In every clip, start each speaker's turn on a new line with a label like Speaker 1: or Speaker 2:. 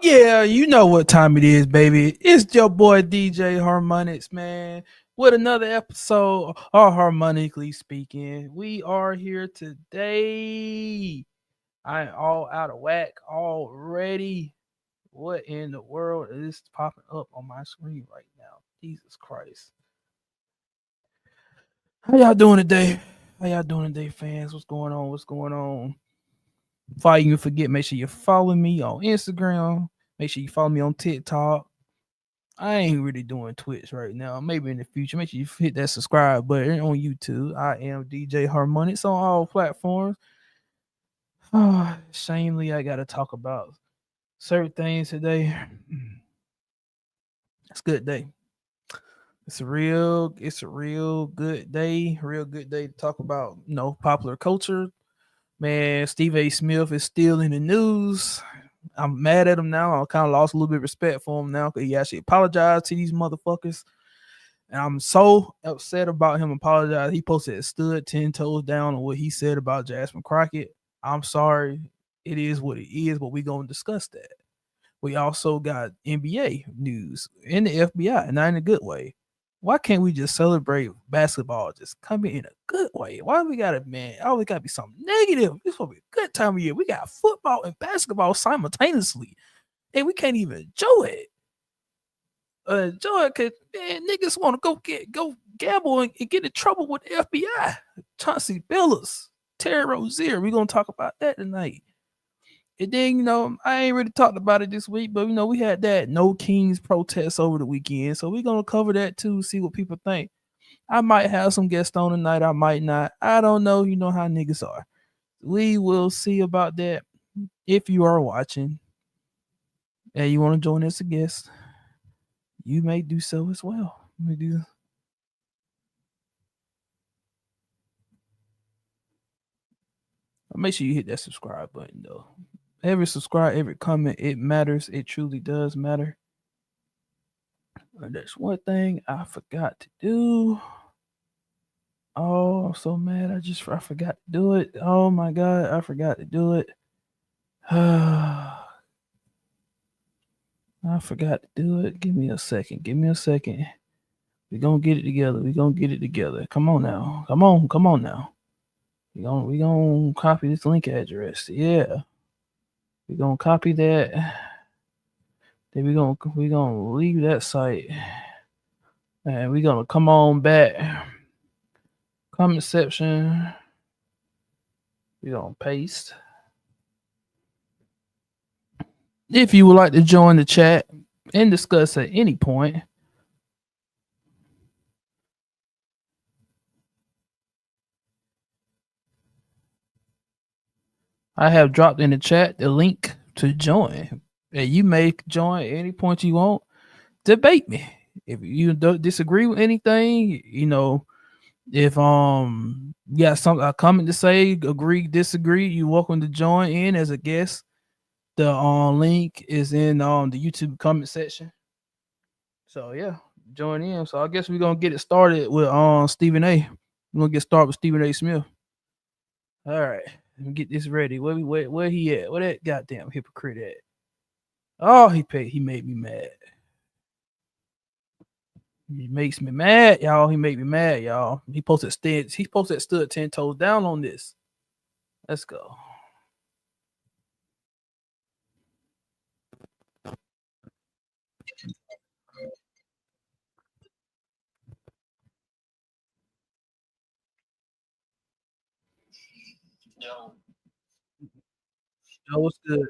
Speaker 1: Yeah, you know what time it is, baby. It's your boy DJ Harmonics, man, with another episode, or harmonically speaking. We are here today. I am all out of whack already. What in the world is popping up on my screen right now? Jesus Christ. How y'all doing today? How y'all doing today, fans? What's going on? What's going on? Before you forget, make sure you follow me on Instagram. Make sure you follow me on TikTok. I ain't really doing Twitch right now. Maybe in the future. Make sure you hit that subscribe button on YouTube. I am DJ Harmonics on all platforms. Shamefully, I got to talk about certain things today. It's a good day. It's a real good day. Real good day to talk about, popular culture. Man, Steve A. Smith is still in the news. I'm mad at him now. I kind of lost a little bit of respect for him now because he actually apologized to these motherfuckers. And I'm so upset about him apologizing. He posted stood 10 toes down on what he said about Jasmine Crockett. I'm sorry. It is what it is, but we're going to discuss that. We also got NBA news in the FBI, and not in a good way. Why can't we just celebrate basketball just coming in a good way? Why we got to, man? Always got to be something negative. This will be a good time of year. We got football and basketball simultaneously, and we can't even enjoy it. Joy, cause man, niggas want to go gamble and get in trouble with the FBI. Chauncey Billups, Terry Rozier. We're gonna talk about that tonight. And then, I ain't really talked about it this week, but we had that No Kings protest over the weekend. So we're gonna cover that too, see what people think. I might have some guests on tonight, I might not. I don't know. You know how niggas are. We will see about that. If you are watching and you want to join as a guest, you may do so as well. Make sure you hit that subscribe button though. Every subscribe, every comment, it matters. It truly does matter. There's one thing I forgot to do. Oh, I'm so mad. I forgot to do it. Oh my god, I forgot to do it. I forgot to do it. Give me a second. Give me a second. We're gonna get it together. We're gonna get it together. Come on now. Come on now. We gonna copy this link address. Yeah. We're gonna copy that. Then we gonna leave that site. And we're gonna come on back. Comment section. We're gonna paste. If you would like to join the chat and discuss at any point, I have dropped in the chat the link to join. And you may join at any point you want. Debate me. If you don't disagree with anything, if you got something a comment to say, agree, disagree, you're welcome to join in as a guest. The link is in the YouTube comment section. So yeah, join in. So I guess we're gonna get it started with Stephen A. We're gonna get started with Stephen A. Smith. All right, let me get this ready. Where he at? Where that goddamn hypocrite at? Oh, he made me mad. He makes me mad, y'all. He made me mad, y'all. He posted stood 10 toes down on this. Let's go. Yo, what's good?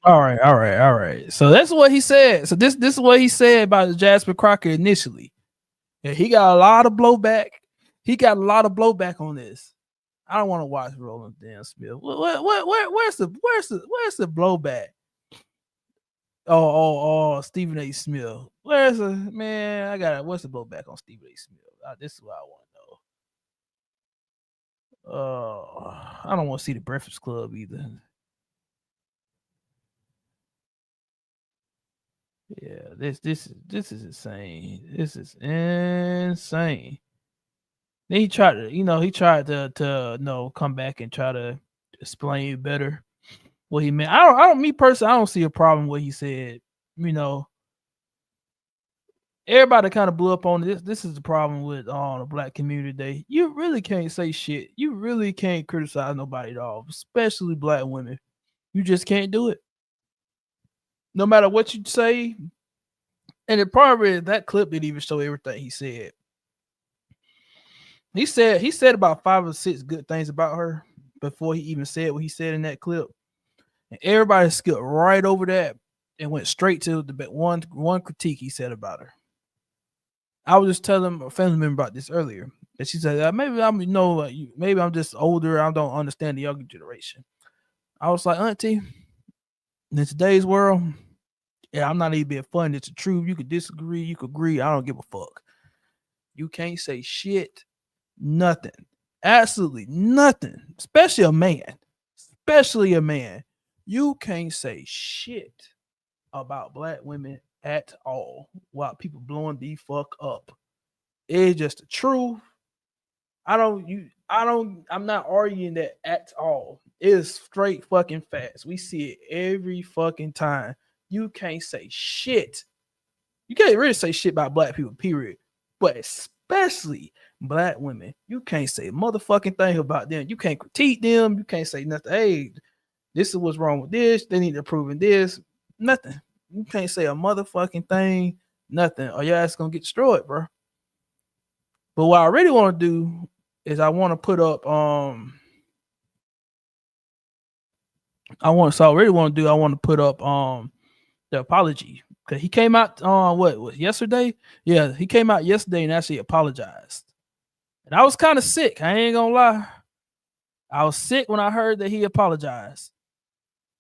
Speaker 1: All right, all right, all right. So that's what he said. So this is what he said about Jasmine Crockett initially. Yeah, he got a lot of blowback. He got a lot of blowback on this. I don't want to watch Roland Dan Smith. Where's the blowback? Stephen A. Smith. Where's the man? I got what's the blowback on Stephen A. Smith? This is what I want to know. I don't want to see the Breakfast Club either. Yeah, this is insane. This is insane. Then he tried to come back and try to explain better what he meant. Me personally, I don't see a problem with what he said. You know, everybody kind of blew up on this. This is the problem with the black community today. You really can't say shit. You really can't criticize nobody at all, especially black women. You just can't do it. No matter what you say. And it probably that clip didn't even show everything he said. He said about 5 or 6 good things about her before he even said what he said in that clip. And everybody skipped right over that and went straight to the one critique he said about her. I was just telling a family member about this earlier. And she said, maybe I'm just older. I don't understand the younger generation. I was like, Auntie, in today's world, yeah, I'm not even being funny. It's the truth. You could disagree, you could agree. I don't give a fuck. You can't say shit, nothing, absolutely nothing, especially a man. Especially a man. You can't say shit about black women at all while people blowing the fuck up. It's just the truth. I'm not arguing that at all. It is straight fucking facts. We see it every fucking time. You can't say shit. You can't really say shit about black people, period. But especially black women. You can't say a motherfucking thing about them. You can't critique them. You can't say nothing. Hey, this is what's wrong with this. They need to prove in this. Nothing. You can't say a motherfucking thing. Nothing. Or your ass gonna get destroyed, bro. But what I really want to do is I want to put up I want to put up the apology because he came out what was yesterday? Yeah, he came out yesterday and actually apologized. And I was kind of sick. I ain't gonna lie. I was sick when I heard that he apologized.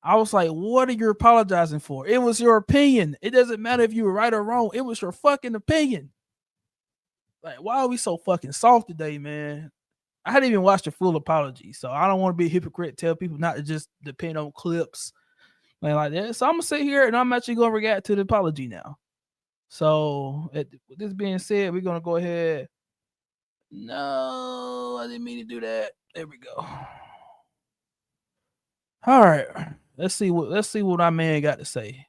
Speaker 1: I was like, what are you apologizing for? It was your opinion. It doesn't matter if you were right or wrong. It was your fucking opinion. Like, why are we so fucking soft today, man? I hadn't even watched the full apology, so I don't want to be a hypocrite. Tell people not to just depend on clips like that. So I'm gonna sit here and I'm actually gonna react to the apology now. So, with this being said, we're gonna go ahead. No, I didn't mean to do that. There we go. All right, let's see what our man got to say.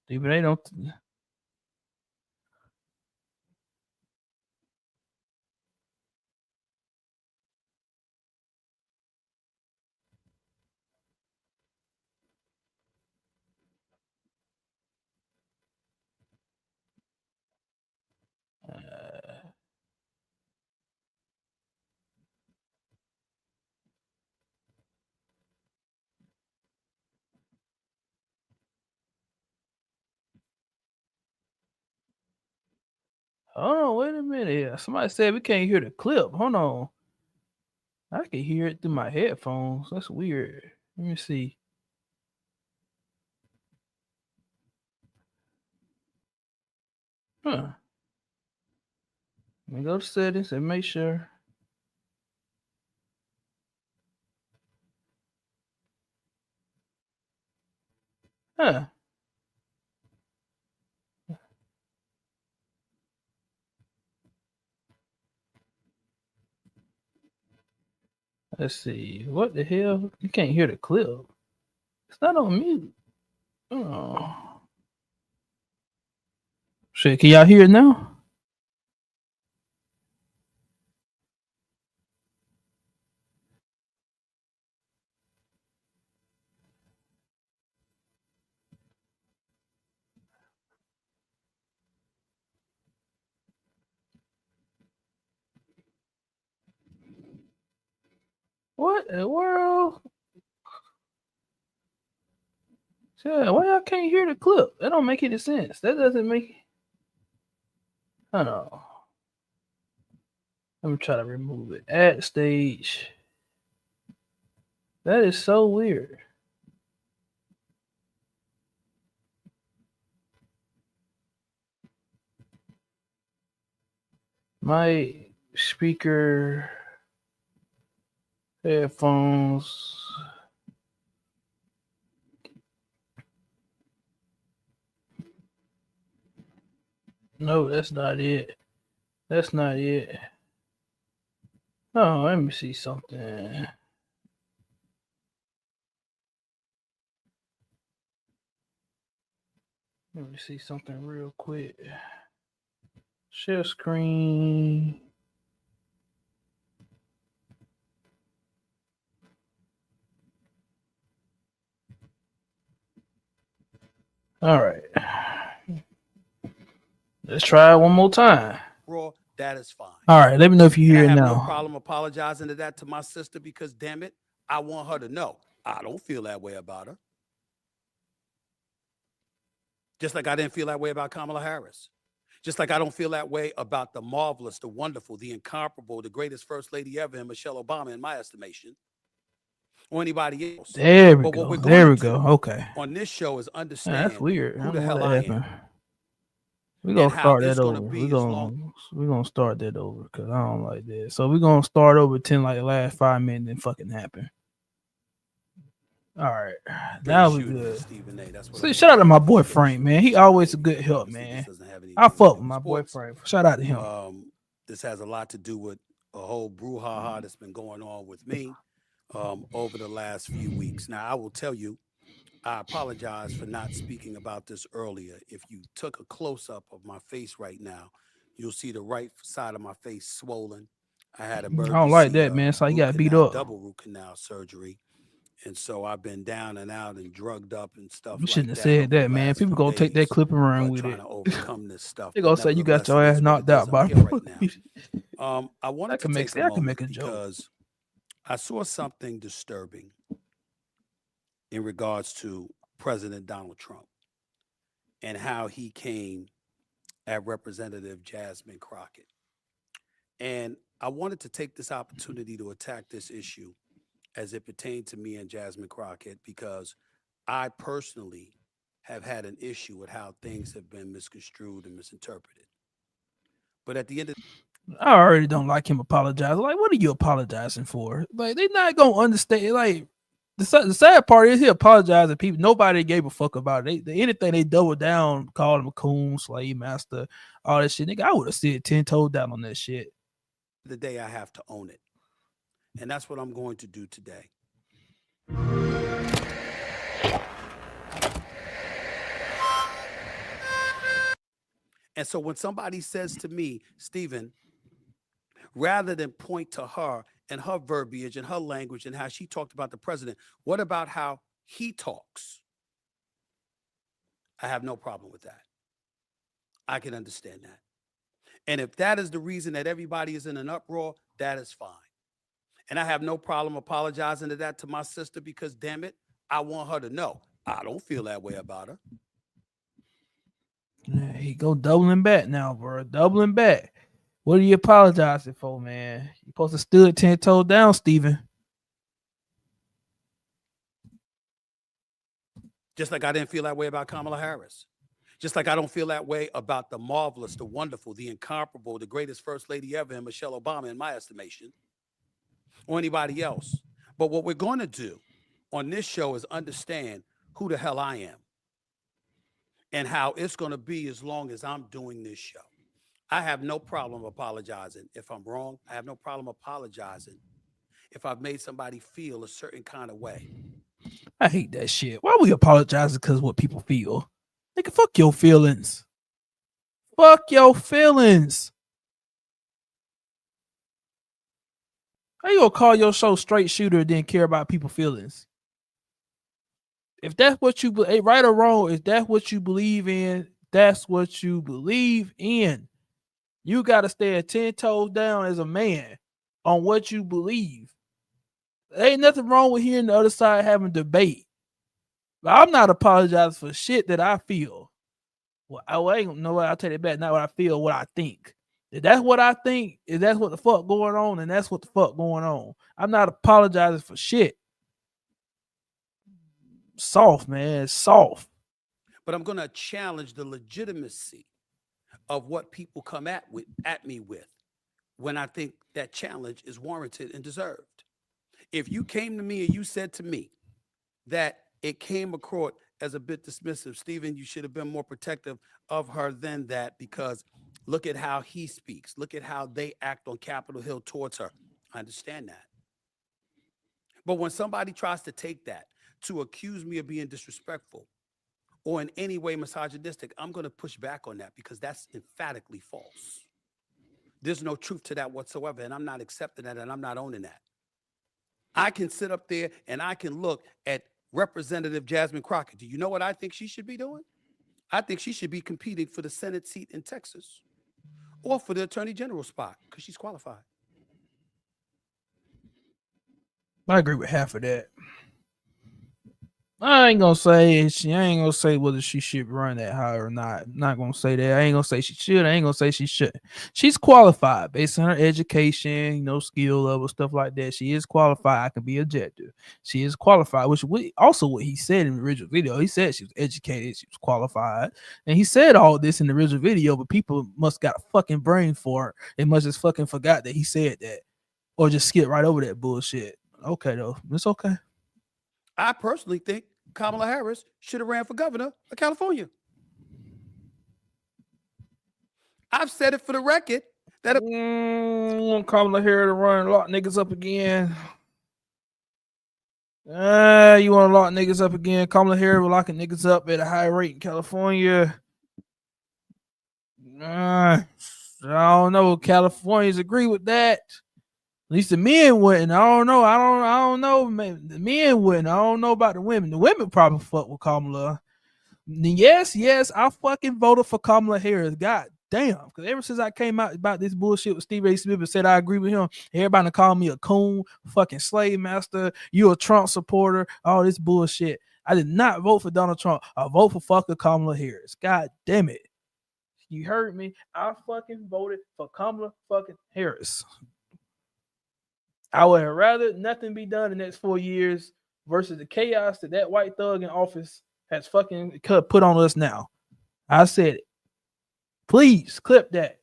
Speaker 1: Stephen A. Don't. Hold on, wait a minute. Somebody said we can't hear the clip. Hold on. I can hear it through my headphones. That's weird. Let me see. Huh. Let me go to settings and make sure. Huh. Let's see. What the hell? You can't hear the clip. It's not on mute. Oh. Shit, can y'all hear it now? What in the world? Yeah, why y'all can't hear the clip? That don't make any sense. That doesn't make. I don't know. Let me try to remove it. At stage. That is so weird. My speaker, headphones. No, that's not it. That's not it. Oh, let me see something. Let me see something real quick. Share screen. All right. Let's try it one more time.
Speaker 2: Raw, that is fine.
Speaker 1: All right. Let me know if you hear
Speaker 2: and I
Speaker 1: it
Speaker 2: have
Speaker 1: now.
Speaker 2: no problem apologizing to that to my sister because, damn it, I want her to know I don't feel that way about her. Just like I didn't feel that way about Kamala Harris. Just like I don't feel that way about the marvelous, the wonderful, the incomparable, the greatest first lady ever, and Michelle Obama, in my estimation, or anybody else.
Speaker 1: There we
Speaker 2: But
Speaker 1: go.
Speaker 2: what we're
Speaker 1: There
Speaker 2: going
Speaker 1: we
Speaker 2: to do
Speaker 1: go. Okay.
Speaker 2: on this show is
Speaker 1: Yeah, that's
Speaker 2: understand
Speaker 1: weird.
Speaker 2: who
Speaker 1: I
Speaker 2: the
Speaker 1: don't know
Speaker 2: hell
Speaker 1: what
Speaker 2: I
Speaker 1: happened.
Speaker 2: am
Speaker 1: We're
Speaker 2: and
Speaker 1: gonna
Speaker 2: how
Speaker 1: start
Speaker 2: it's
Speaker 1: that
Speaker 2: going to
Speaker 1: over.
Speaker 2: be as long.
Speaker 1: We're gonna start that over because I don't like that. So we're gonna start over 10 like the last 5 minutes and fucking happen. All right. Now we good.
Speaker 2: Stephen A. That's what
Speaker 1: See, shout out to my boy Frank, man. He always a good
Speaker 2: because
Speaker 1: help,
Speaker 2: obviously
Speaker 1: man.
Speaker 2: this doesn't have anything
Speaker 1: I
Speaker 2: to
Speaker 1: fuck
Speaker 2: do
Speaker 1: with my
Speaker 2: with
Speaker 1: boy
Speaker 2: sports.
Speaker 1: Frank. Shout out to him.
Speaker 2: This has a lot to do with a whole brouhaha that's been going on with me over the last few weeks. Now, I will tell you, I apologize for not speaking about this earlier. If you took a close up of my face right now, you'll see the right side of my face swollen. I had
Speaker 1: I don't like
Speaker 2: emergency
Speaker 1: that, man. So you
Speaker 2: root
Speaker 1: got beat
Speaker 2: canal,
Speaker 1: up.
Speaker 2: double root canal surgery. And so I've been down and out and drugged up and stuff
Speaker 1: You shouldn't
Speaker 2: like
Speaker 1: have
Speaker 2: that
Speaker 1: said
Speaker 2: over the
Speaker 1: that, man.
Speaker 2: last
Speaker 1: People
Speaker 2: few
Speaker 1: gonna take that
Speaker 2: days,
Speaker 1: clip and run with
Speaker 2: trying
Speaker 1: it.
Speaker 2: to overcome this stuff.
Speaker 1: They
Speaker 2: But
Speaker 1: gonna say you got
Speaker 2: nevertheless,
Speaker 1: your
Speaker 2: it
Speaker 1: ass
Speaker 2: is what it
Speaker 1: knocked
Speaker 2: is.
Speaker 1: out
Speaker 2: I'm
Speaker 1: by.
Speaker 2: here right now. I
Speaker 1: I
Speaker 2: wanted to
Speaker 1: can make
Speaker 2: take a
Speaker 1: I can
Speaker 2: moment
Speaker 1: make a joke.
Speaker 2: because I saw something disturbing in regards to President Donald Trump and how he came at Representative Jasmine Crockett. And I wanted to take this opportunity to attack this issue as it pertained to me and Jasmine Crockett because I personally have had an issue with how things have been misconstrued and misinterpreted. But at the end of
Speaker 1: I already don't like him apologizing. Like, what are you apologizing for? Like, they not gonna understand. Like, the sad part is he apologized people. Nobody gave a fuck about it. Anything they double down, called him a coon, slave master, all that shit. Nigga, I would have said 10 toes down on that shit.
Speaker 2: the day, I have to own it. And that's what I'm going to do today. And so when somebody says to me, Stephen, rather than point to her and her verbiage and her language and how she talked about the president, what about how he talks? I have no problem with that. I can understand that. And if that is the reason that everybody is in an uproar, that is fine. And I have no problem apologizing to that to my sister because, damn it, I want her to know I don't feel that way about her.
Speaker 1: Yeah, he go doubling back now, bro. Doubling back. What are you apologizing for, man? You supposed to stood 10 toes down, Steven.
Speaker 2: Just like I didn't feel that way about Kamala Harris. Just like I don't feel that way about the marvelous, the wonderful, the incomparable, the greatest first lady ever, and Michelle Obama, in my estimation, or anybody else. But what we're going to do on this show is understand who the hell I am and how it's going to be as long as I'm doing this show. I have no problem apologizing if I'm wrong. I have no problem apologizing if I've made somebody feel a certain kind of way.
Speaker 1: I hate that shit. Why we apologizing because what people feel? Nigga, fuck your feelings. Fuck your feelings. How you gonna call your show Straight Shooter and then care about people's feelings? If that's what you right or wrong, if that's what you believe in, that's what you believe in. You gotta stand 10 toes down as a man on what you believe. There ain't nothing wrong with hearing the other side having debate. But I'm not apologizing for shit that I feel. Well, I ain't no way. I'll take it back. Not what I feel, what I think. If that's what I think, if that's what the fuck going on, and that's what the fuck going on. I'm not apologizing for shit. Soft, man. Soft.
Speaker 2: But I'm going to challenge the legitimacy of what people come at me with when I think that challenge is warranted and deserved. If you came to me and you said to me that it came across as a bit dismissive, Stephen, you should have been more protective of her than that, because look at how he speaks. Look at how they act on Capitol Hill towards her. I understand that. But when somebody tries to take that to accuse me of being disrespectful or in any way misogynistic, I'm going to push back on that, because that's emphatically false. There's no truth to that whatsoever, and I'm not accepting that, and I'm not owning that. I can sit up there and I can look at Representative Jasmine Crockett. Do you know what I think she should be doing? I think she should be competing for the Senate seat in Texas or for the Attorney General spot, because she's qualified.
Speaker 1: I agree with half of that. I ain't gonna say whether she should run that high or not. I'm not gonna say that. I ain't gonna say she should. I ain't gonna say she shouldn't. She's qualified based on her education, skill level, stuff like that. She is qualified. I can be objective. She is qualified, which also what he said in the original video. He said she was educated, she was qualified, and he said all this in the original video. But people must got a fucking brain for it. They must just fucking forgot that he said that, or just skip right over that bullshit. Okay, though, it's okay.
Speaker 2: I personally think Kamala Harris should have ran for governor of California. I've said it for the record that
Speaker 1: want Kamala Harris to run and lock niggas up again. You want to lock niggas up again? Kamala Harris will locking niggas up at a high rate in California. I don't know. Californians agree with that. At least the men wouldn't. I don't know. I don't know. Maybe the men wouldn't. I don't know about the women. The women probably fuck with Kamala. Yes, I fucking voted for Kamala Harris. God damn. Because ever since I came out about this bullshit with Steve A. Smith and said I agree with him, everybody called me a coon, fucking slave master, you a Trump supporter, all this bullshit. I did not vote for Donald Trump. I vote for fucking Kamala Harris. God damn it. You heard me. I fucking voted for Kamala fucking Harris. I would have rather nothing be done in the next 4 years versus the chaos that white thug in office has fucking put on us now. I said it. Please clip that.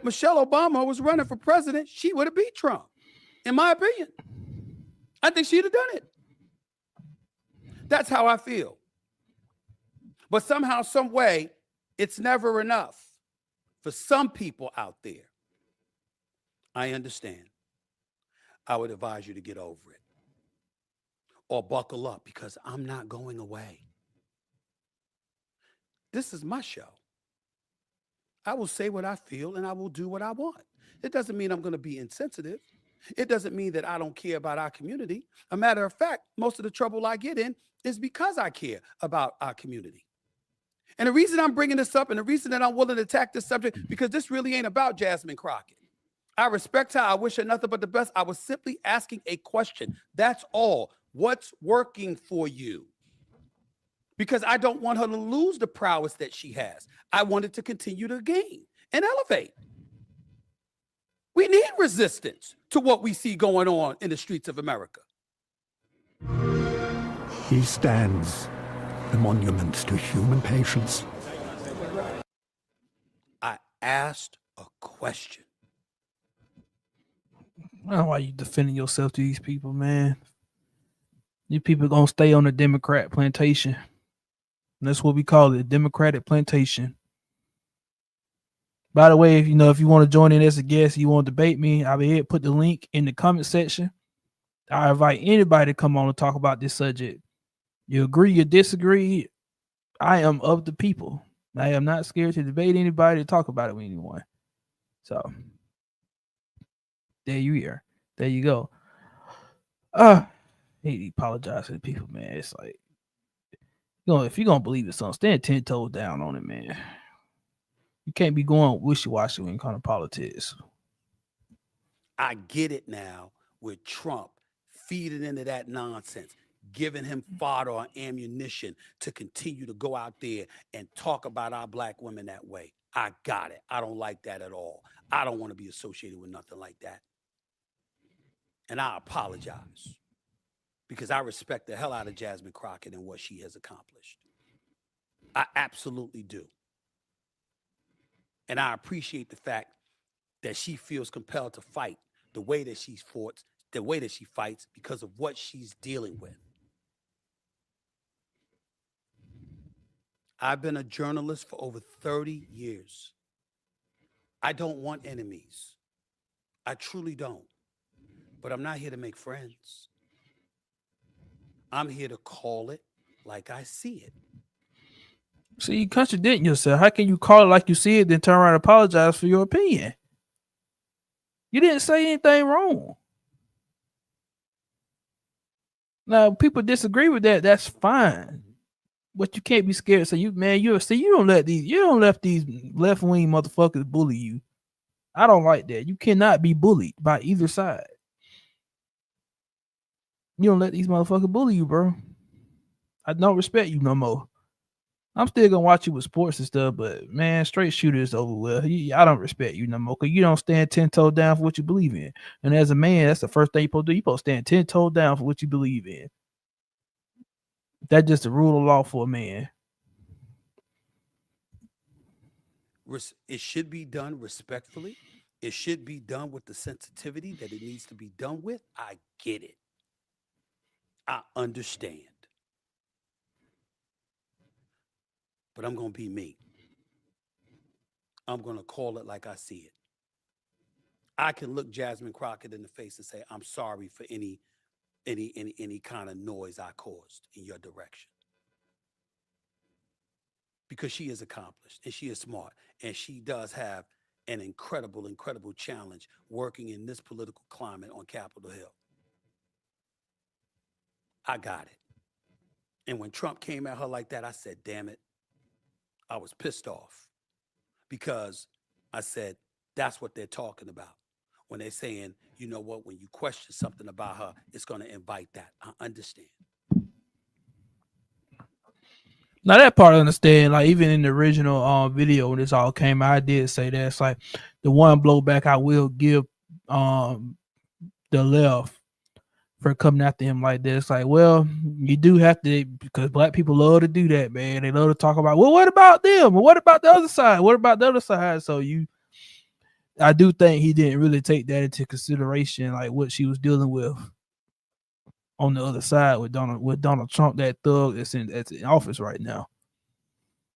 Speaker 2: Michelle Obama was running for president, she would have beat Trump, in my opinion. I think she'd have done it. That's how I feel. But somehow, some way, it's never enough for some people out there. I understand. I would advise you to get over it or buckle up, because I'm not going away. This is my show. I will say what I feel and I will do what I want. It doesn't mean I'm going to be insensitive. It doesn't mean that I don't care about our community. A matter of fact, most of the trouble I get in is because I care about our community. And the reason I'm bringing this up and the reason that I'm willing to attack this subject, because this really ain't about Jasmine Crockett. I respect her. I wish her nothing but the best. I was simply asking a question. That's all. What's working for you? Because I don't want her to lose the prowess that she has. I want it to continue to gain and elevate. We need resistance to what we see going on in the streets of America.
Speaker 3: He stands a monument to human patience.
Speaker 2: I asked a question.
Speaker 1: I don't know why you defending yourself to these people, man. These people gonna stay on the Democrat plantation. And that's what we call it, Democratic plantation. By the way, if you want to join in as a guest, you want to debate me, I'll be here. Put the link in the comment section. I invite anybody to come on and talk about this subject. You agree, you disagree. I am of the people. I am not scared to debate anybody, to talk about it with anyone. So there you are. There you go. He apologize to the people, man. It's like, if you're gonna believe it, something, stand 10 toes down on it, man. You can't be going wishy-washy when it comes to politics.
Speaker 2: I get it now with Trump feeding into that nonsense, giving him fodder or ammunition to continue to go out there and talk about our black women that way. I got it. I don't like that at all. I don't want to be associated with nothing like that. And I apologize because I respect the hell out of Jasmine Crockett and what she has accomplished. I absolutely do. And I appreciate the fact that she feels compelled to fight the way that she's fought, the way that she fights because of what she's dealing with. I've been a journalist for over 30 years. I don't want enemies. I truly don't. But I'm not here to make friends. I'm here to call it like I see it.
Speaker 1: See, you contradicting yourself. How can you call it like you see it, then turn around and apologize for your opinion? You didn't say anything wrong. Now, people disagree with that. That's fine. But you can't be scared. So you don't let these left wing motherfuckers bully you. I don't like that. You cannot be bullied by either side. You don't let these motherfuckers bully you, bro. I don't respect you no more. I'm still gonna watch you with sports and stuff, but man, straight shooters over with. I don't respect you no more because you don't stand 10 toes down for what you believe in. And as a man, that's the first thing you're supposed to do. You're supposed to stand 10 toes down for what you believe in. That's just the rule of law for a man.
Speaker 2: It should be done respectfully. It should be done with the sensitivity that it needs to be done with. I get it. I understand. But I'm going to be me. I'm going to call it like I see it. I can look Jasmine Crockett in the face and say, I'm sorry for any kind of noise I caused in your direction. Because she is accomplished and she is smart and she does have an incredible, incredible challenge working in this political climate on Capitol Hill. I got it. And when Trump came at her like that, I said, damn it. I was pissed off because I said, that's what they're talking about. When they're saying, you know what, when you question something about her, it's going to invite that. I understand.
Speaker 1: Now that part I understand. Like even in the original video when this all came out, I did say that. It's like the one blowback I will give the left for coming after him like this. Like, well, you do have to, because black people love to do that, man. They love to talk about, well, what about them? What about the other side? What about the other side? So I do think he didn't really take that into consideration, like what she was dealing with on the other side with Donald Trump, that thug that's in office right now.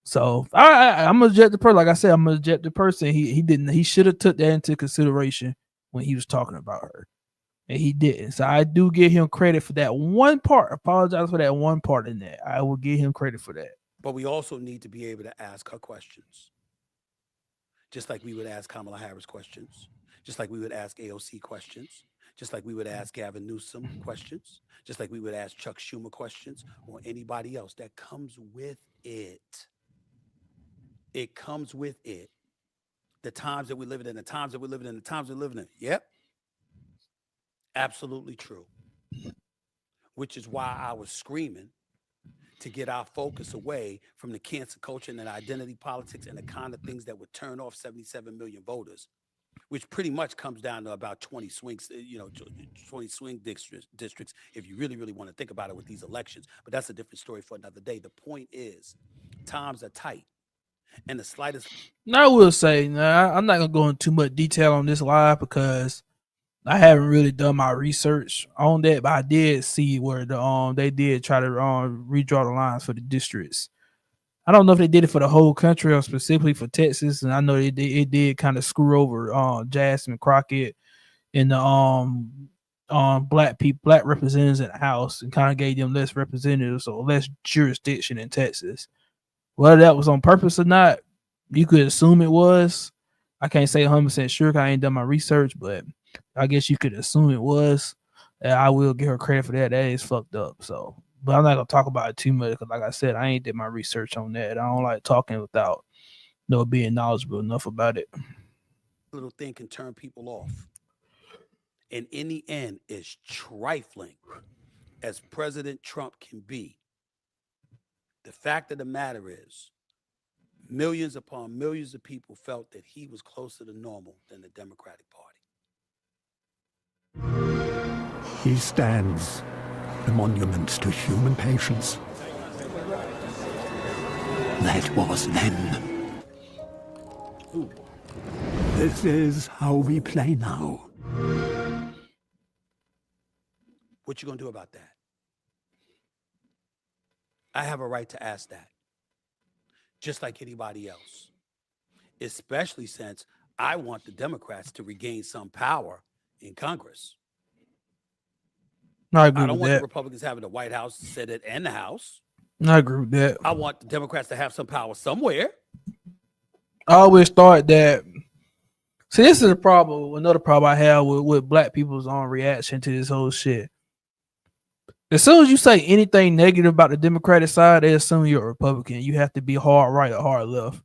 Speaker 1: So I'm gonna reject the person. Like I said, I'm gonna reject the person. He should have took that into consideration when he was talking about her. And he didn't. So I do give him credit for that one part. Apologize for that one part in that. I will give him credit for that.
Speaker 2: But we also need to be able to ask her questions. Just like we would ask Kamala Harris questions. Just like we would ask AOC questions. Just like we would ask Gavin Newsom questions. Just like we would ask Chuck Schumer questions or anybody else. That comes with it. It comes with it. The times that we live in, the times that we live in, the times we're living in. Yep. Absolutely true. Which is why I was screaming to get our focus away from the cancer culture and identity politics and the kind of things that would turn off 77 million voters, which pretty much comes down to about 20 swings, 20 swing districts, if you really, really want to think about it with these elections. But that's a different story for another day. The point is, times are tight. And the slightest...
Speaker 1: Now, I will say, I'm not going to go into too much detail on this live because I haven't really done my research on that, but I did see where they did try to redraw the lines for the districts. I don't know if they did it for the whole country or specifically for Texas, and I know it did kind of screw over Jasmine Crockett and the black representatives in the House and kind of gave them less representatives or less jurisdiction in Texas. Whether that was on purpose or not, you could assume it was. I can't say 100% sure because I ain't done my research, but I guess you could assume it was. And I will give her credit for that. That is fucked up. So, but I'm not gonna talk about it too much because, like I said, I ain't did my research on that. I don't like talking without being knowledgeable enough about it.
Speaker 2: Little thing can turn people off. And in the end, as trifling as President Trump can be, the fact of the matter is, millions upon millions of people felt that he was closer to normal than the Democratic Party.
Speaker 3: He stands a monument to human patience. That was then.
Speaker 2: Ooh.
Speaker 3: This is how we play now.
Speaker 2: What you gonna do about that? I have a right to ask that, just like anybody else, especially since I want the Democrats to regain some power in Congress.
Speaker 1: I agree
Speaker 2: I don't
Speaker 1: with
Speaker 2: want the
Speaker 1: that.
Speaker 2: Republicans having the White House, the Senate, and the House.
Speaker 1: I agree with that.
Speaker 2: I want the Democrats to have some power somewhere.
Speaker 1: I always thought that. See, this is a problem. Another problem I have with black people's own reaction to this whole shit. As soon as you say anything negative about the Democratic side, they assume you're a Republican. You have to be hard right or hard left.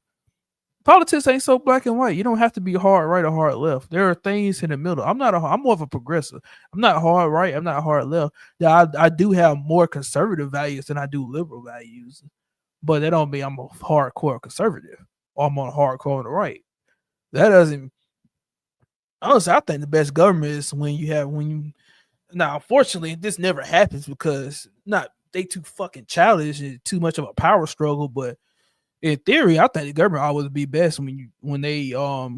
Speaker 1: Politics ain't so black and white. You don't have to be hard right or hard left. There are things in the middle. I'm more of a progressive. I'm not hard right. I'm not hard left. Yeah, I do have more conservative values than I do liberal values, but that don't mean I'm a hardcore conservative or I'm on hardcore on the right. That doesn't. Honestly, I think the best government is when you. Now, unfortunately, this never happens because they too fucking childish and too much of a power struggle. But in theory, I think the government always be best when they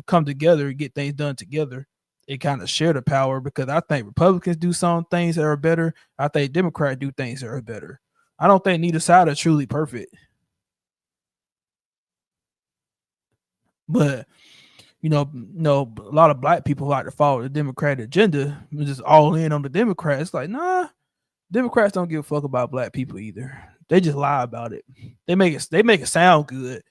Speaker 1: come together and get things done together and kind of share the power. Because I think Republicans do some things that are better. I think Democrats do things that are better. I don't think neither side are truly perfect. But a lot of black people like to follow the Democratic agenda, just all in on the Democrats. It's like, nah, Democrats don't give a fuck about black people either. They just lie about it. They make it sound good,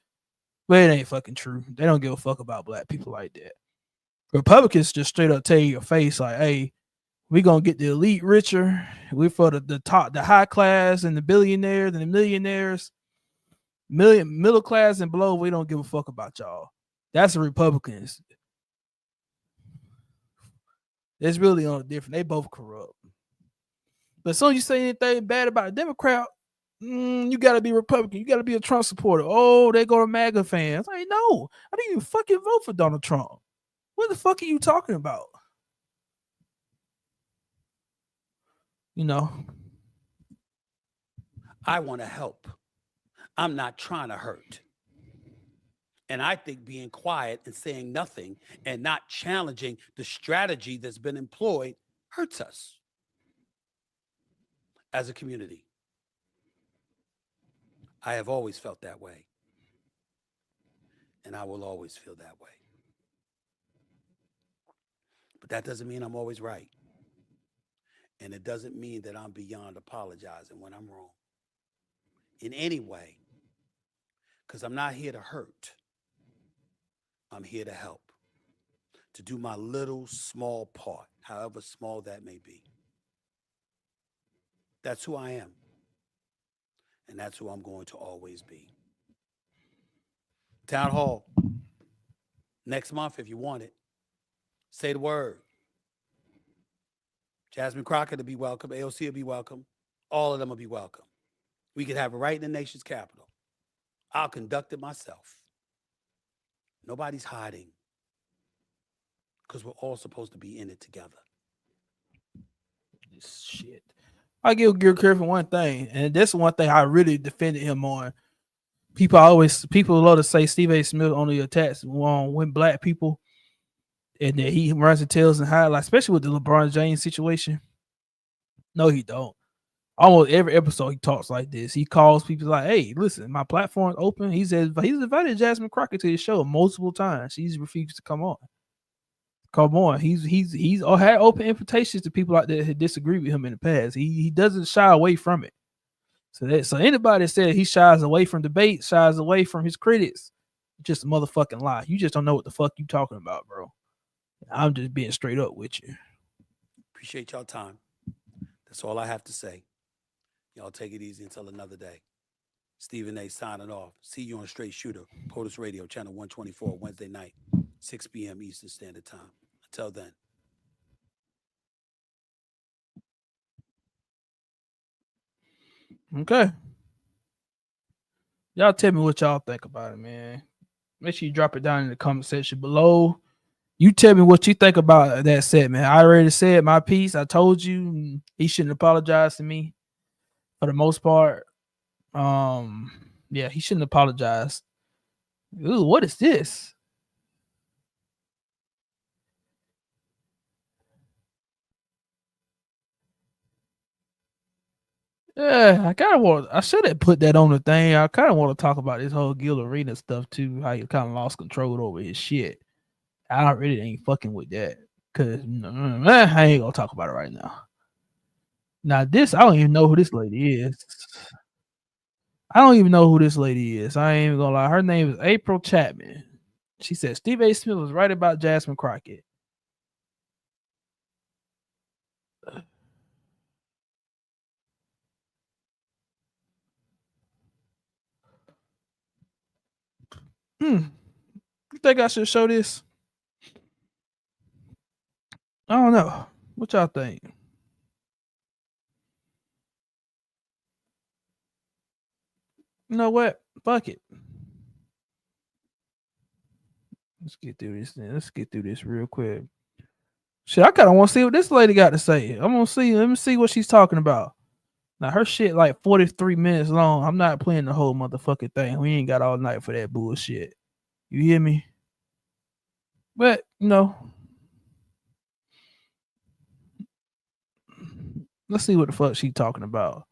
Speaker 1: but it ain't fucking true. They don't give a fuck about black people like that. Republicans just straight up tell you your face, like, hey, we gonna get the elite richer. We for the top, the high class and the billionaires and the millionaires, middle class and below. We don't give a fuck about y'all. That's the Republicans. It's really on a different. They both corrupt. But as soon as you say anything bad about a Democrat, you got to be Republican. You got to be a Trump supporter. Oh, they go to MAGA fans. Like, no, I didn't even fucking vote for Donald Trump. What the fuck are you talking about?
Speaker 2: I want to help. I'm not trying to hurt. And I think being quiet and saying nothing and not challenging the strategy that's been employed hurts us as a community. I have always felt that way. And I will always feel that way. But that doesn't mean I'm always right. And it doesn't mean that I'm beyond apologizing when I'm wrong in any way. Because I'm not here to hurt. I'm here to help, to do my little small part, however small that may be. That's who I am. And that's who I'm going to always be. Town Hall, next month if you want it. Say the word. Jasmine Crockett will be welcome. AOC will be welcome. All of them will be welcome. We could have it right in the nation's capital. I'll conduct it myself. Nobody's hiding because we're all supposed to be in it together.
Speaker 1: Shit. I give Gil Griffin one thing, and this one thing I really defended him on. People love to say Stephen A. Smith only attacks when black people, and that he runs and tells and highlights, especially with the LeBron James situation. No, he don't. almost every episode he talks like this. He calls people like, "Hey, listen, my platform's open." He says he's invited Jasmine Crockett to his show multiple times. She's refused to come on. Come on, he's had open invitations to people out there who disagree with him in the past. He doesn't shy away from it. So anybody that said he shies away from debate, shies away from his critics, just a motherfucking lie. You just don't know what the fuck you talking about, bro. I'm just being straight up with you.
Speaker 2: Appreciate y'all time. That's all I have to say. Y'all take it easy until another day. Stephen A. signing off. See you on Straight Shooter, POTUS Radio, channel 124, Wednesday night, 6 p.m. Eastern Standard Time. Until then.
Speaker 1: Okay. Y'all tell me what y'all think about it, man. Make sure you drop it down in the comment section below. You tell me what you think about that set, man. I already said my piece. I told you he shouldn't apologize to me for the most part. Yeah, he shouldn't apologize. Ooh, what is this? Yeah, I should have put that on the thing. I kind of want to talk about this whole Gil Arena stuff too, how he kind of lost control over his shit. I really ain't fucking with that because I ain't gonna talk about it right now. Now this, I don't even know who this lady is. I don't even know who this lady is. I ain't even gonna lie. Her name is April Chapman. She said Steve A. Smith was right about Jasmine Crockett. You think I should show this? I don't know. What y'all think? You know what? Fuck it. Let's get through this then. Let's get through this real quick. Shit, I kind of want to see what this lady got to say. I'm gonna see. Let me see what she's talking about. Now her shit like 43 minutes long. I'm not playing the whole motherfucking thing. We ain't got all night for that bullshit. You hear me? But let's see what the fuck she talking about.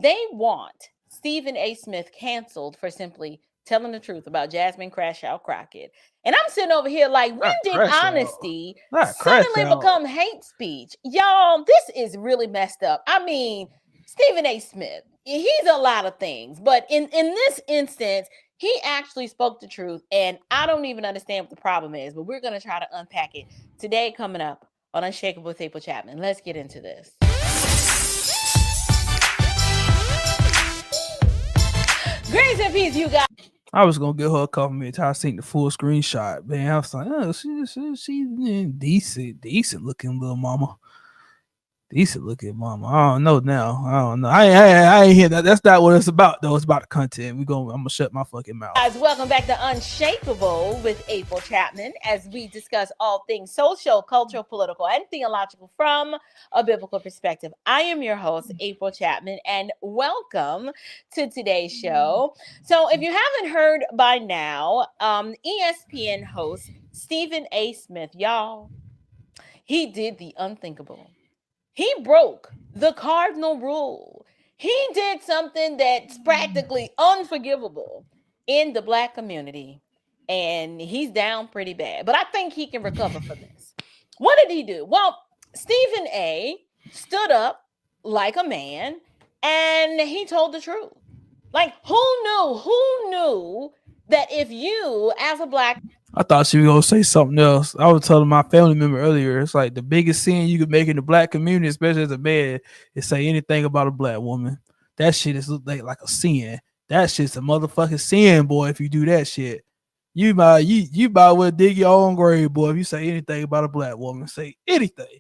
Speaker 4: They want Stephen A. Smith canceled for simply telling the truth about Jasmine Crash Out Crockett. And I'm sitting over here like, when did honesty suddenly become hate speech? Y'all, this is really messed up. I mean, Stephen A. Smith, he's a lot of things, but in this instance, he actually spoke the truth, and I don't even understand what the problem is, but we're going to try to unpack it today coming up on Unshakable with April Chapman. Let's get into this. Grace and peace, you guys.
Speaker 1: I was gonna give her a compliment. I seen the full screenshot, man. I was like, oh, she's decent looking little mama. Decent looking mama. I don't know now. I don't know. I ain't hear that. That's not what it's about, though. It's about the content. I'm gonna shut my fucking mouth.
Speaker 4: Guys, welcome back to Unshakable with April Chapman, as we discuss all things social, cultural, political, and theological from a biblical perspective. I am your host, April Chapman, and welcome to today's show. So, if you haven't heard by now, ESPN host Stephen A. Smith, y'all, he did the unthinkable. He broke the cardinal rule. He did something that's practically unforgivable in the Black community, and he's down pretty bad. But I think he can recover from this. What did he do? Well, Stephen A. stood up like a man, and he told the truth. Like, who knew that if you, as a Black...
Speaker 1: I thought she was gonna say something else. I was telling my family member earlier, it's like the biggest sin you could make in the Black community, especially as a man, is say anything about a Black woman. That shit is like a sin. That shit's a motherfucking sin, boy. If you do that shit, you might well dig your own grave, boy. If you say anything about a Black woman, say anything.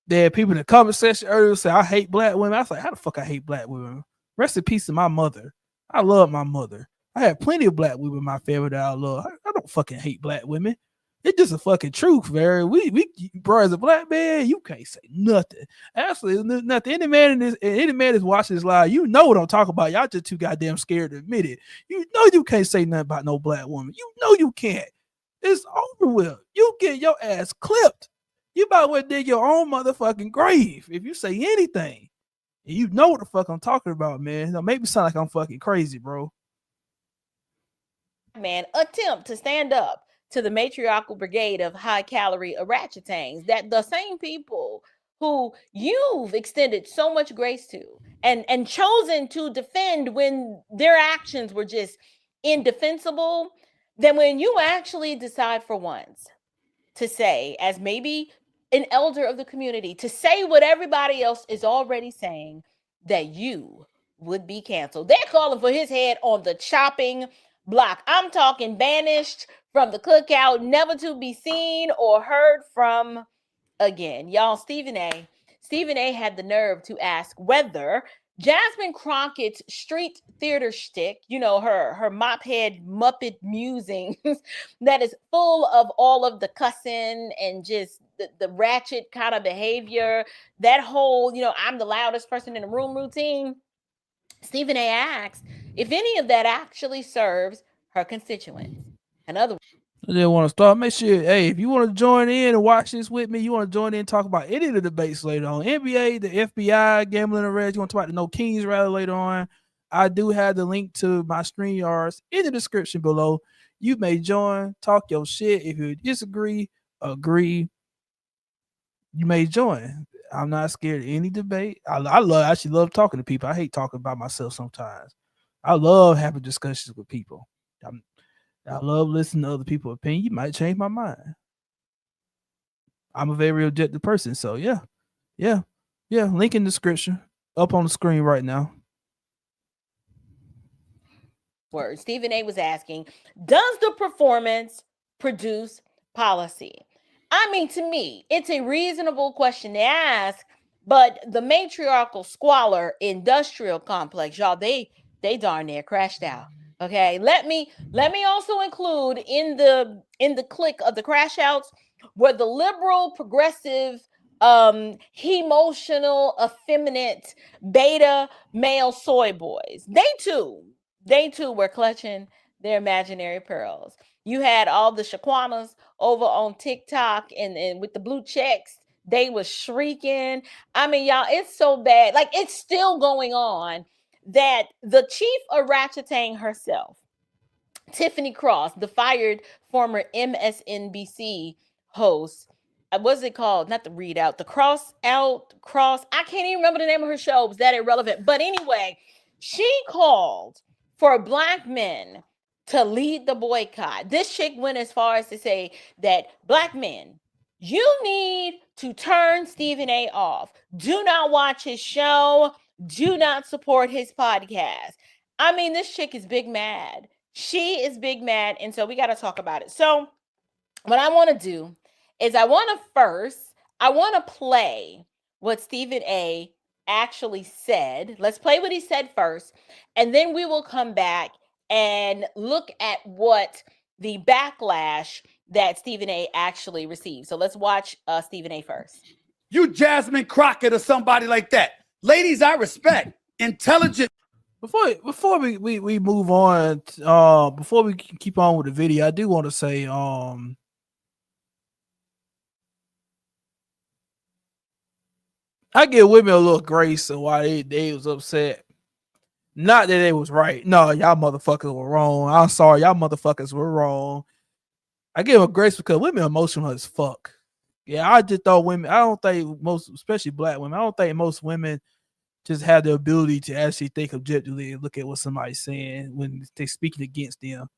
Speaker 1: There are people in the comment section earlier say I hate Black women. I was like, how the fuck I hate Black women? Rest in peace to my mother. I love my mother. I had plenty of Black women in my family that I love. I don't fucking hate Black women. It's just a fucking truth, man. Bro, as a Black man, you can't say nothing. Actually, nothing. Any man that's watching this live, you know what I'm talking about. Y'all just too goddamn scared to admit it. You know you can't say nothing about no Black woman. You know you can't. It's over with. You get your ass clipped. You about to dig your own motherfucking grave if you say anything. And you know what the fuck I'm talking about, man. Don't make me sound like I'm fucking crazy, bro.
Speaker 4: Man, attempt to stand up to the matriarchal brigade of high-calorie orangutans, that the same people who you've extended so much grace to and chosen to defend when their actions were just indefensible, then when you actually decide for once to say, as maybe an elder of the community, to say what everybody else is already saying, that you would be canceled. They're calling for his head on the chopping block. I'm talking banished from the cookout, never to be seen or heard from again. Y'all, Stephen A had the nerve to ask whether Jasmine Crockett's street theater shtick, you know, her mop head Muppet musings that is full of all of the cussing and just the ratchet kind of behavior, that whole, you know, I'm the loudest person in the room routine. Stephen A asked if any of that actually serves her constituents. In other
Speaker 1: I just want to start. Make sure, hey, if you want to join in and watch this with me, you want to join in and talk about any of the debates later on. NBA, the FBI, gambling arrest. You want to talk about the No Kings rally later on. I do have the link to my StreamYards in the description below. You may join, talk your shit. If you disagree, agree, you may join. I'm not scared of any debate. I actually love talking to people. I hate talking about myself sometimes. I love having discussions with people. I love listening to other people's opinion. You might change my mind. I'm a very objective person. So yeah. Link in the description. Up on the screen right now.
Speaker 4: words, Stephen A was asking, does the performance produce policy? I mean, to me, it's a reasonable question to ask, but the matriarchal squalor industrial complex, y'all, they darn near crashed out. Okay, let me also include in the clique of the crash outs were the liberal, progressive, emotional, effeminate, beta male soy boys. They too were clutching their imaginary pearls. You had all the Shaquanas over on TikTok and with the blue checks, they were shrieking. I mean, y'all, it's so bad. Like, it's still going on that the chief of Ratchetang herself, Tiffany Cross, the fired former MSNBC host, what's it called? Not the readout, the cross. I can't even remember the name of her show. It was that irrelevant. But anyway, she called for Black men to lead the boycott. This chick went as far as to say that Black men, you need to turn Stephen A off. Do not watch his show. Do not support his podcast. I mean, this chick is big mad. She is big mad. And so we got to talk about it. So what I want to do is I want to play what Stephen A actually said. Let's play what he said first. And then we will come back and look at what the backlash that Stephen A actually received. So let's watch Stephen A first.
Speaker 2: You Jasmine Crockett or somebody like that. Ladies, I respect. Intelligent.
Speaker 1: Before we move on, before we keep on with the video, I do want to say, I give women a little grace on why they was upset. Not that they was right. No, y'all motherfuckers were wrong. I'm sorry, y'all motherfuckers were wrong. I give them grace because women are emotional as fuck. Yeah, I just thought women, I don't think most, especially Black women, I don't think most women just have the ability to actually think objectively and look at what somebody's saying when they're speaking against them.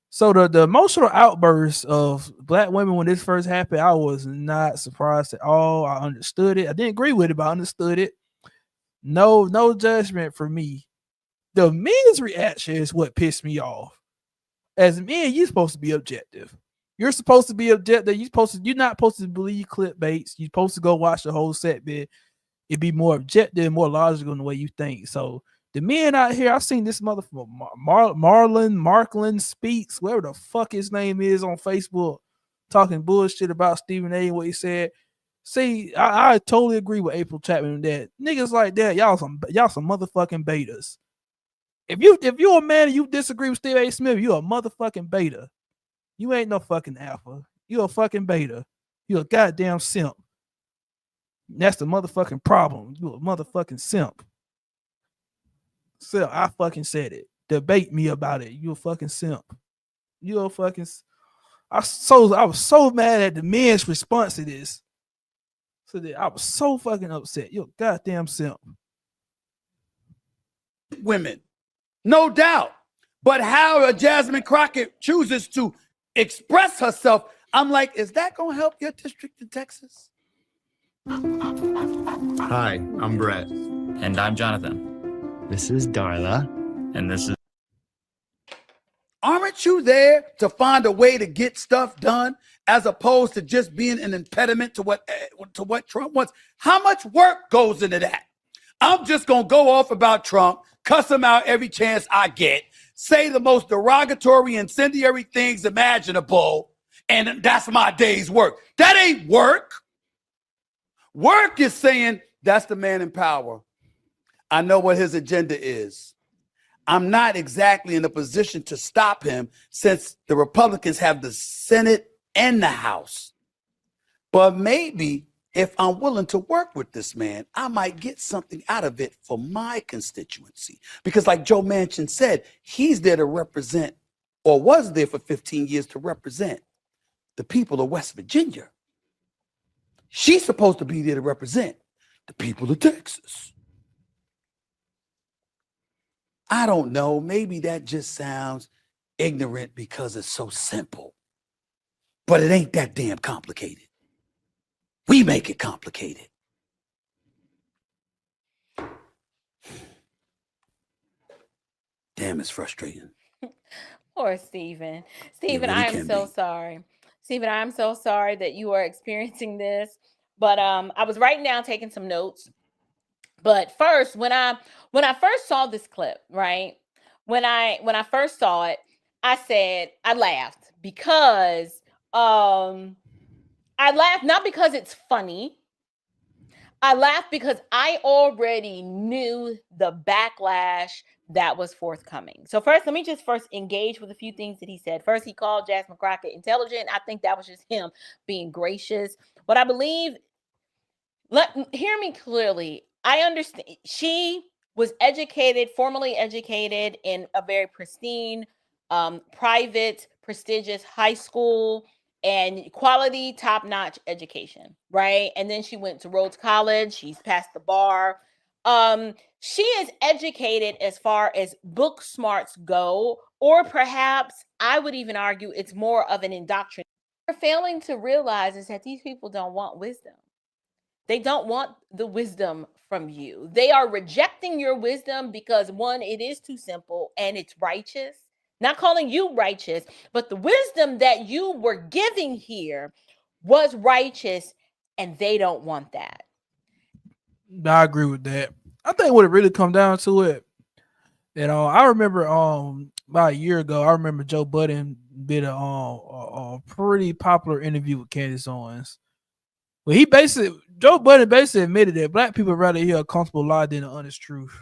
Speaker 1: So the emotional outburst of Black women when this first happened, I was not surprised at all. I understood it. I didn't agree with it, but I understood it. No judgment for me. The men's reaction is what pissed me off. As men, you're supposed to be objective. You're supposed to be objective. You're not supposed to believe clickbaits. You're supposed to go watch the whole set bit. It'd be more objective, more logical in the way you think. So the men out here, I've seen this motherfucker Marklin Speaks, whatever the fuck his name is on Facebook, talking bullshit about Stephen A and what he said. See, I totally agree with April Chapman that niggas like that, y'all some motherfucking betas. If you're a man and you disagree with Stephen A. Smith, you're a motherfucking beta. You ain't no fucking alpha. You a fucking beta. You a goddamn simp. That's the motherfucking problem. You a motherfucking simp. So I fucking said it. Debate me about it. You a fucking simp. You a fucking. I was so mad at the men's response to this. So that I was so fucking upset. You a goddamn simp.
Speaker 2: Women, no doubt. But how Jasmine Crockett chooses to express herself, I'm like, is that gonna help your district in Texas?
Speaker 5: Hi, I'm Brett.
Speaker 6: And I'm Jonathan.
Speaker 5: This is Darla.
Speaker 6: And this is.
Speaker 2: Aren't you there to find a way to get stuff done as opposed to just being an impediment to what Trump wants? How much work goes into that? I'm just going to go off about Trump, cuss him out every chance I get, say the most derogatory, incendiary things imaginable, and that's my day's work. That ain't work. Work is saying that's the man in power. I know what his agenda is. I'm not exactly in a position to stop him since the Republicans have the Senate and the House. But maybe if I'm willing to work with this man, I might get something out of it for my constituency. Because like Joe Manchin said, he's there to represent, or was there for 15 years to represent, the people of West Virginia. She's supposed to be there to represent the people of Texas. I don't know. Maybe that just sounds ignorant because it's so simple. But it ain't that damn complicated. We make it complicated. Damn, it's frustrating.
Speaker 4: Poor Stephen. Stephen,
Speaker 2: really
Speaker 4: I am
Speaker 2: can
Speaker 4: so
Speaker 2: be.
Speaker 4: sorry. Stephen, I am so sorry that you are experiencing this. But I was writing down, taking some notes. But first, when I first saw this clip, right? When I first saw it, I said, I laughed because I laughed not because it's funny. I laughed because I already knew the backlash that was forthcoming. So first, let me just engage with a few things that he said. First, he called Jasmine Crockett intelligent. I think that was just him being gracious. What I believe, hear me clearly. I understand she was educated, formally educated in a very pristine, private, prestigious high school and quality, top-notch education, right? And then she went to Rhodes College. She's passed the bar. She is educated as far as book smarts go, or perhaps I would even argue it's more of an indoctrination. What we're failing to realize is that these people don't want wisdom. They don't want the wisdom from you. They are rejecting your wisdom because, one, it is too simple and it's righteous. Not calling you righteous, but the wisdom that you were giving here was righteous, and they don't want that.
Speaker 1: I agree with that. I think what it really come down to it, I remember about a year ago, I remember Joe Budden did a pretty popular interview with Candace Owens. Well, Joe Budden basically admitted that black people rather hear a comfortable lie than an honest truth.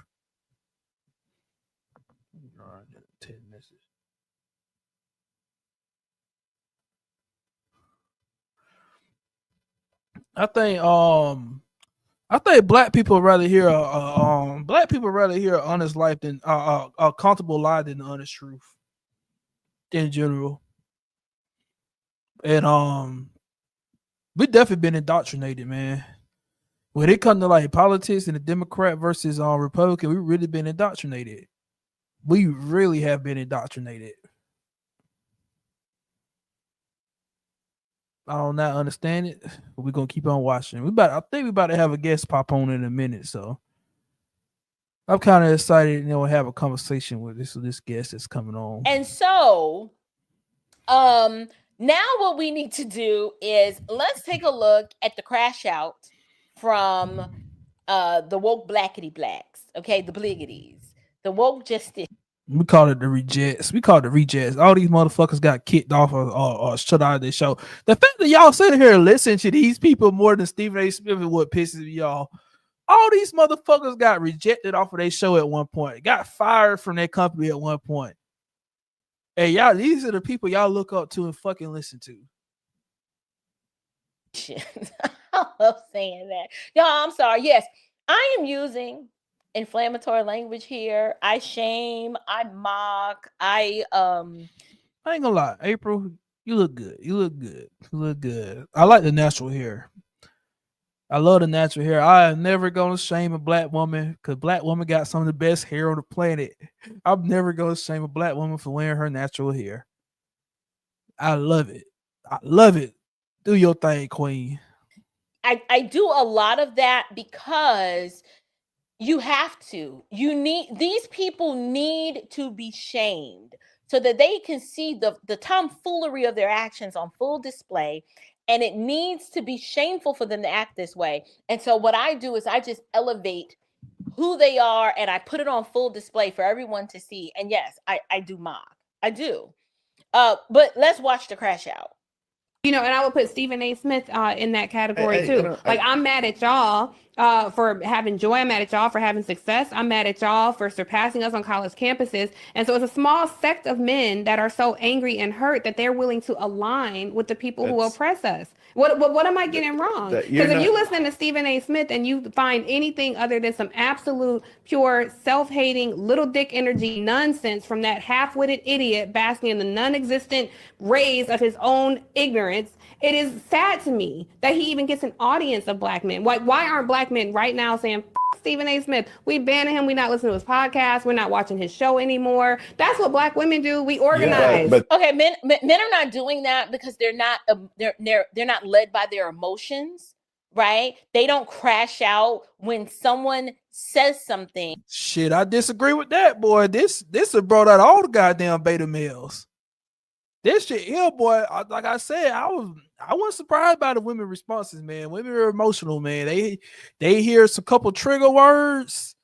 Speaker 1: I think black people rather hear a honest life than a comfortable lie than the honest truth in general. And we definitely been indoctrinated, man. When it comes to like politics and the Democrat versus Republican, we really been indoctrinated. We really have been indoctrinated. I don't not understand it, but we're gonna keep on watching. I think we about to have a guest pop on in a minute, so I'm kind of excited, have a conversation with this guest that's coming on.
Speaker 4: And so, now what we need to do is let's take a look at the crash out from the woke blackity blacks, okay, the bliggities, the woke justice.
Speaker 1: We call it the rejects. All these motherfuckers got kicked off or shut out of their show. The fact that y'all sitting here and listen to these people more than Stephen A. Smith is what pisses me off. All these motherfuckers got rejected off of their show at one point, got fired from their company at one point. Hey, y'all, these are the people y'all look up to and fucking listen to.
Speaker 4: I love saying that. Y'all, I'm sorry. Yes, I am using inflammatory language here. I shame, I mock, I
Speaker 1: ain't gonna lie, April, you look good. You look good. You look good. I like the natural hair. I love the natural hair. I am never gonna shame a black woman because black woman got some of the best hair on the planet. I'm never gonna shame a black woman for wearing her natural hair. I love it. I love it. Do your thing, queen.
Speaker 4: I do a lot of that because you have to. These people need to be shamed so that they can see the tomfoolery of their actions on full display. And it needs to be shameful for them to act this way. And so what I do is I just elevate who they are and I put it on full display for everyone to see. And yes, I do mock. I do. But let's watch the crash out.
Speaker 7: You know, and I would put Stephen A. Smith in that category too. I'm mad at y'all for having joy. I'm mad at y'all for having success. I'm mad at y'all for surpassing us on college campuses. And so it's a small sect of men that are so angry and hurt that they're willing to align with the people who oppress us. What am I getting wrong? Because if you listen to Stephen A. Smith and you find anything other than some absolute pure self-hating little dick energy nonsense from that half-witted idiot basking in the non-existent rays of his own ignorance, it is sad to me that he even gets an audience of black men. Why aren't black men right now saying, Stephen A. Smith, we banning him, we not listening to his podcast, we're not watching his show anymore? That's what black women do. We organize.
Speaker 4: Yeah, okay, men are not doing that because they're not led by their emotions, right? They don't crash out when someone says something.
Speaker 1: Shit, I disagree with that, boy. This has brought out all the goddamn beta males. This shit here, boy. Like I said, I wasn't surprised by the women responses, man. Women are emotional, man. They hear some couple trigger words,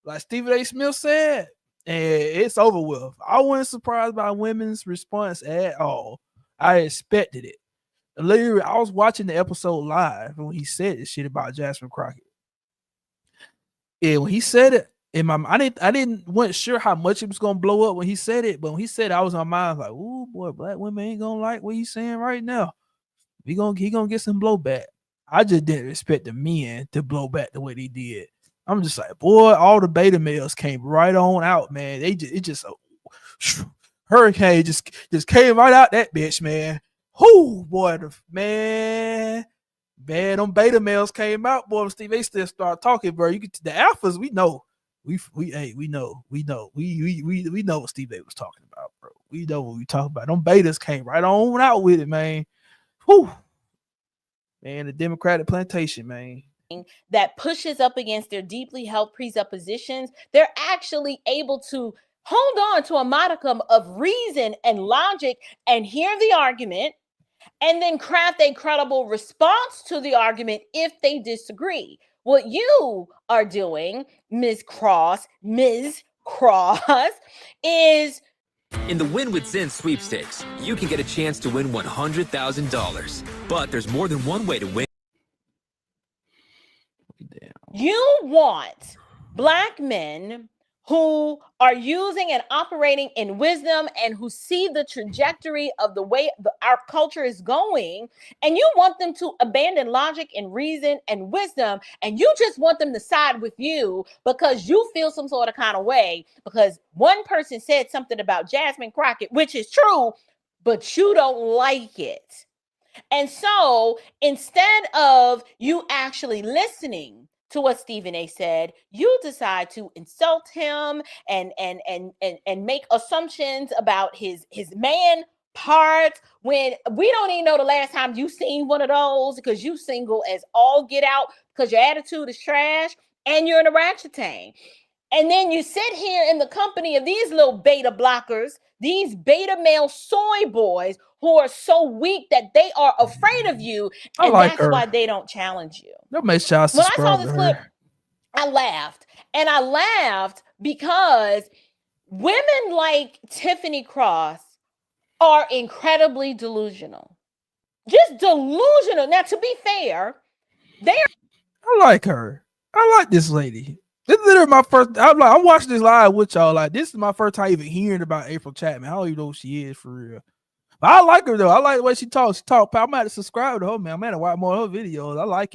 Speaker 1: like Stephen A. Smith said, and it's over with. I wasn't surprised by women's response at all. I expected it. Literally, I was watching the episode live when he said this shit about Jasmine Crockett. And when he said it, in my I wasn't sure how much it was gonna blow up when he said it, but when he said it, I was on my mind like, oh boy, black women ain't gonna like what he's saying right now. He gonna get some blowback. I just didn't expect the men to blow back the way they did. I'm just like, boy, all the beta males came right on out, man. Hurricane just came right out that bitch, man. Whoo, boy, man, them beta males came out, boy. Steve A. still started talking, bro. You get to the alphas, we know. We know what Steve A was talking about, bro. We know what we talking about. Them betas came right on out with it, man. Whew. Man, the Democratic plantation, man.
Speaker 4: That pushes up against their deeply held presuppositions. They're actually able to hold on to a modicum of reason and logic and hear the argument and then craft a credible response to the argument if they disagree. What you are doing, Ms. Cross, is
Speaker 8: in the Win with Zen sweepstakes, you can get a chance to win $100,000. But there's more than one way to win.
Speaker 4: You want black men who are using and operating in wisdom and who see the trajectory of the way our culture is going, and you want them to abandon logic and reason and wisdom, and you just want them to side with you because you feel some sort of kind of way because one person said something about Jasmine Crockett, which is true, but you don't like it. And so instead of you actually listening to what Stephen A. said, you decide to insult him and make assumptions about his man parts when we don't even know the last time you seen one of those because you single as all get out because your attitude is trash and you're an orangutan. And then you sit here in the company of these little beta blockers, these beta male soy boys who are so weak that they are afraid of you. And that's why they don't challenge you.
Speaker 1: That makes y'all
Speaker 4: when I saw this clip, I laughed. And I laughed because women like Tiffany Cross are incredibly delusional. Just delusional. Now, to be fair,
Speaker 1: I like her. I like this lady. This is literally my first. I'm watching this live with y'all. Like, this is my first time even hearing about April Chapman. I don't even know who she is for real. But I like her though. I like the way she talks. I'm about to subscribe to her, man. I'm gonna watch more of her videos. I like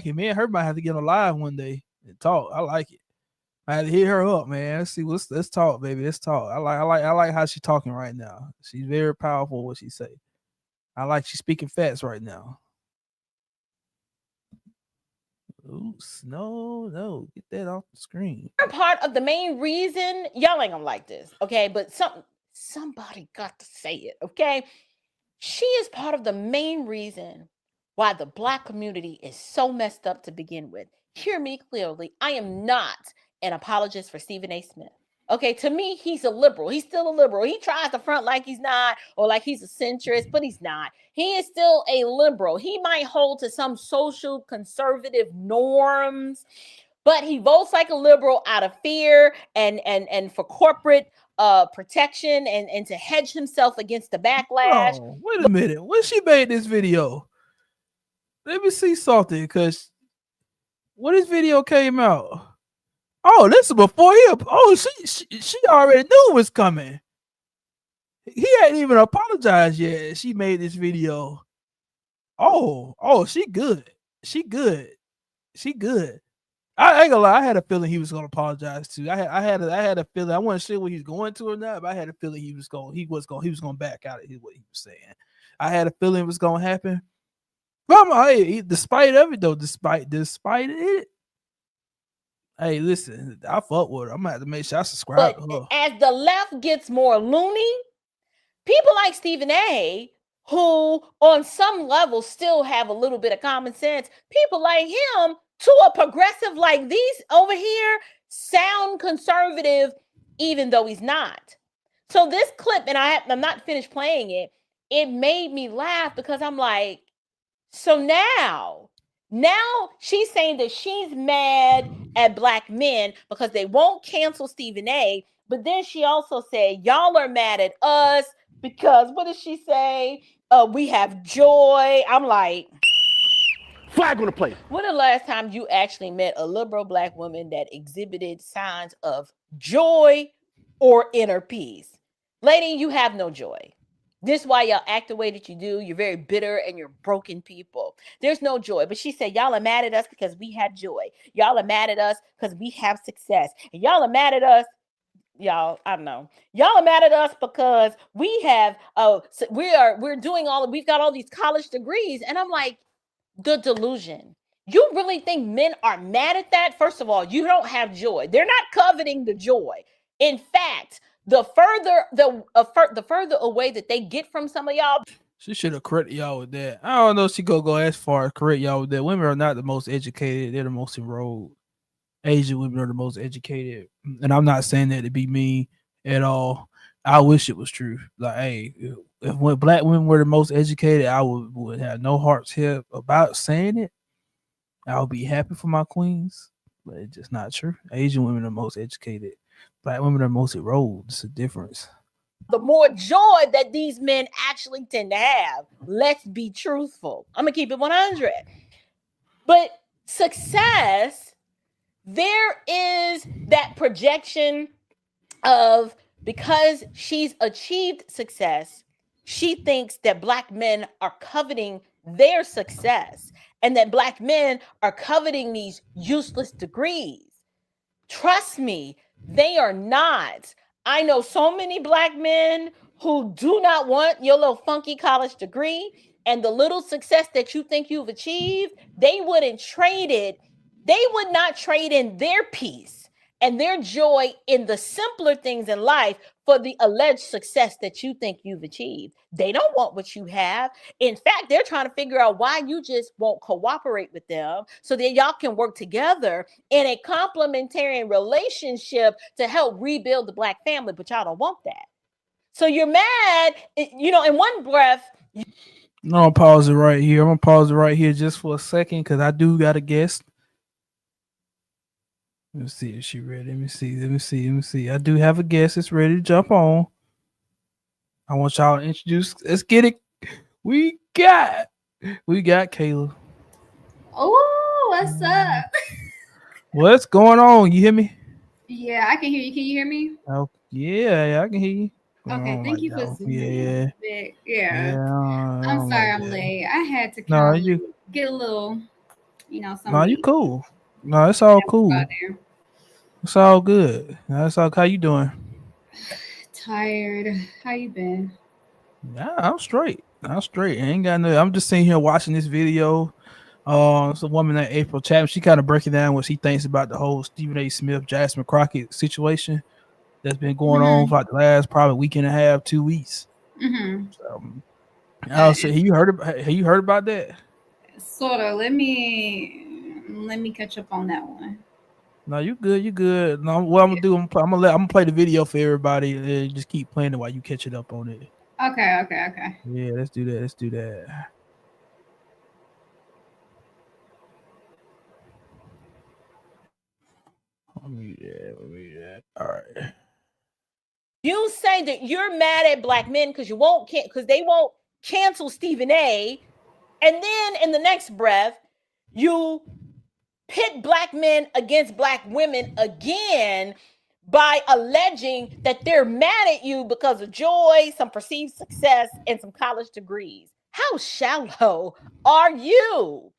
Speaker 1: it. Me and her might have to get on live one day and talk. I like it. I had to hit her up, man. Let's talk, baby. Let's talk. I like how she's talking right now. She's very powerful. What she say. I like she's speaking facts right now. Oops, no, get that off the screen.
Speaker 4: Part of the main reason, y'all ain't gonna like this, okay? But somebody got to say it, okay? She is part of the main reason why the Black community is so messed up to begin with. Hear me clearly. I am not an apologist for Stephen A. Smith. Okay, to me, he's a liberal. He's still a liberal. He tries to front like he's not, or like he's a centrist, but he's not. He is still a liberal. He might hold to some social conservative norms, but he votes like a liberal out of fear and for corporate protection and to hedge himself against the backlash.
Speaker 1: Oh, wait a minute. When she made this video, let me see something, because when this video came out, oh, this is before him. Oh, she already knew it was coming. He hadn't even apologized yet. She made this video. Oh, she good. She good. I ain't gonna lie. I had a feeling he was gonna apologize too. I had a feeling. I wasn't sure what he's going to or not, but I had a feeling he was gonna back out of what he was saying. I had a feeling it was gonna happen. But despite of it though, despite it. Hey, listen, I fuck with her. I'm gonna have to make sure I subscribe to her.
Speaker 4: As the left gets more loony, people like Stephen A., who on some level still have a little bit of common sense, people like him, to a progressive like these over here, sound conservative, even though he's not. So this clip, and I'm not finished playing it, it made me laugh because I'm like, so now she's saying that she's mad at Black men because they won't cancel Stephen A. But then she also said, y'all are mad at us because, what does she say? We have joy. I'm like,
Speaker 9: flag on the plate.
Speaker 4: When the last time you actually met a liberal Black woman that exhibited signs of joy or inner peace? Lady, you have no joy. This is why y'all act the way that you do. You're very bitter and you're broken people. There's no joy. But she said, y'all are mad at us because we had joy. Y'all are mad at us because we have success. And y'all are mad at us. Y'all, I don't know. Y'all are mad at us because we have, we're doing we've got all these college degrees. And I'm like, the delusion. You really think men are mad at that? First of all, you don't have joy. They're not coveting the joy. In fact, the further away that they get from some of y'all.
Speaker 1: She should have corrected y'all with that. I don't know if she go as far as correct y'all with that. Women are not the most educated. They're the most enrolled. Asian women are the most educated. And I'm not saying that to be mean at all. I wish it was true. Like, hey, if when Black women were the most educated, I would have no heart's here about saying it. I would be happy for my queens, but it's just not true. Asian women are the most educated. Black women are most enrolled. It's a difference.
Speaker 4: The more joy that these men actually tend to have. Let's be truthful. I'm going to keep it 100. But success, there is that projection of, because she's achieved success, she thinks that Black men are coveting their success and that Black men are coveting these useless degrees. Trust me, they are not. I know so many Black men who do not want your little funky college degree, and the little success that you think you've achieved, they wouldn't trade it. They would not trade in their peace and their joy in the simpler things in life for the alleged success that you think you've achieved. They don't want what you have. In fact, they're trying to figure out why you just won't cooperate with them so that y'all can work together in a complementary relationship to help rebuild the Black family, but y'all don't want that. So you're mad, in one breath.
Speaker 1: I'm gonna pause it right here. I'm gonna pause it right here just for a second because I do got a guest. Let me see if she ready. Let me see. I do have a guest that's ready to jump on. I want y'all to introduce. Let's get it. We got Kayla.
Speaker 10: Oh, what's up?
Speaker 1: What's going on? You hear me?
Speaker 10: Yeah, I can hear you. Can you hear me?
Speaker 1: Oh, yeah, I can hear you.
Speaker 10: Okay, thank you for
Speaker 1: Yeah.
Speaker 10: I'm sorry I'm late. I had to kind of get a little,
Speaker 1: No, you
Speaker 10: something
Speaker 1: cool. No, it's all cool.
Speaker 10: out there.
Speaker 1: It's all good. That's all. How you doing?
Speaker 10: Tired. How you been?
Speaker 1: Yeah, I'm straight. I ain't got no. I'm just sitting here watching this video. It's a woman named April Chapman. She kind of breaking down what she thinks about the whole Stephen A. Smith, Jasmine Crockett situation that's been going on for the last probably week and a half, 2 weeks. So, I'll say, have you heard about that?
Speaker 10: Sort of. Let me catch up on that one.
Speaker 1: No, you good. No, what I'm gonna do? I'm gonna play the video for everybody and just keep playing it while you catch it up on it.
Speaker 10: Okay.
Speaker 1: Yeah, let's do that. Let me do that. All right.
Speaker 4: You say that you're mad at black men because they won't cancel Stephen A. And then in the next breath, you pit black men against black women again by alleging that they're mad at you because of joy, some perceived success, and some college degrees. How shallow are you?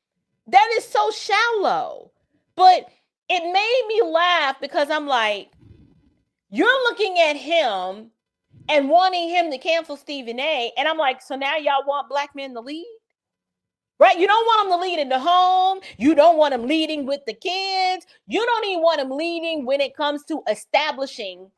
Speaker 4: That is so shallow. But it made me laugh because I'm like, you're looking at him and wanting him to cancel Stephen A. And I'm like, so now y'all want black men to lead? Right? You don't want them to lead in the home. You don't want them leading with the kids. You don't even want them leading when it comes to establishing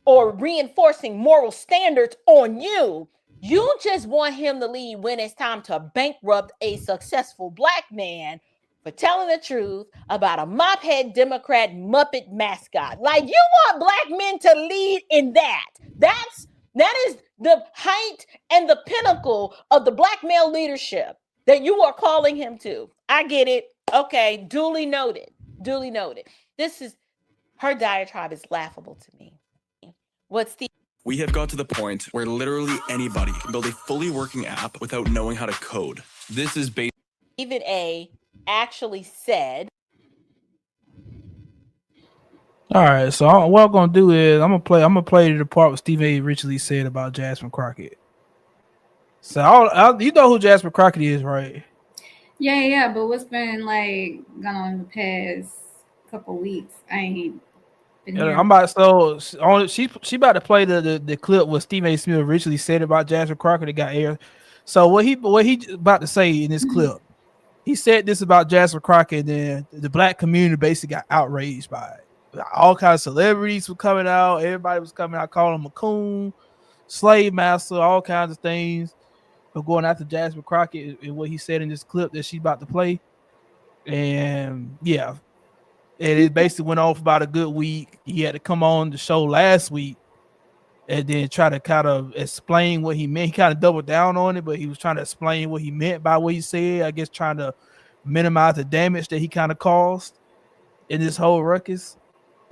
Speaker 4: or reinforcing moral standards on you. You just want him to lead when it's time to bankrupt a successful black man for telling the truth about a mophead Democrat Muppet mascot. Like, you want black men to lead in that. That is the height and the pinnacle of the black male leadership that you are calling him to. I get it. Okay, duly noted. Her diatribe is laughable to me.
Speaker 11: We have got to the point where literally anybody can build a fully working app without knowing how to code. This is based.
Speaker 4: Stephen A. actually said.
Speaker 1: All right, so what I'm gonna do is I'm gonna play the part what Stephen A. originally said about Jasmine Crockett. So you know who Jasmine Crockett is, right?
Speaker 10: Yeah, but what's been like going on in the past couple weeks? I ain't been here.
Speaker 1: She about to play the clip what Stephen A. Smith originally said about Jasmine Crockett that got aired. So what he about to say in this clip, he said this about Jasmine Crockett, and the black community basically got outraged by it. All kinds of celebrities were coming out, everybody was coming out calling him a coon, slave master, all kinds of things. For going after Jasmine Crockett and what he said in this clip that she's about to play. And yeah, it basically went on for about a good week. He had to come on the show last week and then try to kind of explain what he meant. He kind of doubled down on it, but he was trying to explain what he meant by what he said. I guess trying to minimize the damage that he kind of caused in this whole ruckus.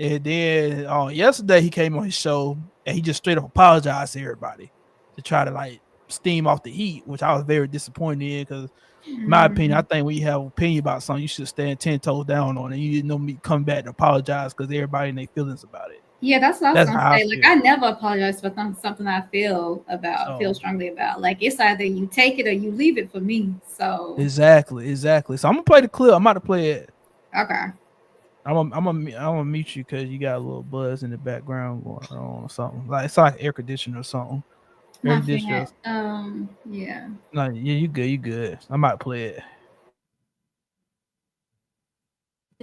Speaker 1: And then yesterday he came on his show and he just straight up apologized to everybody to try to like steam off the heat, which I was very disappointed in because in my opinion, I think when you have an opinion about something, you should stand 10 toes down on it. You didn't know me come back to apologize because everybody in their feelings about it.
Speaker 10: Yeah, that's what I was gonna say. Like, I never apologize for something I feel strongly about. Like, it's either you take it or you leave it for me. So
Speaker 1: exactly. So I'm gonna play the clip. I'm about to play it.
Speaker 10: Okay.
Speaker 1: I'm gonna mute you because you got a little buzz in the background going on or something. Like it's like air conditioner or something.
Speaker 10: Yeah.
Speaker 1: No, yeah, you good. I'm about to play it.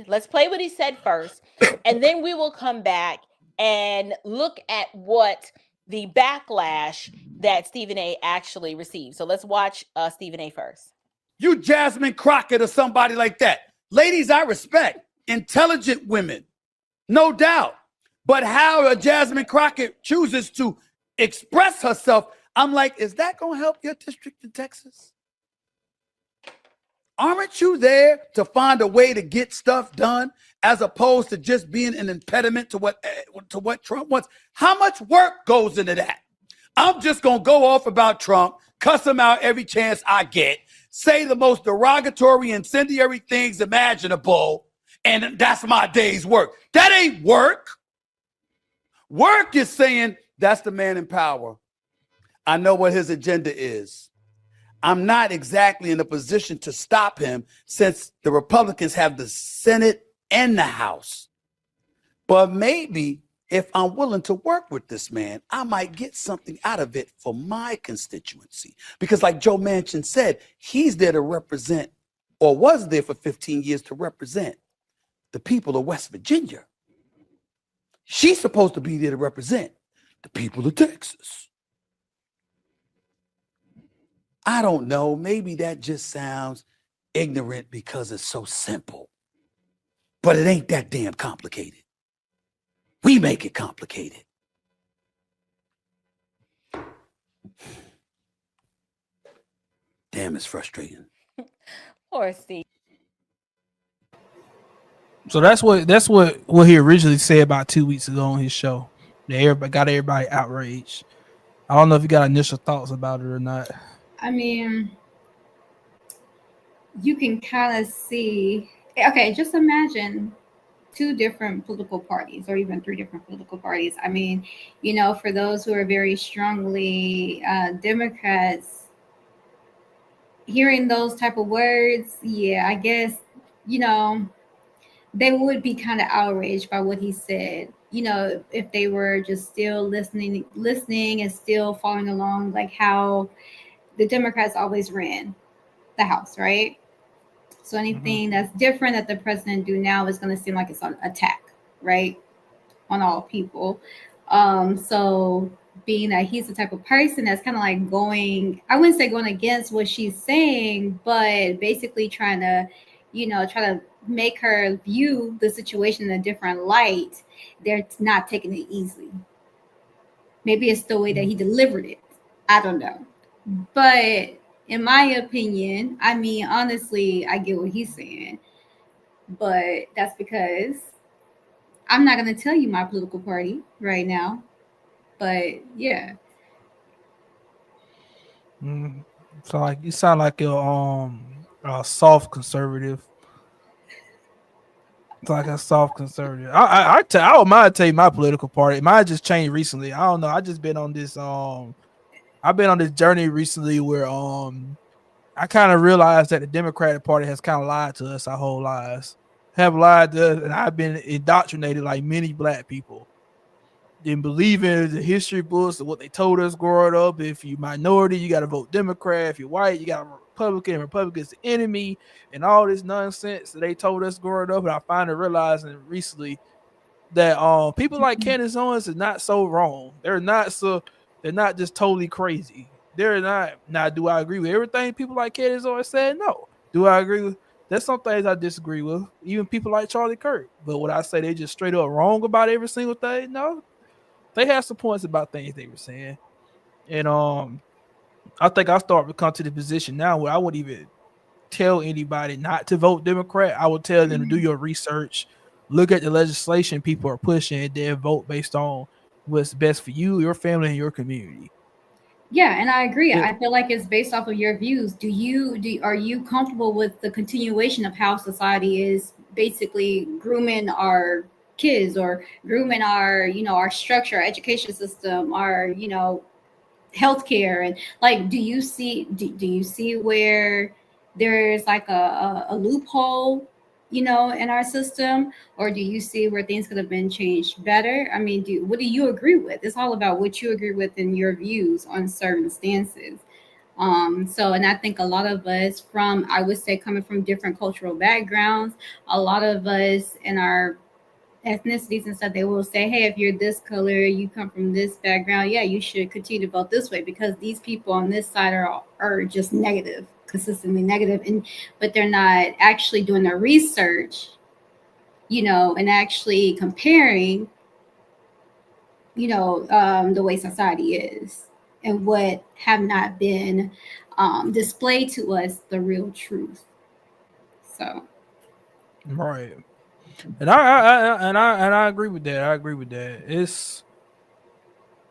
Speaker 4: Let's play what he said first, and then we will come back and look at what the backlash that Stephen A. actually received. So let's watch Stephen A. first.
Speaker 2: You Jasmine Crockett or somebody like that. Ladies, I respect. Intelligent women, no doubt. But how a Jasmine Crockett chooses to express herself, I'm like, is that going to help your district in Texas? Aren't you there to find a way to get stuff done as opposed to just being an impediment to what Trump wants? How much work goes into that? I'm just going to go off about Trump, cuss him out every chance I get, say the most derogatory, incendiary things imaginable, and that's my day's work. That ain't work. Work is saying that's the man in power. I know what his agenda is. I'm not exactly in a position to stop him since the Republicans have the Senate and the House. But maybe if I'm willing to work with this man, I might get something out of it for my constituency. Because like Joe Manchin said, he's there to represent, or was there for 15 years to represent, the people of West Virginia. She's supposed to be there to represent the people of Texas. I don't know. Maybe that just sounds ignorant because it's so simple. But it ain't that damn complicated. We make it complicated. Damn, it's frustrating.
Speaker 4: Poor Steve.
Speaker 1: So that's what he originally said about 2 weeks ago on his show. That everybody got everybody outraged. I don't know if you got initial thoughts about it or not.
Speaker 10: I mean, you can kind of see. Okay, just imagine 2 different political parties, or even 3 different political parties. I mean, for those who are very strongly Democrats, hearing those type of words, yeah, I guess, they would be kind of outraged by what he said. If they were just still listening and still following along, like how the Democrats always ran the House, right? So anything that's different that the president do now is going to seem like it's an attack, right, on all people. So being that he's the type of person that's kind of like going, I wouldn't say going against what she's saying, but basically trying to make her view the situation in a different light, they're not taking it easily. Maybe it's the way that he delivered it. I don't know. But in my opinion, I mean, honestly, I get what he's saying. But that's because I'm not going to tell you my political party right now. But yeah.
Speaker 1: So like you sound like a soft conservative. It's like a soft conservative. I don't mind tell you my political party. Mine just changed recently. I don't know. I just been on this I've been on this journey recently where I kind of realized that the Democratic Party has kind of lied to us our whole lives. Have lied to us, and I've been indoctrinated like many black people. In believing the history books of what they told us growing up. If you're minority, you got to vote Democrat. If you're white, you got a Republican. Republican's the enemy, and all this nonsense that they told us growing up. And I finally realizing recently that people like Candace Owens is not so wrong. They're not just totally crazy. They're not. Now, do I agree with everything people like Candace Owens said? No. Do I agree with? There's some things I disagree with. Even people like Charlie Kirk. But would I say they just straight up wrong about every single thing? No. They have some points about things they were saying. And I think I started to come to the position now where I wouldn't even tell anybody not to vote Democrat. I would tell them to do your research, look at the legislation people are pushing, and then vote based on what's best for you, your family, and your community.
Speaker 10: Yeah, and I agree. I feel like it's based off of your views. Are you comfortable with the continuation of how society is basically grooming our kids or grooming our our structure, our education system, our healthcare, and like do you see where there's like a loophole in our system, or do you see where things could have been changed better? I mean, what do you agree with? It's all about what you agree with and your views on certain stances. And I think a lot of us I would say coming from different cultural backgrounds, a lot of us in our ethnicities and stuff, they will say, hey, if you're this color, you come from this background, yeah, you should continue to vote this way because these people on this side are just negative, consistently negative, but they're not actually doing their research, and actually comparing, the way society is and what have not been displayed to us the real truth. So
Speaker 1: right. And I agree with that. I agree with that. It's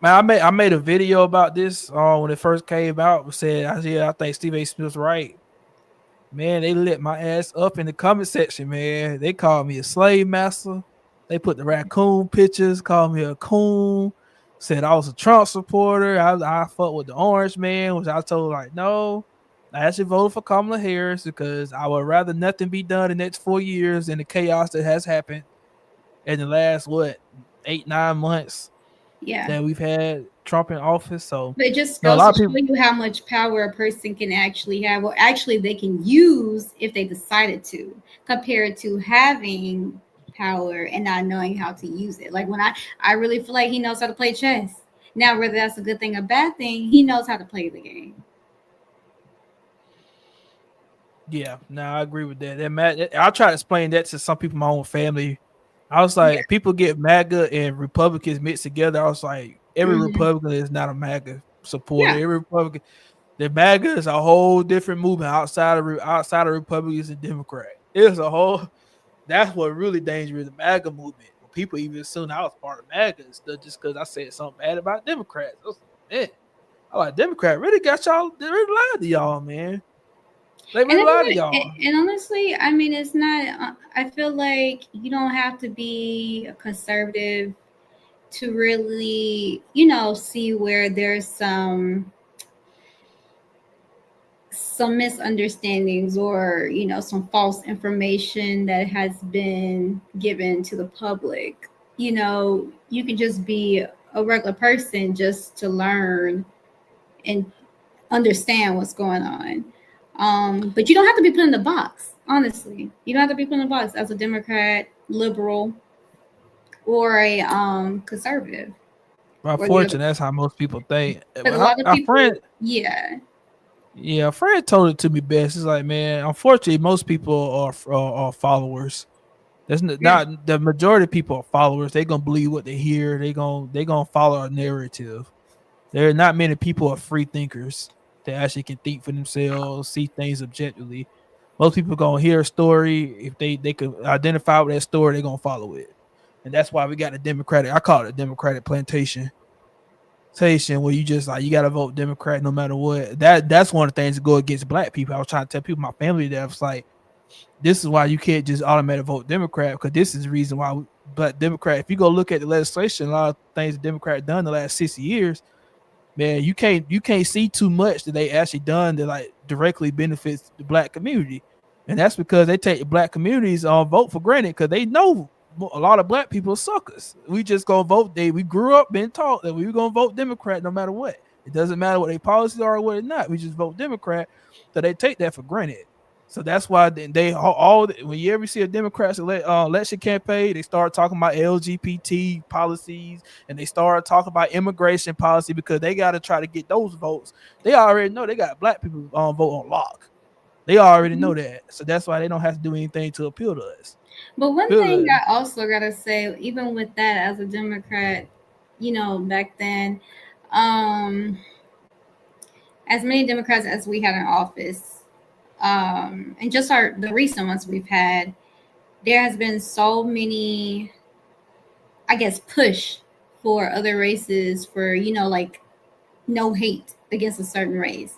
Speaker 1: man, I made a video about this when it first came out. Said I think Steve A. Smith's right. Man, they lit my ass up in the comment section, man. They called me a slave master. They put the raccoon pictures, called me a coon, said I was a Trump supporter. I fought with the orange man, which I told like, no, I actually voted for Kamala Harris because I would rather nothing be done in the next 4 years than the chaos that has happened in the last, 8-9 months
Speaker 10: Yeah.
Speaker 1: that we've had Trump in office. So
Speaker 10: but it just
Speaker 1: a
Speaker 10: goes
Speaker 1: lot
Speaker 10: to
Speaker 1: of
Speaker 10: show
Speaker 1: people,
Speaker 10: you how much power a person can actually have, or actually they can use if they decided to, compared to having power and not knowing how to use it. Like when I really feel like he knows how to play chess. Now, whether that's a good thing or bad thing, he knows how to play the game.
Speaker 1: yeah, no, I agree with that. I'll try to explain that to some people in my own family. I was like, people get MAGA and Republicans mixed together. I was like, every Republican is not a MAGA supporter.
Speaker 10: Yeah.
Speaker 1: Every Republican, the MAGA is a whole different movement outside of Republicans and Democrats. It's a whole. That's what really dangerous, the MAGA movement. People even assume I was part of MAGA and stuff just because I said something bad about Democrats. I was like, man, I like Democrat really got y'all. They really lied to y'all, man. They really lied to y'all.
Speaker 10: And honestly, I mean, it's not. I feel like you don't have to be a conservative to really, see where there's some misunderstandings or some false information that has been given to the public. You can just be a regular person just to learn and understand what's going on. But you don't have to be put in the box. Honestly, you don't have to be put in the box as a Democrat, liberal, or a conservative.
Speaker 1: Unfortunately, that's how most people think.
Speaker 10: But a lot of people,
Speaker 1: a friend told it to me best. It's like, man, unfortunately, most people are followers. That's not the majority of people are followers. They're gonna believe what they hear. They're gonna follow a narrative. There are not many people are free thinkers that actually can think for themselves, see things objectively. Most people gonna hear a story. If they can identify with that story, they're gonna follow it. And that's why we got a Democratic, I call it a Democratic plantation. Where you just like, you gotta vote Democrat no matter what. That's one of the things that go against black people. I was trying to tell people, my family, that was like, this is why you can't just automatically vote Democrat, because this is the reason why. But Democrat, if you go look at the legislation, a lot of things the Democrat done the last 60 years, man, you can't see too much that they actually done that like directly benefits the black community. And that's because they take the black communities vote for granted, because they know a lot of black people are suckers. We just gonna vote. We grew up being taught that we were gonna vote Democrat no matter what. It doesn't matter what their policies are or what it's not. We just vote Democrat. So they take that for granted. So that's why they all when you ever see a Democrats election campaign, they start talking about LGBT policies and they start talking about immigration policy, because they got to try to get those votes. They already know they got black people vote on lock. They already know that. So that's why they don't have to do anything to appeal to us.
Speaker 10: But one thing I also gotta say, even with that, as a Democrat, back then, as many Democrats as we had in office, and just the recent ones we've had, there has been so many, I guess, push for other races for, like no hate against a certain race.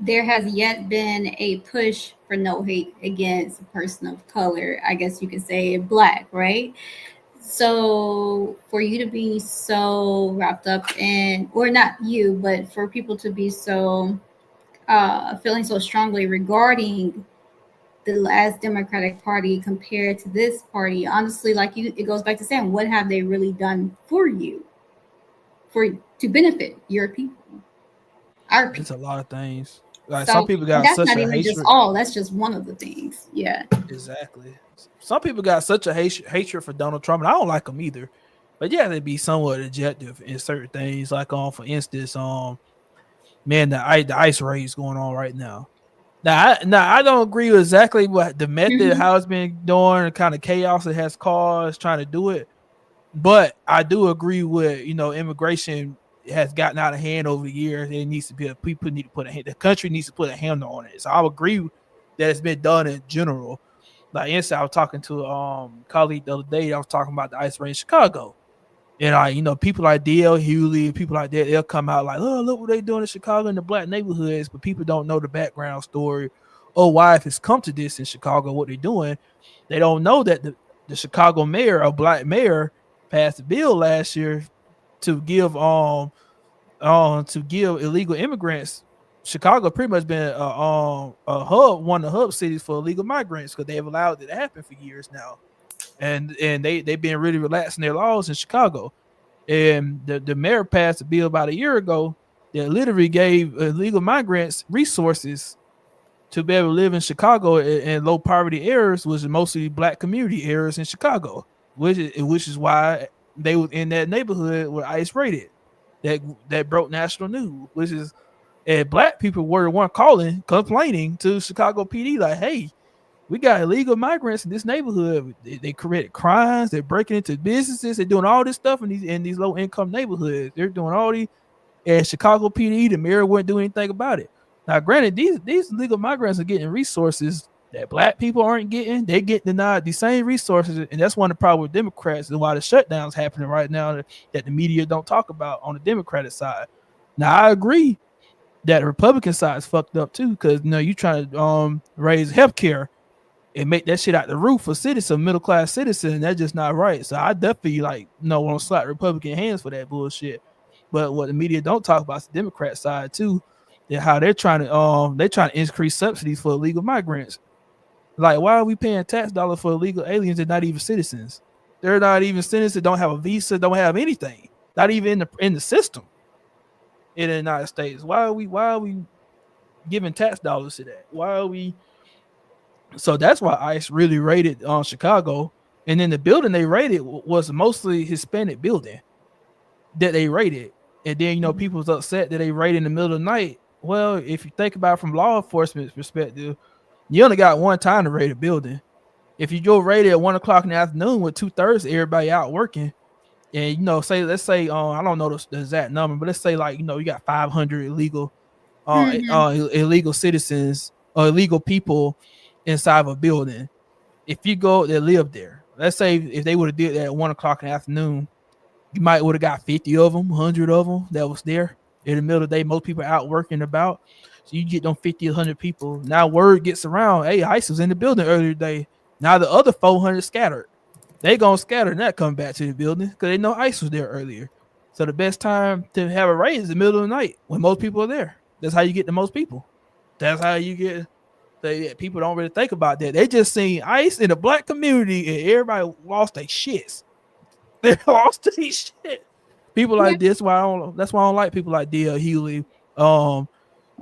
Speaker 10: There has yet been a push for no hate against a person of color. I guess you could say black, right? So for you to be so wrapped up in, or not you, but for people to be so feeling so strongly regarding the last Democratic Party compared to this party, honestly, it goes back to saying, what have they really done for you, to benefit your people?
Speaker 1: It's a lot of things. Like,
Speaker 10: so
Speaker 1: some people got
Speaker 10: that's
Speaker 1: such
Speaker 10: not
Speaker 1: a
Speaker 10: even
Speaker 1: hatred.
Speaker 10: Just all. That's just one of the things. Yeah,
Speaker 1: exactly. Some people got such a hatred for Donald Trump, and I don't like him either. But yeah, they'd be somewhat objective in certain things. Like, for instance, man, the ICE raid's going on right now. Now, I don't agree with exactly what the method, how it's been done, the kind of chaos it has caused trying to do it. But I do agree with, immigration has gotten out of hand over the years. It needs to be people need to put the country needs to put a handle on it. So I agree that it's been done in general. Like, I was talking to a colleague the other day. I was talking about the ICE raid in Chicago. And people like D.L. Hewley, people like that, they'll come out like, oh, look what they doing in Chicago in the black neighborhoods, but people don't know the background story oh, why if it's come to this in Chicago, what they're doing, they don't know that the Chicago mayor, a black mayor, passed a bill last year to give illegal immigrants. Chicago pretty much been a hub, one of the hub cities for illegal migrants because they've allowed it to happen for years now, and they've been really relaxing their laws in Chicago. And the mayor passed a bill about a year ago that literally gave illegal migrants resources to be able to live in Chicago in low poverty areas, which is mostly black community areas in Chicago, which is why they was in that neighborhood where ICE raided. That broke national news, which is, and black people were the one complaining to Chicago PD like, hey, we got illegal migrants in this neighborhood. They committed crimes. They're breaking into businesses. They're doing all this stuff in these low income neighborhoods. They're doing all these. And Chicago PD, the mayor wouldn't do anything about it. Now, granted, these illegal migrants are getting resources that black people aren't getting. They get denied the same resources, and that's one of the problems with Democrats and why the shutdown's happening right now that the media don't talk about on the Democratic side. Now, I agree that the Republican side is fucked up too, because you trying to raise health care and make that shit out the roof for citizens, middle class citizens, and that's just not right. So I definitely want to slap Republican hands for that bullshit. But what the media don't talk about is the Democrat side too, and how they're trying to increase subsidies for illegal migrants. Like, why are we paying tax dollars for illegal aliens that not even citizens? They're not even citizens, don't have a visa, don't have anything, not even in the system in the United States. Why are we giving tax dollars to that? Why are we? So that's why ICE really raided on Chicago, and then the building they raided was mostly Hispanic building that they raided, and then people was upset that they raided in the middle of the night. Well, if you think about it from law enforcement's perspective, you only got one time to raid a building. If you go raid it at 1 o'clock in the afternoon with 2/3 of everybody out working, and let's say I don't know the exact number, but let's say you got 500 illegal illegal citizens or illegal people inside of a building. If you go, they live there. Let's say if they would have did that at 1 o'clock in the afternoon, you might would have got 50 of them, 100 of them that was there in the middle of the day. Most people out working about, so you get them 50, 100 people. Now word gets around, hey, ICE was in the building earlier today. Now the other 400 scattered. They gonna scatter and not come back to the building because they know ICE was there earlier. So the best time to have a raid is the middle of the night when most people are there. That's how you get the most people. That's how you get. People don't really think about that. They just seen ICE in the black community and everybody lost their shits. They lost their shit. People like this. That's why I don't like people like D.L. Hughley. I'm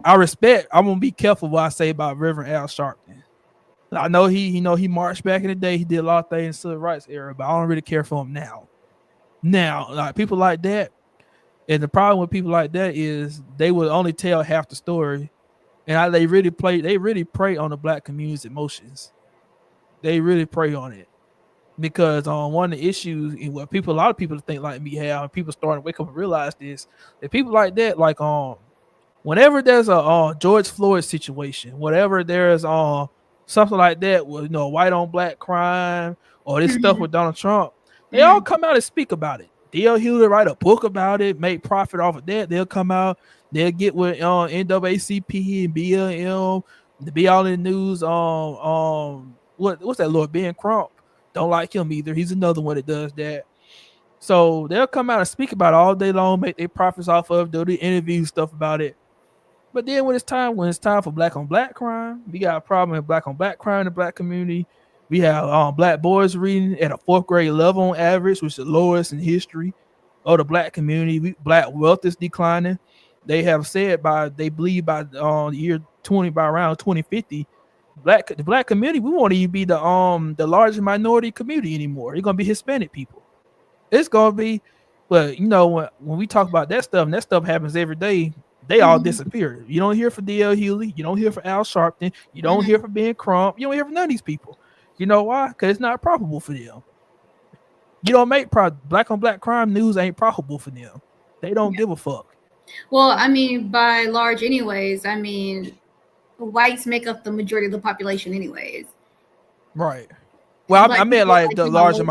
Speaker 1: gonna be careful what I say about Reverend Al Sharpton. I know he marched back in the day. He did a lot of things in the civil rights era, but I don't really care for him now. Now, like people like that, and the problem with people like that is they will only tell half the story, and they really prey on the black community's emotions. They really prey on it because one of the issues and what a lot of people think like me have, people starting to wake up and realize this, that people like that, whenever there's a George Floyd situation, whatever there's something like that with white on black crime or this stuff with Donald Trump, they all come out and speak about it. D.L. Hughley write a book about it, make profit off of that. They'll come out, they'll get with NAACP and BLM to be all in the news. What's that Lord Ben Crump? Don't like him either. He's another one that does that. So they'll come out and speak about it all day long, make their profits off of, do the interview stuff about it. But then when it's time for black on black crime, we got a problem with black on black crime in the black community. We have black boys reading at a 4th grade level on average, which is the lowest in history of the black community. Black wealth is declining. They have said they believe by the year 20, by around 2050, the black community, we won't even be the largest minority community anymore. It's gonna be Hispanic people. It's gonna be, but when we talk about that stuff, and that stuff happens every day. They all disappear. You don't hear from D.L. Hughley. You don't hear from Al Sharpton. You don't hear from Ben Crump. You don't hear from none of these people. You know why? Because it's not profitable for them. You don't make black on black crime news ain't profitable for them. They don't give a fuck.
Speaker 10: Well, I mean, by large, anyways. I mean, whites make up the majority of the population, anyways.
Speaker 1: Right. Well, I meant like the larger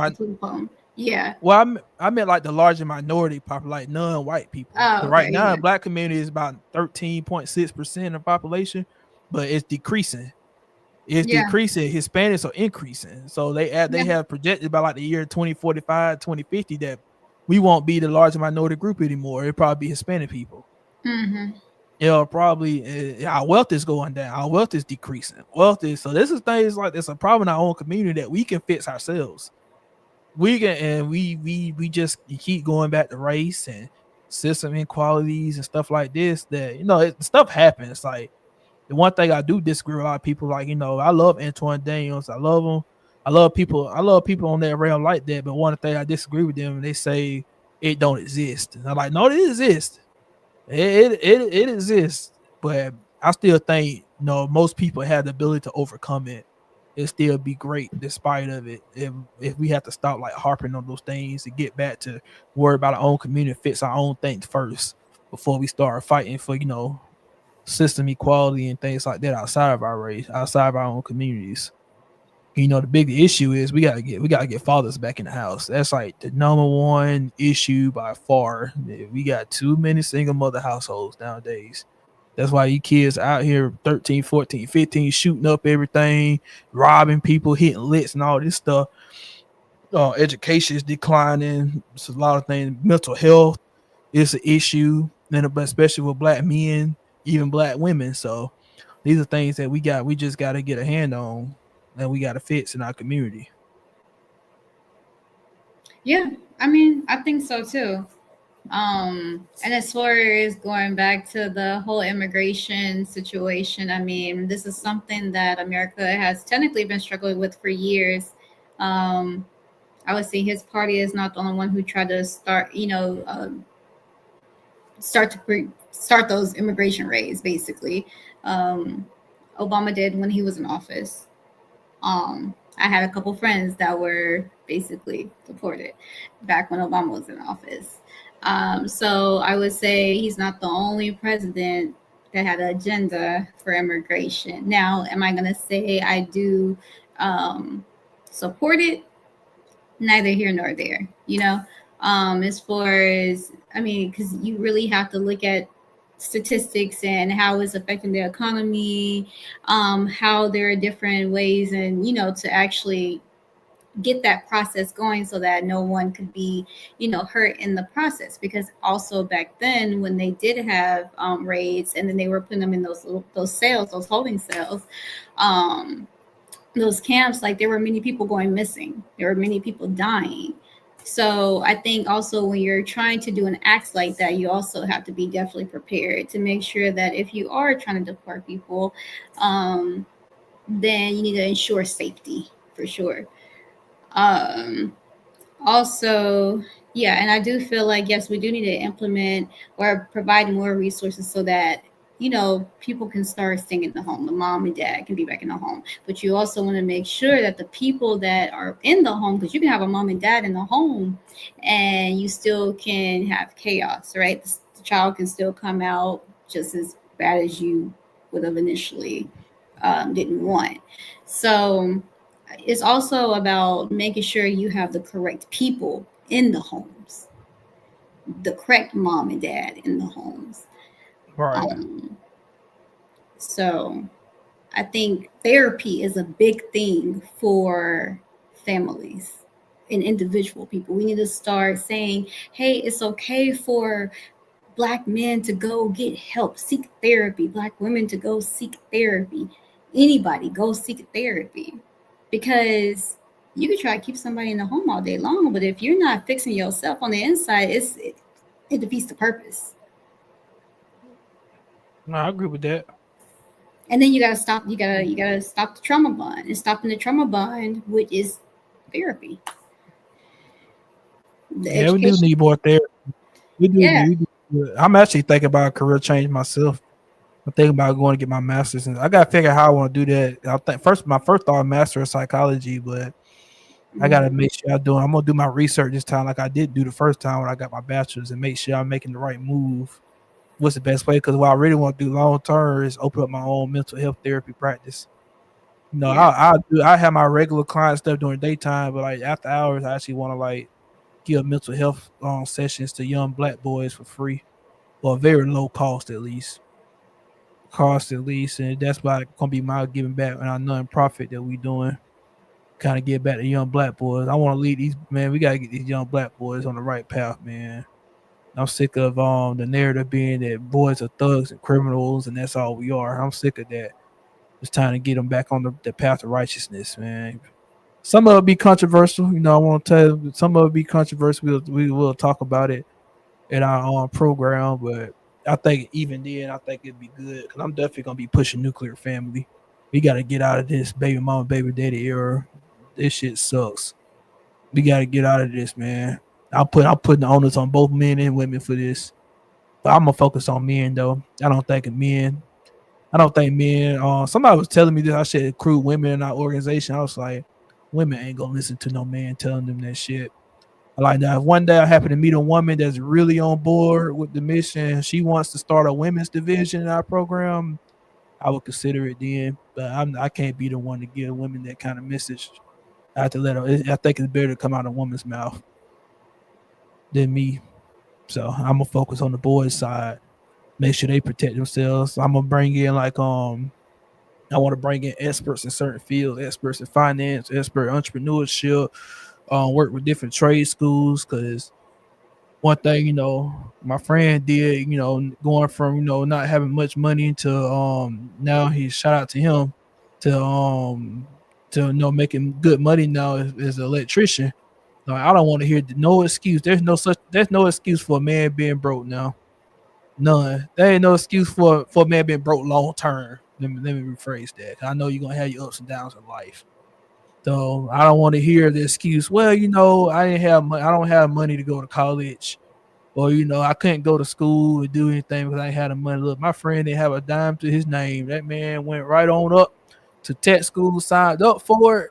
Speaker 10: Yeah.
Speaker 1: Well, I meant like the larger minority population, like non-white people.
Speaker 10: Oh, okay,
Speaker 1: right now, the black community is about 13.6% of the population, but it's decreasing. It's
Speaker 10: Yeah.
Speaker 1: decreasing. Hispanics are increasing. So they have projected by like the year 2045, 2050 that we won't be the large minority group anymore. It'll probably be Hispanic people.
Speaker 10: Mm-hmm.
Speaker 1: It'll probably our wealth is going down. Our wealth is decreasing. So this is things like it's a problem in our own community that we can fix ourselves. We can, and we just keep going back to race and system inequalities and stuff like this. That stuff happens. Like the one thing I do disagree with a lot of people, like I love Antoine Daniels. I love him. I love people on that realm like that. But one thing I disagree with them, they say it don't exist. And I'm like, no, it exists. It exists. But I still think most people have the ability to overcome it. It still be great despite of it. If we have to stop like harping on those things and get back to worry about our own community, fix our own things first before we start fighting for system equality and things like that outside of our race, outside of our own communities. The big issue is we gotta get fathers back in the house. That's like the number one issue by far. We got too many single mother households nowadays. That's why you kids out here 13, 14, 15 shooting up everything, robbing people, hitting licks and all this stuff. Education is declining. It's a lot of things. Mental health is an issue, and especially with black men, even black women. So these are things that we just got to get a hand on, and we got to fix in our community.
Speaker 10: Yeah, I mean, I think so too. And as far as going back to the whole immigration situation, I mean, this is something that America has technically been struggling with for years. I would say his party is not the only one who tried to start those immigration raids. Basically, Obama did when he was in office. I had a couple friends that were basically deported back when Obama was in office. So I would say he's not the only president that had an agenda for immigration. Now, am I going to say I do support it? Neither here nor there, as far as, I mean, because you really have to look at statistics and how it's affecting the economy, how there are different ways and, to actually get that process going so that no one could be, hurt in the process. Because also back then when they did have raids and then they were putting them in those holding cells, those camps, like there were many people going missing. There were many people dying. So I think also when you're trying to do an act like that, you also have to be definitely prepared to make sure that if you are trying to deport people, then you need to ensure safety for sure. Also, yeah, and I do feel like, yes, we do need to implement or provide more resources so that, people can start staying in the home. The mom and dad can be back in the home. But you also want to make sure that the people that are in the home, because you can have a mom and dad in the home and you still can have chaos, right? The child can still come out just as bad as you would have initially didn't want. So it's also about making sure you have the correct people in the homes, the correct mom and dad in the homes.
Speaker 1: Right.
Speaker 10: So I think therapy is a big thing for families and individual people. We need to start saying, hey, it's okay for Black men to go get help, seek therapy, Black women to go seek therapy. Anybody go seek therapy. Because you can try to keep somebody in the home all day long, but if you're not fixing yourself on the inside, it defeats the purpose.
Speaker 1: No, I agree with that.
Speaker 10: And then you gotta stop. You gotta stop the trauma bond, and stopping the trauma bond, which is therapy.
Speaker 1: We do need more therapy. We do. I'm actually thinking about a career change myself. I'm thinking about going to get my master's, and I gotta figure out how I want to do that. I think my first thought master of psychology, but I gotta make sure I'm gonna do my research this time, like I did do the first time when I got my bachelor's, and make sure I'm making the right move. What's the best way? Because what I really want to do long term is open up my own mental health therapy practice. I have my regular client stuff during daytime, but like after hours, I actually want to like give mental health sessions to young Black boys for free or very low cost at least. cost at least, and that's why it's gonna be my giving back on our nonprofit that we doing. Kind of get back to young black boys. I want to lead these, man. We gotta get these young black boys on the right path, man. I'm sick of the narrative being that boys are thugs and criminals, and that's all we are. I'm sick of that. It's time to get them back on the path of righteousness, man. Some of it be controversial, I want to tell you. Some of it be controversial. We will talk about it in our program, but I think even then, I think it'd be good because I'm definitely gonna be pushing nuclear family. We got to get out of this baby mama, baby daddy era. This shit sucks. We got to get out of this, man. I'm putting the onus on both men and women for this, but I'm gonna focus on men though. I don't think men. Somebody was telling me that I should include women in our organization. I was like, women ain't gonna listen to no man telling them that shit. Like now, if one day I happen to meet a woman that's really on board with the mission, she wants to start a women's division in our program, I would consider it then. But I can't be the one to give women that kind of message. I have to let her. I think it's better to come out of a woman's mouth than me. So I'm gonna focus on the boys' side, make sure they protect themselves. I'm gonna bring in I want to bring in experts in certain fields, experts in finance, expert entrepreneurship, work with different trade schools. Because one thing, my friend did, going from, not having much money to now he shout out to him to making good money now as an electrician. Like, I don't want to hear no excuse. There's no excuse for a man being broke now. None. There ain't no excuse for a man being broke long term. Let me rephrase that. I know you're gonna have your ups and downs in life. So I don't want to hear the excuse. Well, I didn't have money. I don't have money to go to college, or I couldn't go to school or do anything because I ain't had the money. Look, my friend didn't have a dime to his name. That man went right on up to tech school, signed up for it.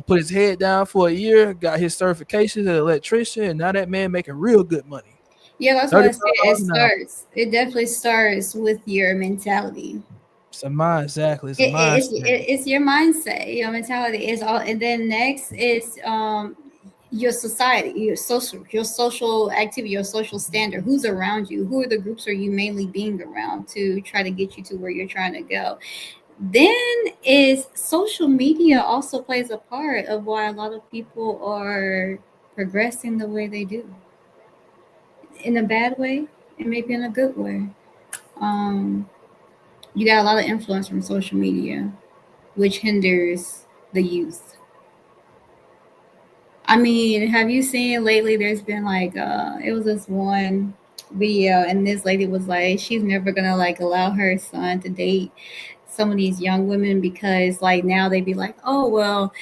Speaker 1: Put his head down for a year, got his certifications as an electrician, and now that man making real good money.
Speaker 10: Yeah, that's what I said. It definitely starts with your mentality.
Speaker 1: It's a mind, exactly.
Speaker 10: It's your mindset, your mentality is all, and then next is your society, your social activity, your social standard. Who's around you? Who are the groups are you mainly being around to try to get you to where you're trying to go? Then is social media also plays a part of why a lot of people are progressing the way they do. In a bad way and maybe in a good way. You got a lot of influence from social media, which hinders the youth. I mean, have you seen lately there's been it was this one video and this lady was like, she's never gonna allow her son to date some of these young women because now they be like, oh well,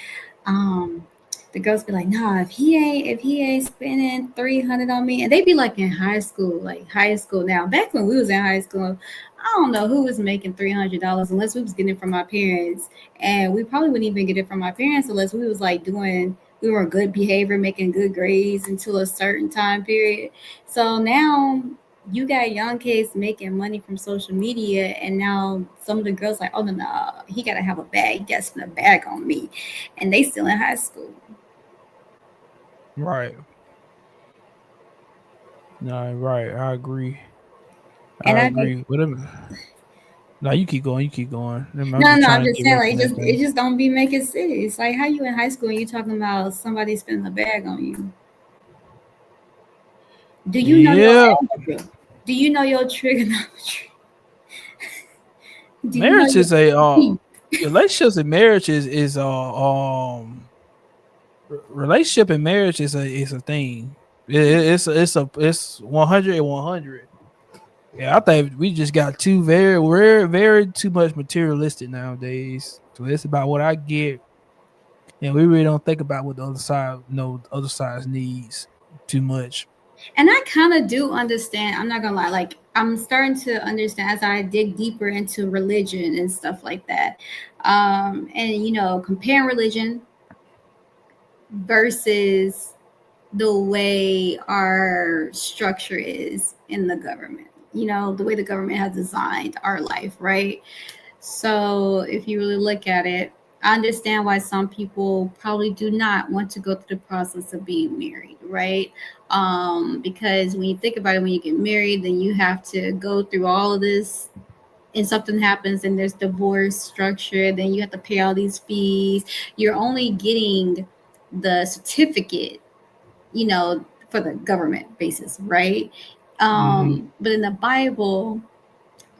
Speaker 10: the girls be like, nah, if he ain't spending $300 on me, and they be in high school now. Back when we was in high school, I don't know who was making $300 unless we was getting it from our parents, and we probably wouldn't even get it from our parents unless we was we were good behavior, making good grades until a certain time period. So now you got young kids making money from social media, and now some of the girls oh no, he gotta have a bag, he gotta spend a bag on me, and they still in high school.
Speaker 1: Right. No, right. I agree.
Speaker 10: And
Speaker 1: I agree. No, you keep going.
Speaker 10: No, I'm just saying, it just don't be making sense. How you in high school and you talking about somebody spending a bag on you? Do you know your algebra? Do you know your trigonometry?
Speaker 1: Marriage is relationships and marriage is relationship and marriage is a thing. It's 100 and 100. Yeah, I think we just got very too much materialistic nowadays. So it's about what I get, and we really don't think about what the other side's needs too much.
Speaker 10: And I kind of do understand. I'm not gonna lie. I'm starting to understand as I dig deeper into religion and stuff like that. And comparing religion versus the way our structure is in the government. The way the government has designed our life, right? So if you really look at it, I understand why some people probably do not want to go through the process of being married, right? Because when you think about it, when you get married, then you have to go through all of this and something happens and there's divorce structure, then you have to pay all these fees. You're only getting the certificate, you know, for the government basis, right? But in the Bible,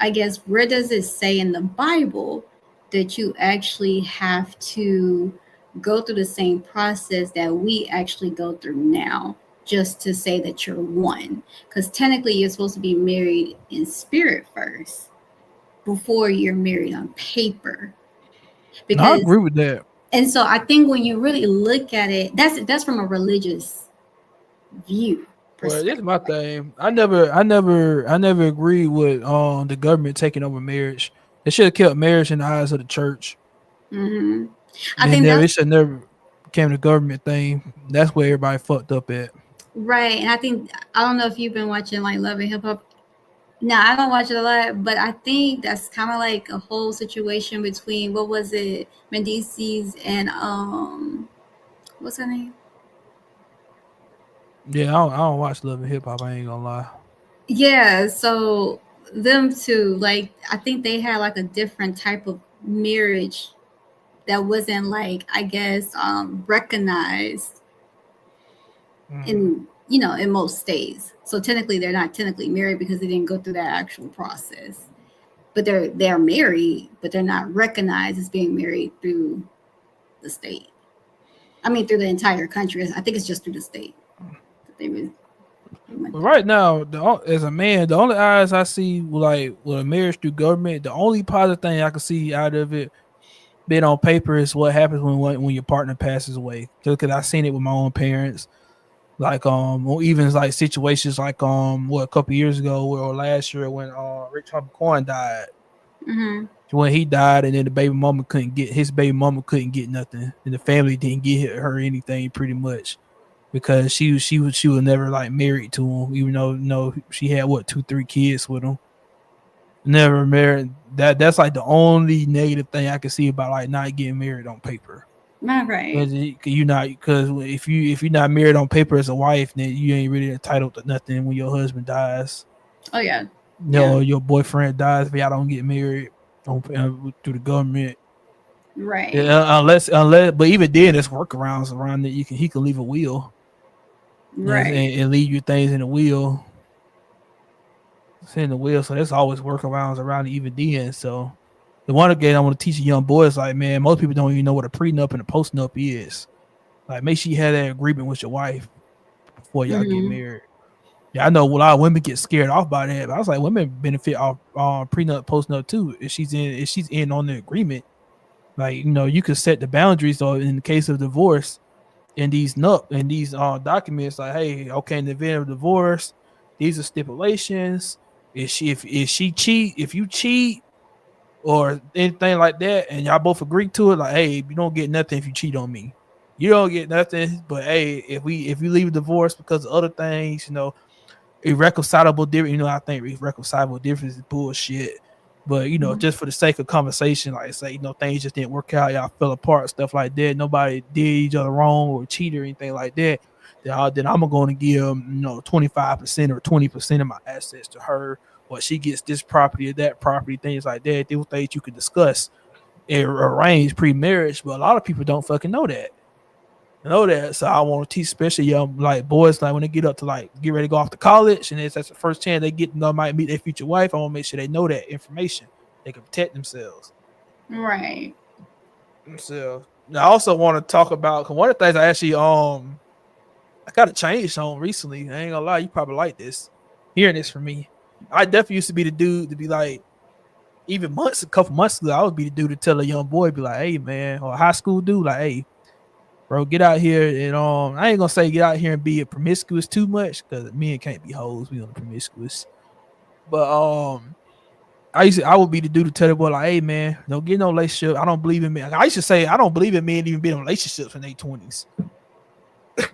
Speaker 10: I guess, where does it say in the Bible that you actually have to go through the same process that we actually go through now just to say that you're one? Because technically you're supposed to be married in spirit first before you're married on paper.
Speaker 1: Because I agree with that.
Speaker 10: And so I think when you really look at it, that's from a religious view.
Speaker 1: Well, this is my thing. I never agreed with the government taking over marriage. They should have kept marriage in the eyes of the church.
Speaker 10: I think
Speaker 1: it should never became the government thing. That's where everybody fucked up at.
Speaker 10: Right. And I don't know if you've been watching like Love and Hip Hop. No, I don't watch it a lot, but I think that's kind of like a whole situation between, what was it, Mendices and what's her name?
Speaker 1: Yeah, I don't watch Love and Hip Hop. I ain't gonna lie.
Speaker 10: Yeah, so them two, like, I think they had like a different type of marriage that wasn't, like, I guess, recognized in, you know, in most states. So technically they're not technically married because they didn't go through that actual process. But they're married, but they're not recognized as being married through the state. I mean, through the entire country. I think it's just through the state.
Speaker 1: But right now, as a man, the only eyes I see with a marriage through government, the only positive thing I can see out of it being on paper is what happens when your partner passes away. Because I've seen it with my own parents, or even like situations like a couple years ago or last year when Rich Homie died. When he died, and then his baby mama couldn't get nothing, and the family didn't get her anything pretty much. Because she was never like married to him, even though she had 2-3 kids with him. Never married. That's like the only negative thing I can see about like not getting married on paper.
Speaker 10: Not right.
Speaker 1: Because if you're not married on paper as a wife, then you ain't really entitled to nothing when your husband dies.
Speaker 10: Oh yeah.
Speaker 1: Or your boyfriend dies if y'all don't get married through the government.
Speaker 10: Right.
Speaker 1: Yeah, unless, but even then, there's workarounds around that. He can leave a will.
Speaker 10: Right.
Speaker 1: And leave your things in the will. It's in the will, so there's always workarounds around it even then. So the one again I want to teach young boys, like, man, most people don't even know what a prenup and a postnup is. Like, make sure you have that agreement with your wife before y'all get married. Yeah, I know a lot of women get scared off by that, but I was like, women benefit off prenup, postnup too. If she's in on the agreement, like, you can set the boundaries. So in the case of divorce, in these documents, like, hey, okay, in the event of divorce, these are stipulations. If you cheat or anything like that, and y'all both agree to it, like, hey, you don't get nothing if you cheat on me. You don't get nothing. But hey, if you leave a divorce because of other things, irreconcilable difference. I think irreconcilable difference is bullshit. But just for the sake of conversation, like say, things just didn't work out, y'all fell apart, stuff like that. Nobody did each other wrong or cheated or anything like that. Then I'm going to give 25% or 20% of my assets to her, or she gets this property or that property, things like that. They were things you could discuss and arrange pre-marriage, but a lot of people don't fucking know that. So I want to teach, especially young like boys, like when they get up to like get ready to go off to college, and that's the first chance they get might meet their future wife. I want to make sure they know that information. They can protect themselves.
Speaker 10: Right.
Speaker 1: So I also want to talk about, because one of the things I actually I got a change on recently. I ain't gonna lie, you probably like this. Hearing this from me, I definitely used to be the dude to be like, even a couple months ago, I would be the dude to tell a young boy, be like, hey man, or a high school dude, like, hey, bro, get out here and I ain't gonna say get out here and be a promiscuous too much, because men can't be hoes. We on the promiscuous. But I would be the dude to tell the boy, like, hey man, don't get no relationship. I don't believe in men. I used to say I don't believe in men even being in relationships in their 20s.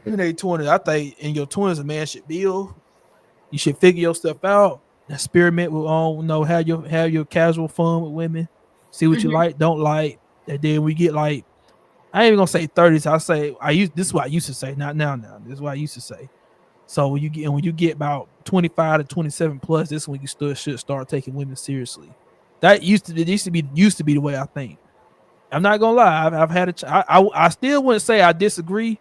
Speaker 1: In their 20s, I think in your 20s a man should build. You should figure your stuff out. Experiment with have your casual fun with women. See what you like, don't like. And then we get like, I ain't even gonna say 30s. This is what I used to say, not now. This is what I used to say. So when you get about 25 to 27 plus, this is when you should start taking women seriously. That used to be the way I think. I'm not gonna lie. I've had I still wouldn't say I disagree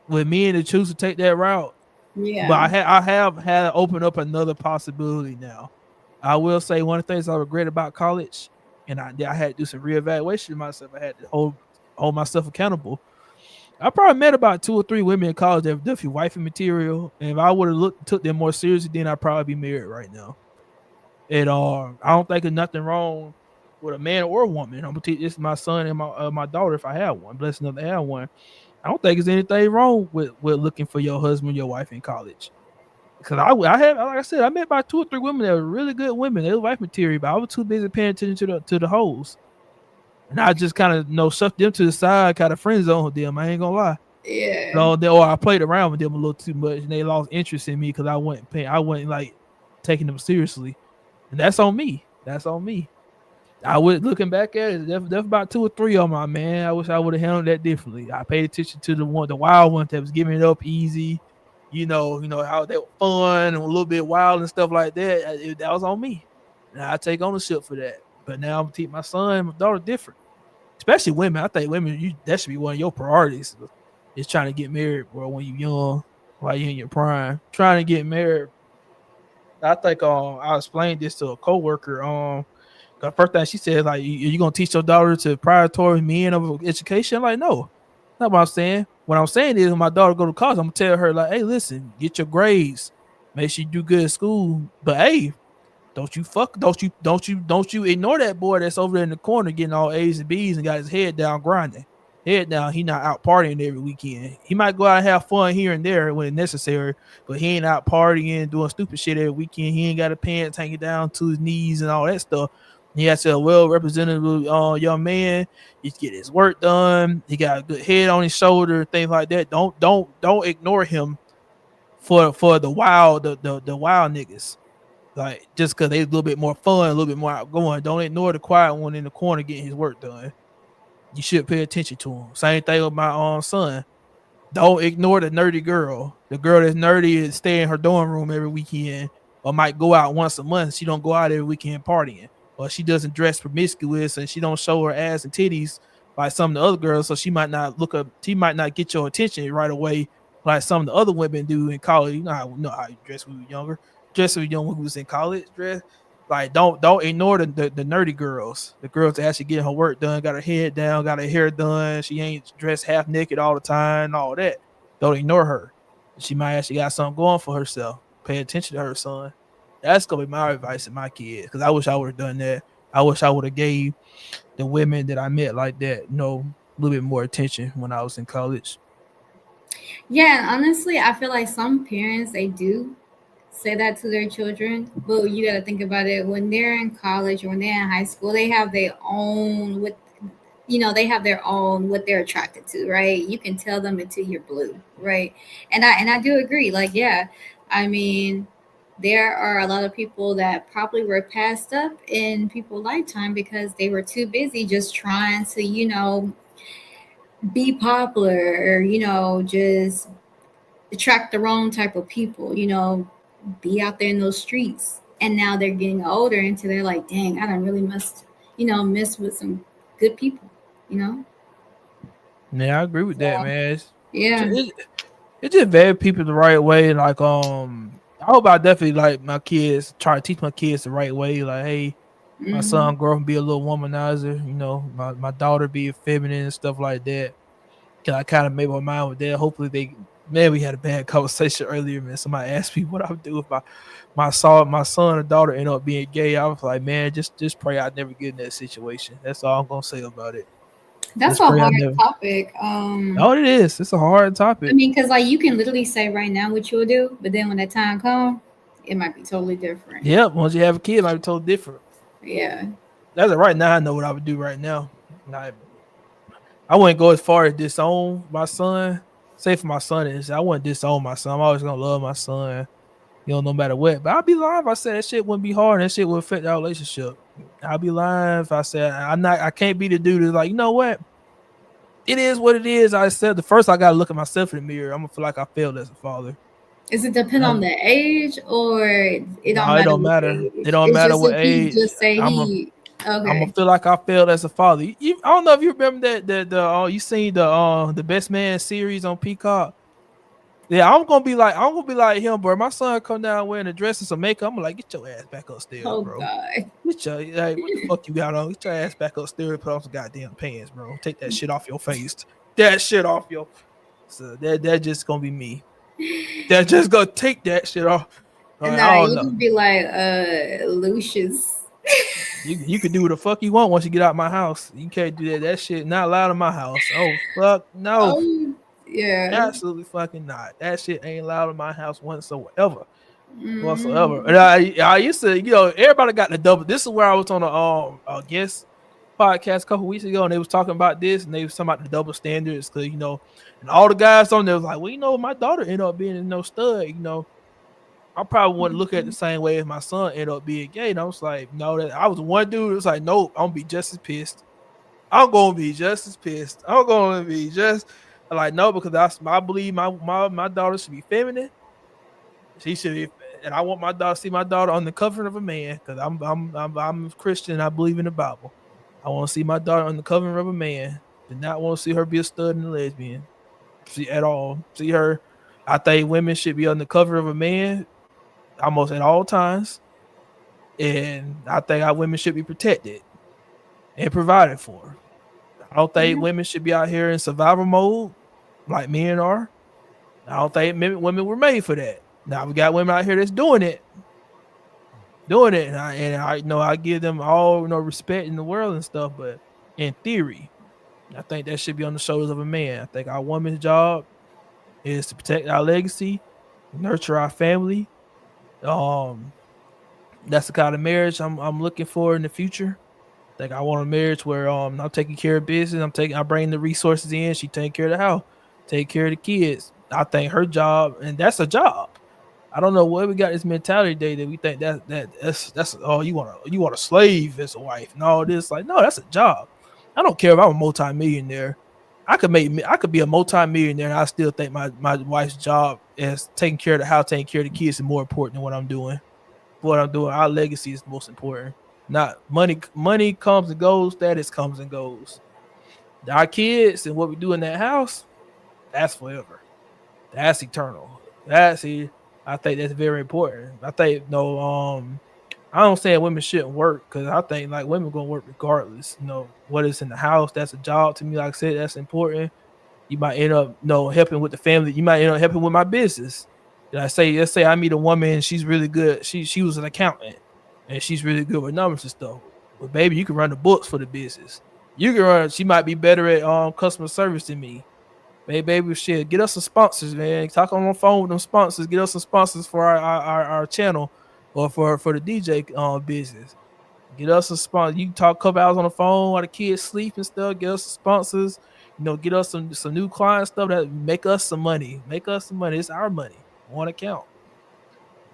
Speaker 1: with men to choose to take that route.
Speaker 10: Yeah.
Speaker 1: But I have had opened up another possibility now. I will say one of the things I regret about college, and I had to do some reevaluation of myself. I had to hold myself accountable. I probably met about 2 or 3 women in college that were definitely wifey material. And if I would have took them more seriously, then I'd probably be married right now. And I don't think there's nothing wrong with a man or a woman. I'm gonna teach this to my son and my daughter if I have one. Blessed enough to have one. I don't think there's anything wrong with looking for your husband, your wife in college. Because I have, like I said, I met about 2 or 3 women that were really good women. They were wife material, but I was too busy paying attention to the hoes. And I just kind of shoved them to the side, kind of friend zone with them. I ain't gonna lie.
Speaker 10: Yeah.
Speaker 1: Or I played around with them a little too much, and they lost interest in me because I wasn't like taking them seriously. And that's on me. That's on me. I would, looking back at it, that's about 2 or 3 of them, man. I wish I would have handled that differently. I paid attention to the wild one that was giving it up easy. You know how they were fun and a little bit wild and stuff like that. That was on me, and I take ownership for that. But now I'm gonna teach my son and my daughter different, especially women. I think women, that should be one of your priorities. Is trying to get married, bro, when you're young, while you're in your prime. Trying to get married. I think I explained this to a coworker. The first thing she said, like, you gonna teach your daughter to prioritize men over education? Like, no, not what I'm saying. What I'm saying is, when my daughter go to college, I'm gonna tell her, like, hey, listen, get your grades, make sure you do good at school, but hey, don't you ignore that boy that's over there in the corner getting all A's and B's and got his head down grinding. Head down, he not out partying every weekend. He might go out and have fun here and there when it's necessary, but he ain't out partying, doing stupid shit every weekend. He ain't got a pants hanging down to his knees and all that stuff. He has a well-represented young man. He get his work done. He got a good head on his shoulder, things like that. Don't ignore him for the wild niggas. Like, just because they a little bit more fun, a little bit more outgoing. Don't ignore the quiet one in the corner getting his work done. You should pay attention to him. Same thing with my son. Don't ignore the nerdy girl. The girl that's nerdy and stay in her dorm room every weekend, or might go out once a month. She don't go out every weekend partying, or she doesn't dress promiscuous and she don't show her ass and titties like some of the other girls. So she might not she might not get your attention right away like some of the other women do in college. You know how you dress when we were younger. Dress when young when we was in college. Dress like don't ignore the nerdy girls. The girls that actually getting her work done, got her head down, got her hair done. She ain't dressed half naked all the time, all that. Don't ignore her. She might actually got something going for herself. Pay attention to her, son. That's gonna be my advice to my kids, because I wish I would have done that. I wish I would have gave the women that I met like that, a little bit more attention when I was in college.
Speaker 10: Yeah, honestly, I feel like some parents, they do say that to their children, but you got to think about it. When they're in college or when they're in high school, they have their own what they're attracted to, right? You can tell them until you're blue, right? And I do agree. Like, yeah, I mean, there are a lot of people that probably were passed up in people's lifetime because they were too busy just trying to, be popular or, just attract the wrong type of people, be out there in those streets. And now they're getting older and they're like, dang, I don't really miss with some good people,
Speaker 1: Yeah, I agree with that, man.
Speaker 10: It's
Speaker 1: just very people the right way. Like, I hope I definitely like my kids, try to teach my kids the right way. Like, hey, my son grow up and be a little womanizer, my daughter be feminine and stuff like that. Cause I kind of made my mind with that. Hopefully we had a bad conversation earlier, man. Somebody asked me what I would do if my son or daughter end up being gay. I was like, man, just pray I never get in that situation. That's all I'm gonna say about it.
Speaker 10: That's a hard topic.
Speaker 1: Oh, it is. It's a hard topic.
Speaker 10: I mean, because like you can literally say right now what you'll do, but then when that time comes, it might be totally different.
Speaker 1: Yeah, once you have a kid, it might be totally different.
Speaker 10: Yeah.
Speaker 1: That's right now. I know what I would do right now. I wouldn't go as far as disown my son. Say for my son is, I wouldn't disown my son. I'm always gonna love my son, no matter what. But I'd be lying if I said that shit wouldn't be hard. That shit would affect our relationship. I'd be lying if I said I can't be the dude that's like, you know what? It is what it is. I said the first I gotta look at myself in the mirror. I'm gonna feel like I failed as a father.
Speaker 10: Does it depend on the age, or it don't matter?
Speaker 1: It don't matter what age.
Speaker 10: Just say
Speaker 1: I'm gonna feel like I failed as a father. I don't know if you remember that you seen the Best Man series on Peacock. Yeah, I'm gonna be like him, bro. My son come down wearing a dress and some makeup. I'm like, get your ass back upstairs,
Speaker 10: Oh
Speaker 1: bro.
Speaker 10: God.
Speaker 1: What the fuck you got on? Get your ass back upstairs. Put on some goddamn pants, bro. Take that shit off your face. That shit off your. So that just gonna be me. That just gonna take that shit off. Like,
Speaker 10: Nah,
Speaker 1: I don't
Speaker 10: you
Speaker 1: know.
Speaker 10: can be like Lucius.
Speaker 1: You can do what the fuck you want once you get out my house. You can't do that. That shit not allowed in my house. Oh fuck no.
Speaker 10: Oh, yeah.
Speaker 1: Absolutely fucking not. That shit ain't allowed in my house whatsoever.
Speaker 10: Mm.
Speaker 1: And I used to, everybody got the double. This is where I was on a guest podcast a couple weeks ago, and they was talking about this, and they was talking about the double standards, because and all the guys on there was like, well, my daughter ended up being no stud, I probably wouldn't look at it the same way as my son ended up being gay. And I was like, no, that I was one dude. It was like, nope, I'm gonna be just as pissed. I'm gonna be just as pissed. I'm gonna be just like, no, because I believe my daughter should be feminine. She should be, and I want my daughter to see my daughter on the cover of a man, because I'm a Christian. I believe in the Bible. I want to see my daughter on the cover of a man. Do not want to see her be a stud and a lesbian. See at all. See her. I think women should be on the cover of a man almost at all times, and I think our women should be protected and provided for. I don't think women should be out here in survival mode like men are. I don't think women were made for that. Now we got women out here that's doing it, and I know I give them all respect in the world and stuff, but in theory, I think that should be on the shoulders of a man. I think our woman's job is to protect our legacy, nurture our family. That's the kind of marriage I'm looking for in the future. Like, I want a marriage where I'm taking care of business. I bring the resources in. She take care of the house, take care of the kids. I think her job, and that's a job. I don't know where we got this mentality today that we think that's you want a slave as a wife and all this. Like, no, that's a job. I don't care if I'm a multi-millionaire. I could be a multi-millionaire, and I still think my wife's job is taking care of the house, taking care of the kids is more important than what I'm doing. Our legacy is most important. Not money. Money comes and goes. Status comes and goes. Our kids and what we do in that house, that's forever. That's eternal. I think that's very important. I think I don't say women shouldn't work, because I think like women gonna work regardless. What is in the house, that's a job to me. Like I said, that's important. You might end up helping with the family. You might end up helping with my business. Let's say I meet a woman and she's really good. She was an accountant and she's really good with numbers and stuff. But baby, you can run the books for the business. She might be better at customer service than me. Baby, shit, get us some sponsors, man. Talk on the phone with them sponsors. Get us some sponsors for our channel, or for the DJ business. Get us a sponsor. You can talk a couple hours on the phone while the kids sleep and stuff. Get us some sponsors. Get us some new client stuff that make us some money. It's our money on account.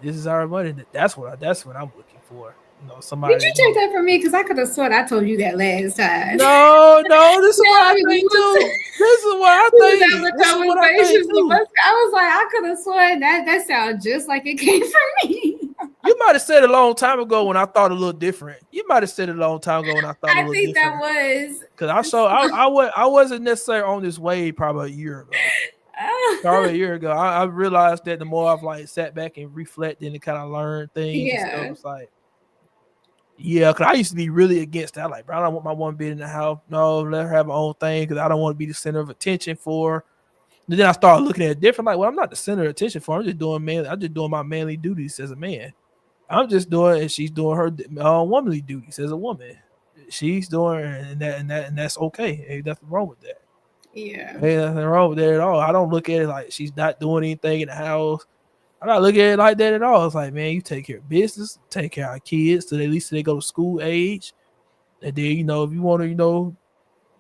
Speaker 1: This is our money. That's what I'm looking for. Somebody.
Speaker 10: Did you take that from me? Because I could have sworn I told you that last time.
Speaker 1: No, this is what I think too. This is what I think.
Speaker 10: I was like, I could have sworn that sounds just like it came from me.
Speaker 1: You might have said it a long time ago when I thought a little different.
Speaker 10: I think that was
Speaker 1: because I wasn't necessarily on this wave probably a year ago. I realized that the more I've like sat back and reflected and kind of learned things and stuff, it's like, yeah, because I used to be really against that. Like, bro, I don't want my woman being in the house. No, let her have her own thing, because I don't want to be the center of attention for her. And then I started looking at it different. Like, well, I'm not the center of attention for her. I'm just doing my manly duties as a man. I'm just doing, and she's doing her womanly duties as a woman. She's doing, and that's okay. Ain't nothing wrong with that.
Speaker 10: Yeah,
Speaker 1: ain't nothing wrong with that at all. I don't look at it like she's not doing anything in the house. I'm not looking at it like that at all. It's like, man, you take care of business, take care of our kids, so at least they go to school age. And then, if you want to,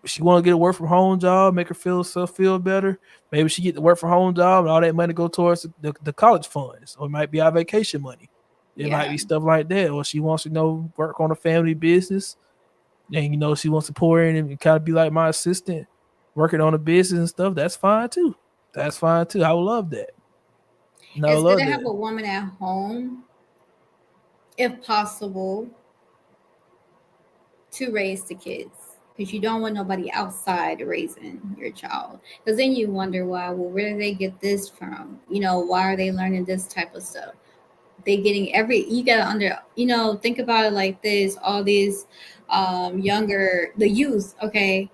Speaker 1: she want to get a work from home job, make her feel better. Maybe she get the work from home job and all that money go towards the college funds, or it might be our vacation money. It might be stuff like that. Or she wants to, work on a family business. And, she wants to pour in and kind of be like my assistant, working on a business and stuff. That's fine too. I would love that.
Speaker 10: No, it's good to have a woman at home, if possible. to raise the kids, because you don't want nobody outside raising your child. Because then you wonder why. Well, where did they get this from? Why are they learning this type of stuff? They getting you gotta think about it like this. All these the youth, okay,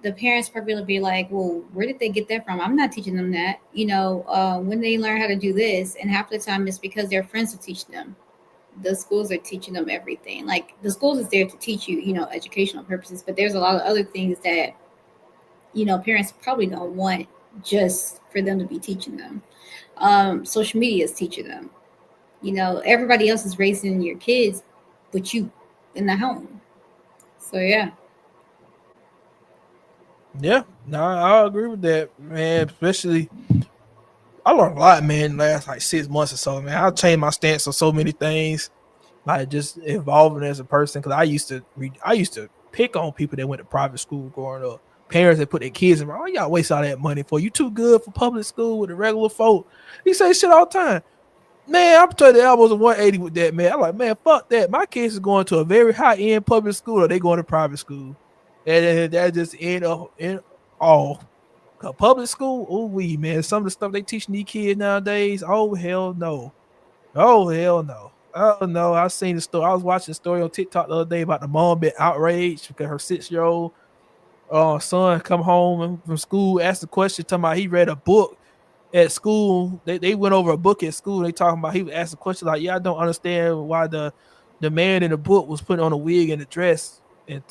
Speaker 10: the parents probably will be like, well, where did they get that from? I'm not teaching them that. When they learn how to do this, and half the time it's because their friends are teaching them. The schools are teaching them everything. Like, the schools is there to teach you, educational purposes, but there's a lot of other things that, parents probably don't want just for them to be teaching them. Social media is teaching them. Everybody else is raising your kids, but you in the home. So yeah.
Speaker 1: Yeah, no, I agree with that, man. Especially, I learned a lot, man, last like 6 months or so, man. I changed my stance on so many things, like just evolving as a person. Because I used to pick on people that went to private school growing up. Parents that put their kids in, oh, y'all waste all that money for. You too good for public school with the regular folk. He say shit all the time. Man, I'm telling you, I was a 180 with that, man. I'm like, man, fuck that. My kids is going to a very high-end public school, or they going to private school. And that just end up in all. Cause public school, man. Some of the stuff they teaching these kids nowadays, oh hell no. Oh hell no. Oh no. I seen the story. I was watching a story on TikTok the other day about the mom being outraged because her 6-year-old son come home from school, asked the question, talking about he read a book at school. They went over a book at school. They talking about, he asked a question like, yeah, I don't understand why the man in the book was putting on a wig and a dress and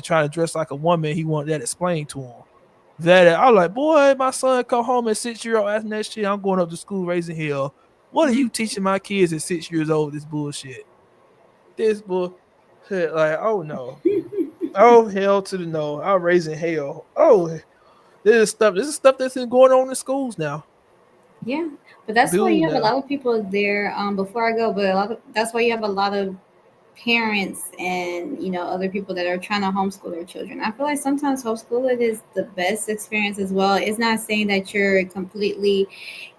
Speaker 1: trying to dress like a woman. He wanted that explained to him. That I was like, boy, my son come home at 6-year-old asking that shit. I'm going up to school raising hell. What are you teaching my kids at 6 years old? This bullshit. This bullshit. Like, oh no. Oh hell to the no. I'm raising hell. Oh, this is stuff that's been going on in schools now.
Speaker 10: Yeah, but that's why you have a lot of people there. Before I go, but that's why you have a lot of parents and other people that are trying to homeschool their children. I feel like sometimes homeschooling is the best experience as well. It's not saying that you're completely,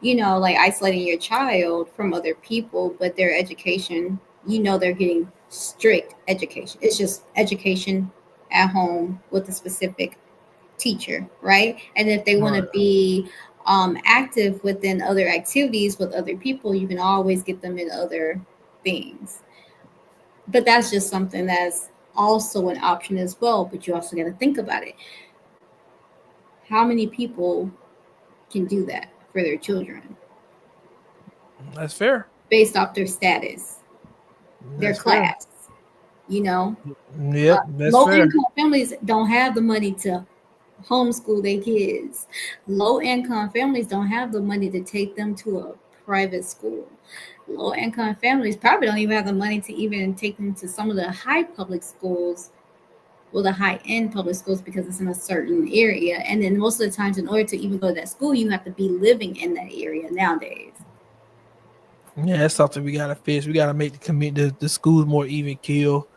Speaker 10: like isolating your child from other people, but their education, they're getting strict education. It's just education at home with a specific teacher, right? And if they want to be active within other activities with other people, you can always get them in other things. But that's just something that's also an option as well. But you also got to think about it. How many people can do that for their children?
Speaker 1: That's fair.
Speaker 10: Based off their status, their class,
Speaker 1: Yep, that's
Speaker 10: low
Speaker 1: fair.
Speaker 10: income families don't have the money to homeschool their kids. Low income families don't have the money to take them to a private school. Low income families probably don't even have the money to even take them to some of the high public schools, well, the high end public schools, because it's in a certain area. And then most of the times, in order to even go to that school, you have to be living in that area nowadays.
Speaker 1: Yeah, that's something we gotta fix. We gotta make the schools more even keel.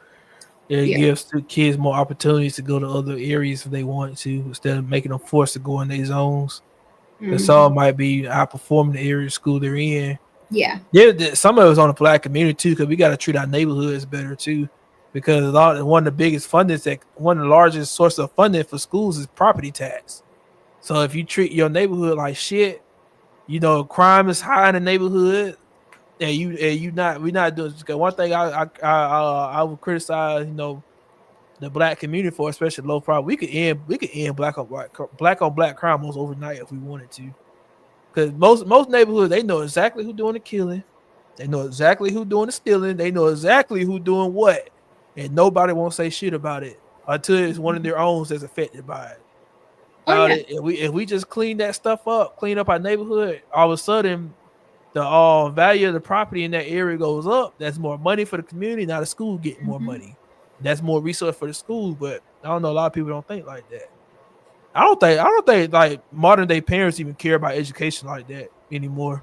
Speaker 1: It gives the kids more opportunities to go to other areas if they want to, instead of making them forced to go in their zones. Because some might be outperforming the area of school they're in.
Speaker 10: Yeah.
Speaker 1: Some of it was on the Black community too, because we got to treat our neighborhoods better too. Because one of the biggest one of the largest sources of funding for schools is property tax. So if you treat your neighborhood like shit, crime is high in the neighborhood, and we're not doing. One thing I would criticize, the Black community for, especially low crime. We could end black on black crime almost overnight if we wanted to. Because most neighborhoods, they know exactly who's doing the killing, they know exactly who's doing the stealing, they know exactly who's doing what, and nobody won't say shit about it until it's one of their own that's affected by it. If we just clean that stuff up, clean up our neighborhood, all of a sudden the value of the property in that area goes up. That's more money for the community. Now the school getting more money. That's more resource for the school. But I don't know, a lot of people don't think like that. I don't think like modern day parents even care about education like that anymore.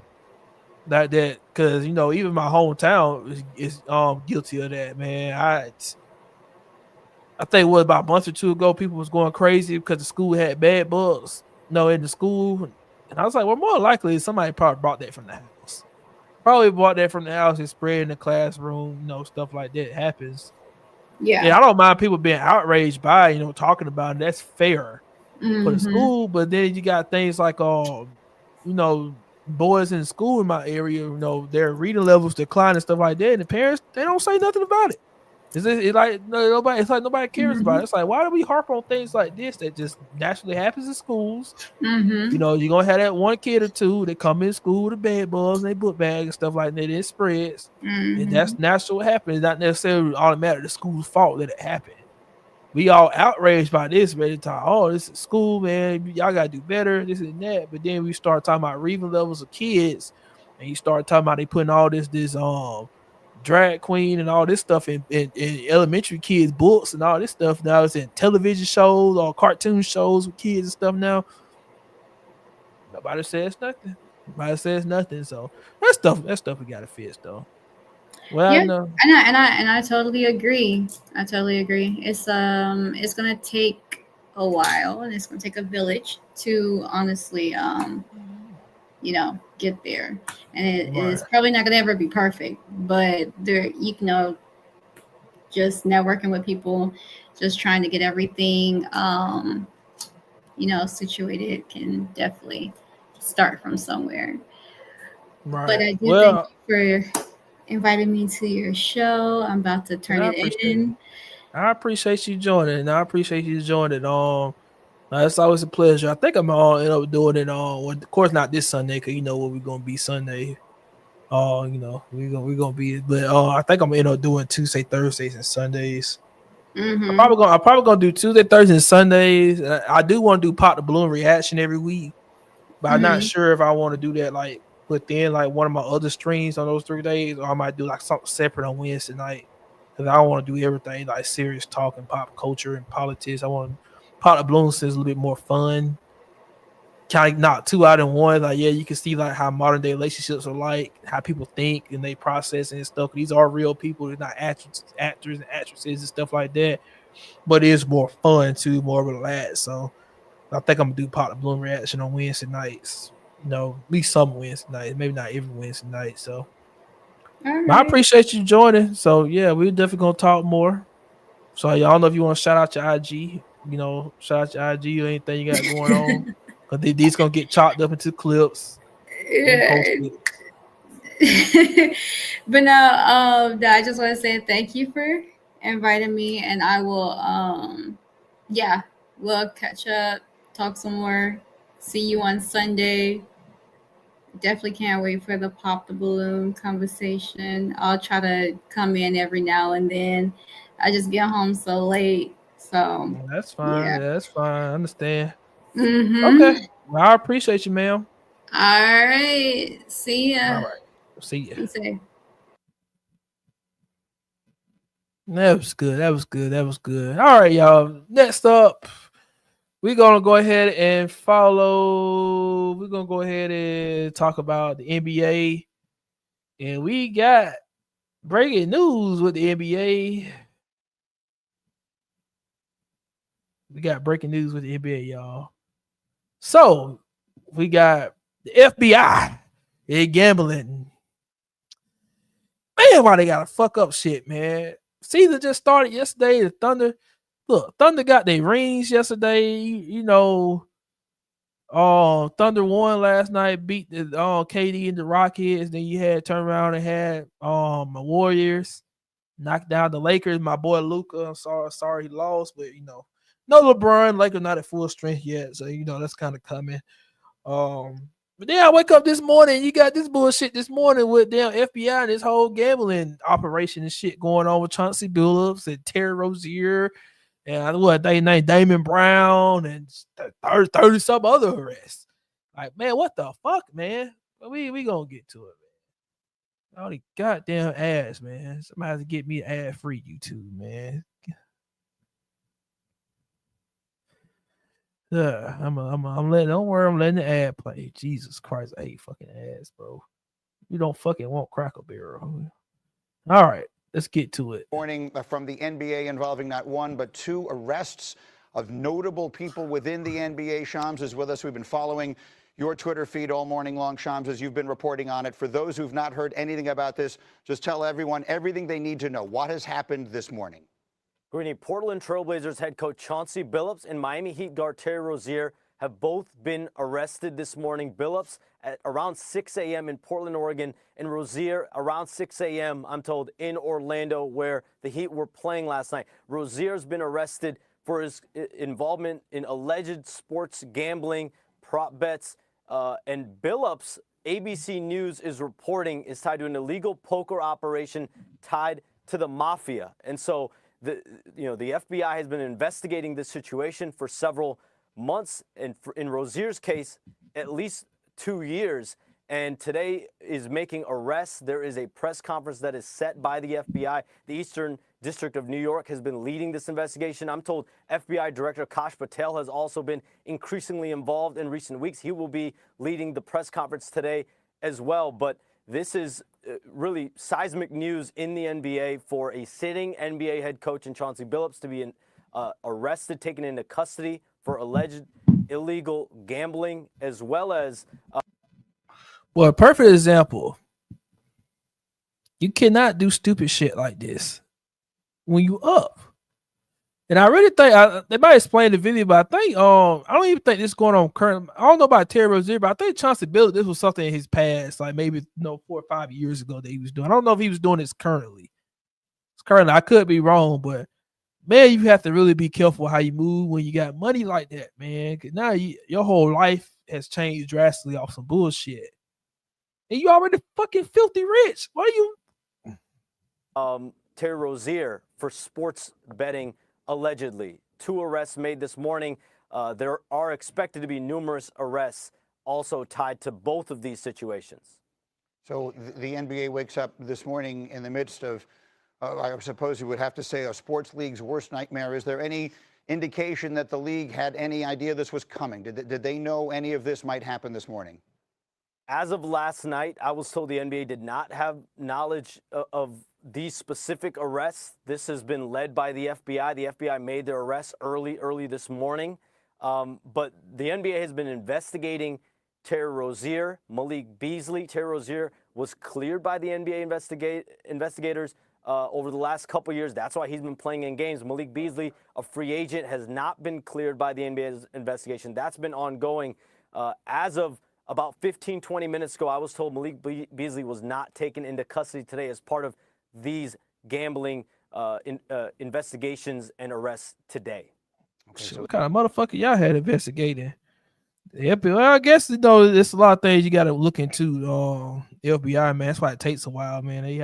Speaker 1: Like that, because even my hometown is guilty of that, man. I think about a month or two ago, people was going crazy because the school had bed bugs, in the school. And I was like, well, more likely somebody probably brought that from the house. Probably brought that from the house and spread in the classroom, stuff like that happens. Yeah, I don't mind people being outraged by it, talking about it. That's fair for the school. But then you got things like boys in school in my area, their reading levels decline and stuff like that, and the parents, they don't say nothing about it. It's like nobody. It's like nobody cares about it. It's like, why do we harp on things like this that just naturally happens in schools? You're gonna have that one kid or two that come in school with the bed bugs and they book bag and stuff like that. It spreads, and that's natural. What happens. It's not necessarily automatic the school's fault that it happened. We all outraged by this, ready to talk. Oh, this is school, man. Y'all gotta do better, this and that. But then we start talking about reading levels of kids, and you start talking about they putting all this drag queen and all this stuff in elementary kids' books and all this stuff. Now it's in television shows or cartoon shows with kids and stuff now. Nobody says nothing. Nobody says nothing. So that stuff we gotta fix though. Well,
Speaker 10: yeah,
Speaker 1: no.
Speaker 10: and I totally agree. I totally agree. It's gonna take a while, and it's gonna take a village to honestly get there. And it's probably not gonna ever be perfect, but there, just networking with people, just trying to get everything situated can definitely start from somewhere.
Speaker 1: Right.
Speaker 10: But I do thank you for inviting me to your show. I'm about to turn it in.
Speaker 1: I appreciate you joining. It's always a pleasure. I think I'm all end up doing it of course not this Sunday, because what we're gonna be Sunday. We're gonna be, but I think I'm gonna end up doing Tuesday, Thursdays, and Sundays. I'm probably gonna do Tuesday, Thursdays, and Sundays. I do want to do Pop the Balloon reaction every week, but I'm not sure if I want to do that like within like one of my other streams on those 3 days, or I might do like something separate on Wednesday night, because I don't want to do everything like serious talk and pop culture and politics. I want Pop the Balloon since a little bit more fun, kind of not 2 out in one. Like, yeah, you can see like how modern day relationships are like, how people think and they process and stuff. These are real people. They're not actors and actresses and stuff like that. But it is more fun too, more relaxed. So I think I'm gonna do Pop the Balloon reaction on Wednesday nights. At least some Wednesday nights, maybe not every Wednesday night. So I appreciate you joining. So yeah, we're definitely gonna talk more. So y'all know if you want to shout out your IG, shout out your IG or anything you got going on. Because these gonna get chopped up into clips.
Speaker 10: But no, I just want to say thank you for inviting me, and I will we'll catch up, talk some more, see you on Sunday. Definitely can't wait for the Pop the Balloon conversation. I'll try to come in every now and then. I just get home so late, so
Speaker 1: that's fine. Yeah, that's fine. I understand.
Speaker 10: Mm-hmm.
Speaker 1: Okay. Well, I appreciate you, ma'am.
Speaker 10: All right. See ya.
Speaker 1: All right. See ya.
Speaker 10: Be safe.
Speaker 1: That was good. That was good. That was good. All right, y'all. Next up, we're going to go ahead and follow. We're going to go ahead and talk about the NBA. And we got breaking news with the NBA. We got breaking news with the NBA, y'all. So we got the FBI in gambling. Man, why they gotta fuck up shit, man. Caesar just started yesterday. The Thunder, Thunder got their rings yesterday. Thunder won last night, beat the KD and the Rockets. Then you had turn around and had the Warriors knock down the Lakers. My boy Luka, I'm sorry he lost, but no LeBron. Lakers not at full strength yet, so that's kind of coming. But then I wake up this morning, you got this bullshit this morning with damn FBI and this whole gambling operation and shit going on with Chauncey Billups and Terry Rozier and they named Damon Brown and 30 some other arrests. Like, man, what the fuck, man? We gonna get to it, man. All the goddamn ads, man. Somebody has to get me ad free YouTube, man. Yeah, I'm letting. Don't worry, I'm letting the ad play. Jesus Christ, I hate fucking ads, bro. You don't fucking want Cracker Barrel. All right, let's get to it.
Speaker 12: Warning from the NBA involving not one but 2 arrests of notable people within the NBA. Shams is with us. We've been following your Twitter feed all morning long, Shams, as you've been reporting on it. For those who've not heard anything about this, just tell everyone everything they need to know. What has happened this morning?
Speaker 13: Greeny, Portland Trailblazers head coach Chauncey Billups and Miami Heat guard Terry Rozier have both been arrested this morning. Billups at around 6 a.m. in Portland, Oregon, and Rozier around 6 a.m., I'm told, in Orlando, where the Heat were playing last night. Rozier's been arrested for his involvement in alleged sports gambling, prop bets, and Billups, ABC News is reporting, is tied to an illegal poker operation tied to the mafia. And so the FBI has been investigating this situation for several months, and in Rozier's case, at least 2 years. And today is making arrests. There is a press conference that is set by the FBI. The Eastern District of New York has been leading this investigation. I'm told FBI Director Kash Patel has also been increasingly involved in recent weeks. He will be leading the press conference today as well. But this is really seismic news in the NBA for a sitting NBA head coach in Chauncey Billups to be arrested, taken into custody for alleged illegal gambling, as well as...
Speaker 1: Well, a perfect example. You cannot do stupid shit like this when you up. And I really think they might explain the video, but I think I don't even think this is going on currently. I don't know about Terry Rozier, but I think Chauncey Billups, this was something in his past, like maybe 4 or 5 years ago that he was doing. I don't know if he was doing this currently. I could be wrong, but man, you have to really be careful how you move when you got money like that, man. Because now your whole life has changed drastically off some bullshit. And you already fucking filthy rich. Why are you?
Speaker 13: Terry Rozier for sports betting, allegedly. 2 arrests made this morning. There are expected to be numerous arrests also tied to both of these situations.
Speaker 12: So the NBA wakes up this morning in the midst of, I suppose you would have to say, a sports league's worst nightmare. Is there any indication that the league had any idea this was coming? Did they know any of this might happen this morning?
Speaker 13: As of last night, I was told the NBA did not have knowledge of these specific arrests. This has been led by the FBI. The FBI made their arrests early this morning. But the NBA has been investigating Terry Rozier, Malik Beasley. Terry Rozier was cleared by the NBA investigators over the last couple years. That's why he's been playing in games. Malik Beasley, a free agent, has not been cleared by the NBA's investigation. That's been ongoing. As of about 15, 20 minutes ago, I was told Malik Beasley was not taken into custody today as part of these gambling investigations and arrests today.
Speaker 1: Okay, so what kind of motherfucker y'all had investigating? The FBI, well, I guess there's a lot of things you got to look into. FBI, man, that's why it takes a while, man. They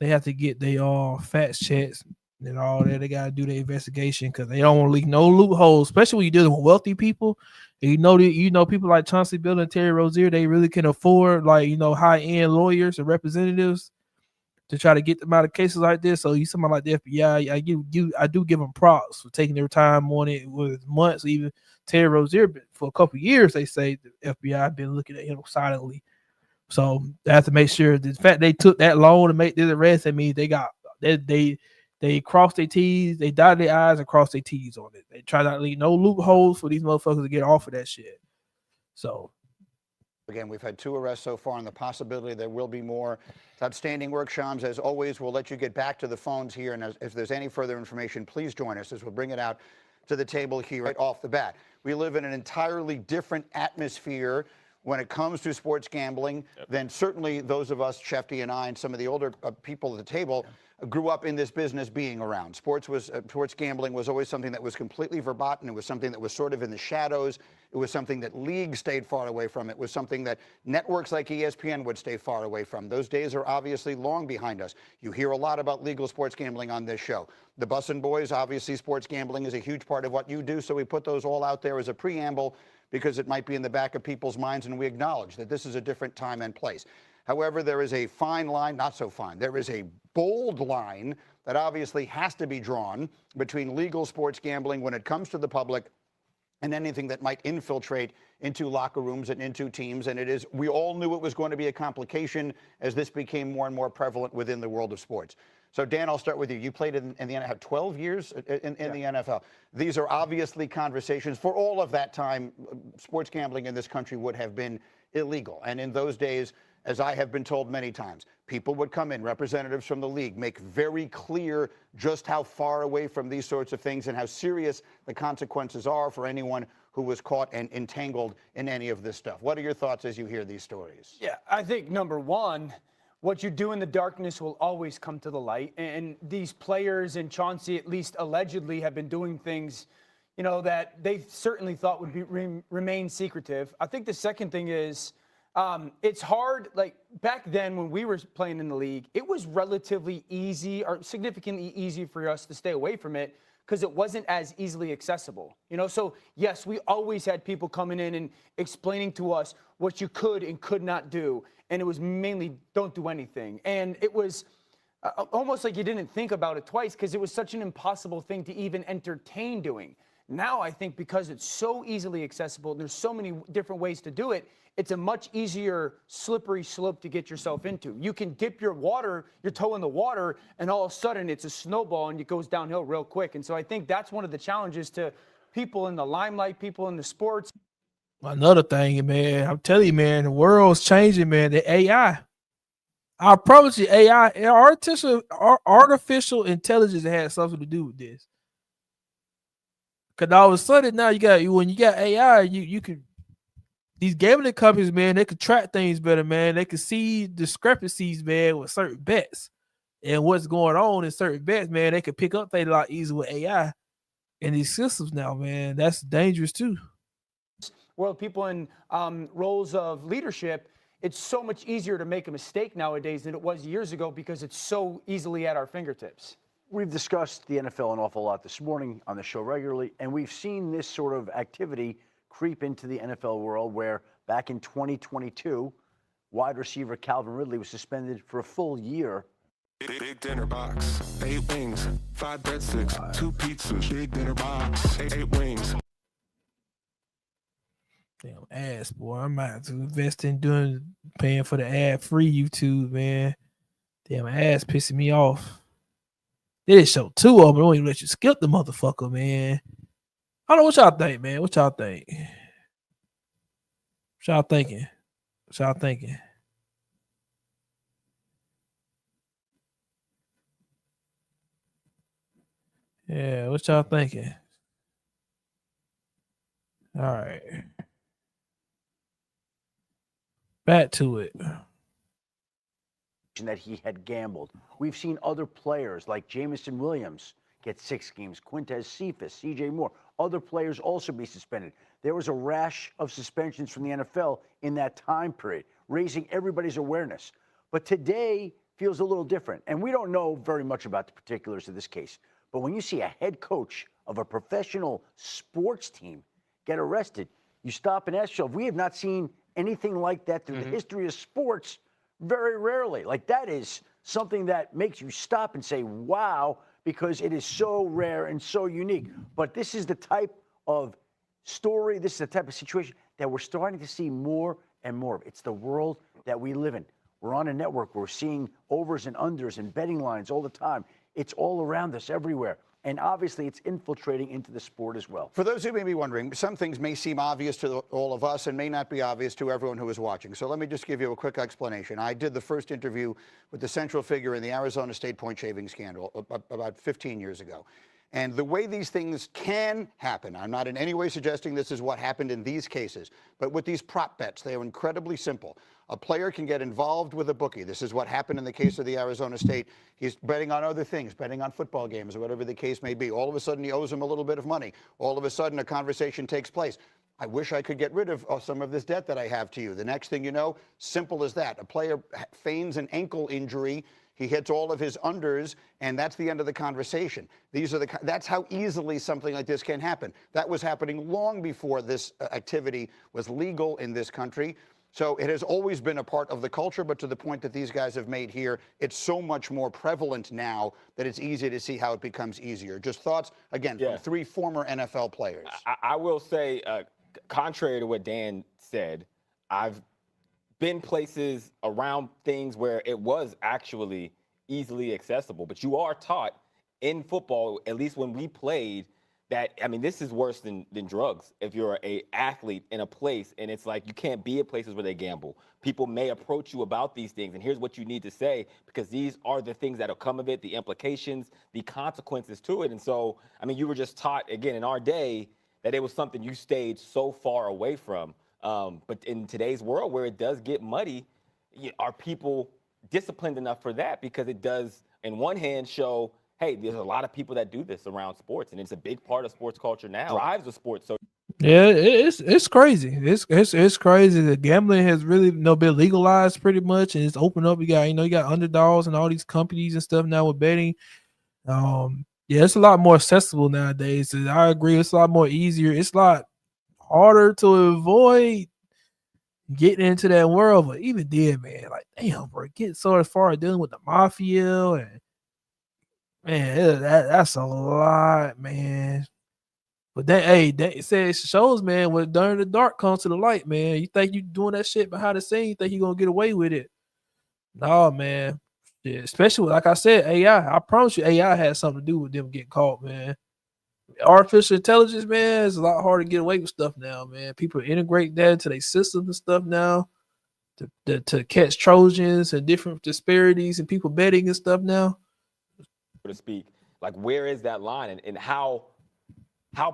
Speaker 1: have to get their facts checks and all that. They got to do the investigation because they don't want to leak no loopholes, especially when you're dealing with wealthy people. And you know people like Chauncey Billups and Terry Rozier, they really can afford high-end lawyers and representatives to try to get them out of cases like this. So somebody like the FBI, I do give them props for taking their time on it with months. Even Terry Rozier, for a couple of years, they say the FBI been looking at him silently. So they have to make sure the fact they took that long to make this arrest, that means they crossed their T's, they dotted their I's and crossed their T's on it. They try not to leave no loopholes for these motherfuckers to get off of that shit. So
Speaker 12: again, we've had 2 arrests so far, and the possibility there will be more. It's outstanding work, Shams. As always, we'll let you get back to the phones here, and if there's any further information, please join us as we'll bring it out to the table here right off the bat. We live in an entirely different atmosphere when it comes to sports gambling than certainly those of us, Shefty and I, and some of the older people at the table grew up in this business being around. Sports gambling was always something that was completely verboten. It was something that was sort of in the shadows. It was something that leagues stayed far away from. It was something that networks like ESPN would stay far away from. Those days are obviously long behind us. You hear a lot about legal sports gambling on this show. The Bussin' Boys, obviously sports gambling is a huge part of what you do, so we put those all out there as a preamble because it might be in the back of people's minds, and we acknowledge that this is a different time and place. However, there is a fine line, not so fine, there is a bold line that obviously has to be drawn between legal sports gambling when it comes to the public and anything that might infiltrate into locker rooms and into teams. And it is, we all knew it was going to be a complication as this became more and more prevalent within the world of sports. So, Dan, I'll start with you. You played in the NFL, 12 years in the NFL. These are obviously conversations. For all of that time, sports gambling in this country would have been illegal. And in those days, as I have been told many times, people would come in, representatives from the league, make very clear just how far away from these sorts of things and how serious the consequences are for anyone who was caught and entangled in any of this stuff. What are your thoughts as you hear these stories?
Speaker 14: Yeah, I think number one, what you do in the darkness will always come to the light. And these players and Chauncey, at least allegedly, have been doing things, you know, that they certainly thought would be remain secretive. I think the second thing is it's hard. Like back then when we were playing in the league, it was relatively easy or significantly easy for us to stay away from it because it wasn't as easily accessible. You know, so yes, we always had people coming in and explaining to us what you could and could not do. And it was mainly don't do anything. And it was almost like you didn't think about it twice because it was such an impossible thing to even entertain doing. Now I think because it's so easily accessible and there's so many different ways to do it, it's a much easier slippery slope to get yourself into. You can dip your toe in the water, and all of a sudden it's a snowball and it goes downhill real quick. And so I think that's one of the challenges to people in the limelight, people in the sports.
Speaker 1: Another thing, man, I'm telling you, man, the world's changing, man. The AI. I promise you, AI, artificial intelligence has something to do with this. Because all of a sudden now when you got AI, you can. These gambling companies, man, they could track things better, man. They could see discrepancies, man, with certain bets and what's going on in certain bets, man. They could pick up things a lot easier with AI in these systems now, man. That's dangerous too.
Speaker 14: Well, people in roles of leadership, it's so much easier to make a mistake nowadays than it was years ago because it's so easily at our fingertips.
Speaker 15: We've discussed the NFL an awful lot this morning on the show regularly, and we've seen this sort of activity creep into the NFL world where back in 2022, wide receiver Calvin Ridley was suspended for a full year.
Speaker 16: Big dinner box, 8 wings, 5 breadsticks, 2 pizzas, big dinner box, 8 wings.
Speaker 1: Damn ass, boy. I might have to invest in paying for the ad-free YouTube, man. Damn ass pissing me off. They didn't show 2 of them. They don't even let you skip the motherfucker, man. I don't know what y'all think, man. What y'all think? What y'all thinking? What y'all thinking? Yeah, what y'all thinking? All right. Back to it.
Speaker 15: That he had gambled. We've seen other players like Jamison Williams get 6 games, Quintez Cephas, CJ Moore, other players also be suspended. There was a rash of suspensions from the NFL in that time period, raising everybody's awareness. But today feels a little different, and we don't know very much about the particulars of this case. But when you see a head coach of a professional sports team get arrested, you stop and ask yourself, we have not seen anything like that through the history of sports very rarely. Like, that is something that makes you stop and say, wow, because it is so rare and so unique. But this is the type of story, this is the type of situation that we're starting to see more and more of. It's the world that we live in. We're on a network. We're seeing overs and unders and betting lines all the time. It's all around us everywhere. And obviously, it's infiltrating into the sport as well.
Speaker 12: For those who may be wondering, some things may seem obvious to all of us and may not be obvious to everyone who is watching. So let me just give you a quick explanation. I did the first interview with the central figure in the Arizona State point shaving scandal about 15 years ago. And the way these things can happen, I'm not in any way suggesting this is what happened in these cases, but with these prop bets, they are incredibly simple. A player can get involved with a bookie. This is what happened in the case of the Arizona State. He's betting on other things, betting on football games or whatever the case may be. All of a sudden, he owes him a little bit of money. All of a sudden, a conversation takes place. I wish I could get rid of some of this debt that I have to you. The next thing you know, simple as that. A player feigns an ankle injury. He hits all of his unders, and that's the end of the conversation. That's how easily something like this can happen. That was happening long before this activity was legal in this country. So it has always been a part of the culture, but to the point that these guys have made here, it's so much more prevalent now that it's easy to see how it becomes easier. Just thoughts, again, from 3 former NFL players.
Speaker 17: I will say, contrary to what Dan said, I've been places around things where it was actually easily accessible. But you are taught in football, at least when we played, that, I mean, this is worse than drugs. If you're a athlete in a place and it's like you can't be at places where they gamble. People may approach you about these things, and here's what you need to say, because these are the things that'll come of it, the implications, the consequences to it. And so, I mean, you were just taught, again, in our day, that it was something you stayed so far away from. But in today's world where it does get muddy, are people disciplined enough for that? Because it does, in one hand, show, hey, there's a lot of people that do this around sports, and it's a big part of sports culture now. Drives the sports. So
Speaker 1: Yeah, it's crazy. It's crazy. The gambling has really been legalized pretty much, and it's opened up. You got underdogs and all these companies and stuff now with betting. Yeah, it's a lot more accessible nowadays. And I agree, it's a lot more easier. It's a lot harder to avoid getting into that world, but even then, man, like damn, bro, get so far dealing with the mafia and man, that's a lot, man. But that says shows, man, when during the dark comes to the light, man. You think you doing that shit behind the scene, you think you gonna get away with it. No, man. Yeah, especially like I said, AI. I promise you, AI has something to do with them getting caught, man. Artificial intelligence, man, it's a lot harder to get away with stuff now, man. People integrate that into their systems and stuff now to catch Trojans and different disparities and people betting and stuff now.
Speaker 17: to speak, like where is that line, and how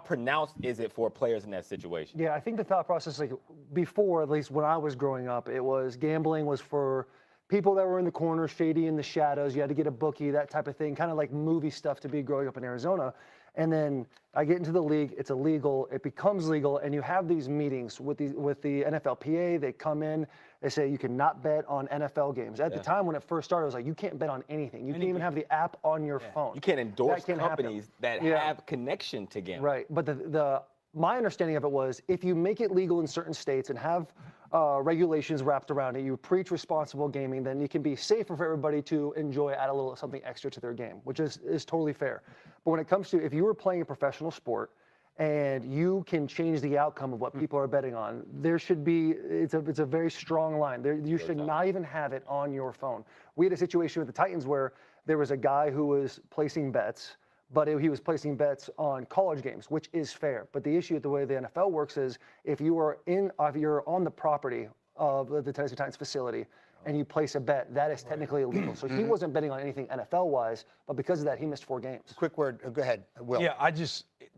Speaker 17: pronounced is it for players in that situation?
Speaker 18: Yeah, I think the thought process, like before, at least when I was growing up, it was gambling was for people that were in the corner, shady in the shadows. You had to get a bookie, that type of thing, kind of like movie stuff to be growing up in Arizona. And then I get into the league, it's illegal, it becomes legal, and you have these meetings with the NFLPA. They come in, they say you cannot bet on NFL games. At the time when it first started, I was like, you can't bet on anything. You can't even have the app on your phone.
Speaker 17: You can't endorse
Speaker 18: That can't
Speaker 17: companies that have connection to gambling.
Speaker 18: Right, but my understanding of it was if you make it legal in certain states and have regulations wrapped around it, you preach responsible gaming, then you can be safer for everybody to enjoy, add a little something extra to their game, which is totally fair. But when it comes to if you were playing a professional sport and you can change the outcome of what people are betting on, there should be, it's a very strong line. You should not even have it on your phone. We had a situation with the Titans where there was a guy who was placing bets, but he was placing bets on college games, which is fair. But the issue with the way the NFL works is if you're on the property of the Tennessee Titans facility and you place a bet, that is technically illegal. So he wasn't betting on anything NFL-wise, but because of that, he missed 4 games.
Speaker 12: Quick word. Go ahead, Will.
Speaker 19: Yeah,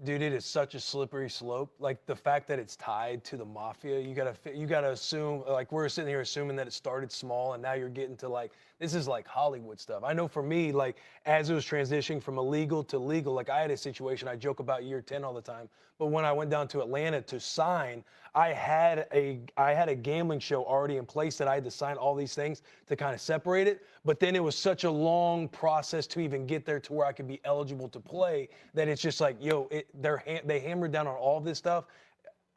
Speaker 19: dude, it is such a slippery slope. Like the fact that it's tied to the mafia, you gotta assume, like we're sitting here assuming that it started small and now you're getting to like, this is like Hollywood stuff. I know for me, like as it was transitioning from illegal to legal, like I had a situation, I joke about year 10 all the time, but when I went down to Atlanta to sign, I had a gambling show already in place that I had to sign all these things to kind of separate it. But then it was such a long process to even get there to where I could be eligible to play that it's just like, yo, they hammered down on all this stuff.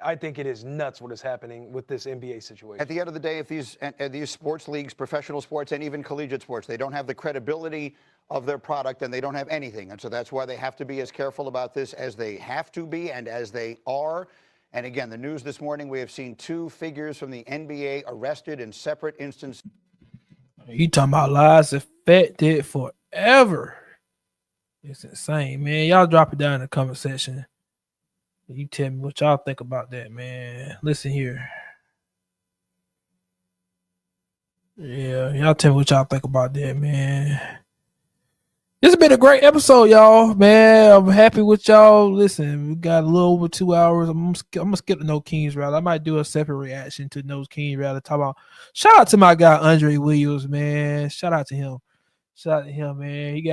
Speaker 19: I think it is nuts what is happening with this NBA situation.
Speaker 12: At the end of the day, if these sports leagues, professional sports, and even collegiate sports, they don't have the credibility of their product, and they don't have anything. And so that's why they have to be as careful about this as they have to be and as they are. And again, the news this morning, we have seen 2 figures from the NBA arrested in separate instances.
Speaker 1: You talking about lies affected forever. It's insane, man. Y'all drop it down in the comment section. You tell me what y'all think about that, man. Listen here. Yeah, y'all tell me what y'all think about that, man. This has been a great episode, y'all, man. I'm happy with y'all. Listen, we got a little over 2 hours. I'm gonna skip the No Kings route. I might do a separate reaction to No Kings route. Talk about. Shout out to my guy Andre Williams, man. Shout out to him. Shout out to him, man.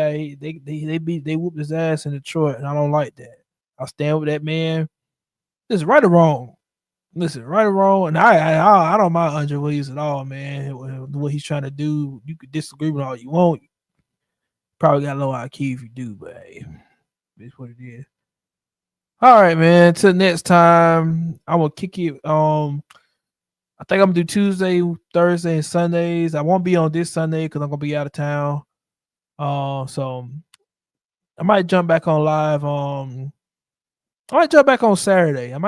Speaker 1: They whooped his ass in Detroit, and I don't like that. I stand with that man. This is right or wrong. Listen, right or wrong, and I don't mind Andre Williams at all, man. What he's trying to do, you could disagree with all you want. Probably got low IQ if you do, but hey, it's what it is. All right, man. Till next time, I'm gonna kick it. I think I'm gonna do Tuesday, Thursday, and Sundays. I won't be on this Sunday because I'm gonna be out of town. So I might jump back on live. I might jump back on Saturday. And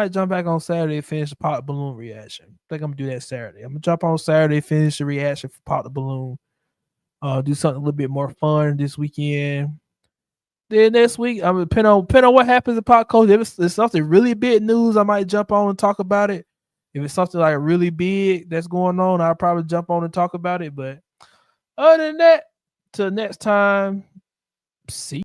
Speaker 1: finish the Pop the Balloon reaction. I think I'm gonna do that Saturday. I'm gonna jump on Saturday, finish the reaction for Pop the Balloon. Do something a little bit more fun this weekend. Then next week, I'm depend on what happens in pop culture. If it's something really big news, I might jump on and talk about it. If it's something like really big that's going on, I'll probably jump on and talk about it. But other than that, till next time, see.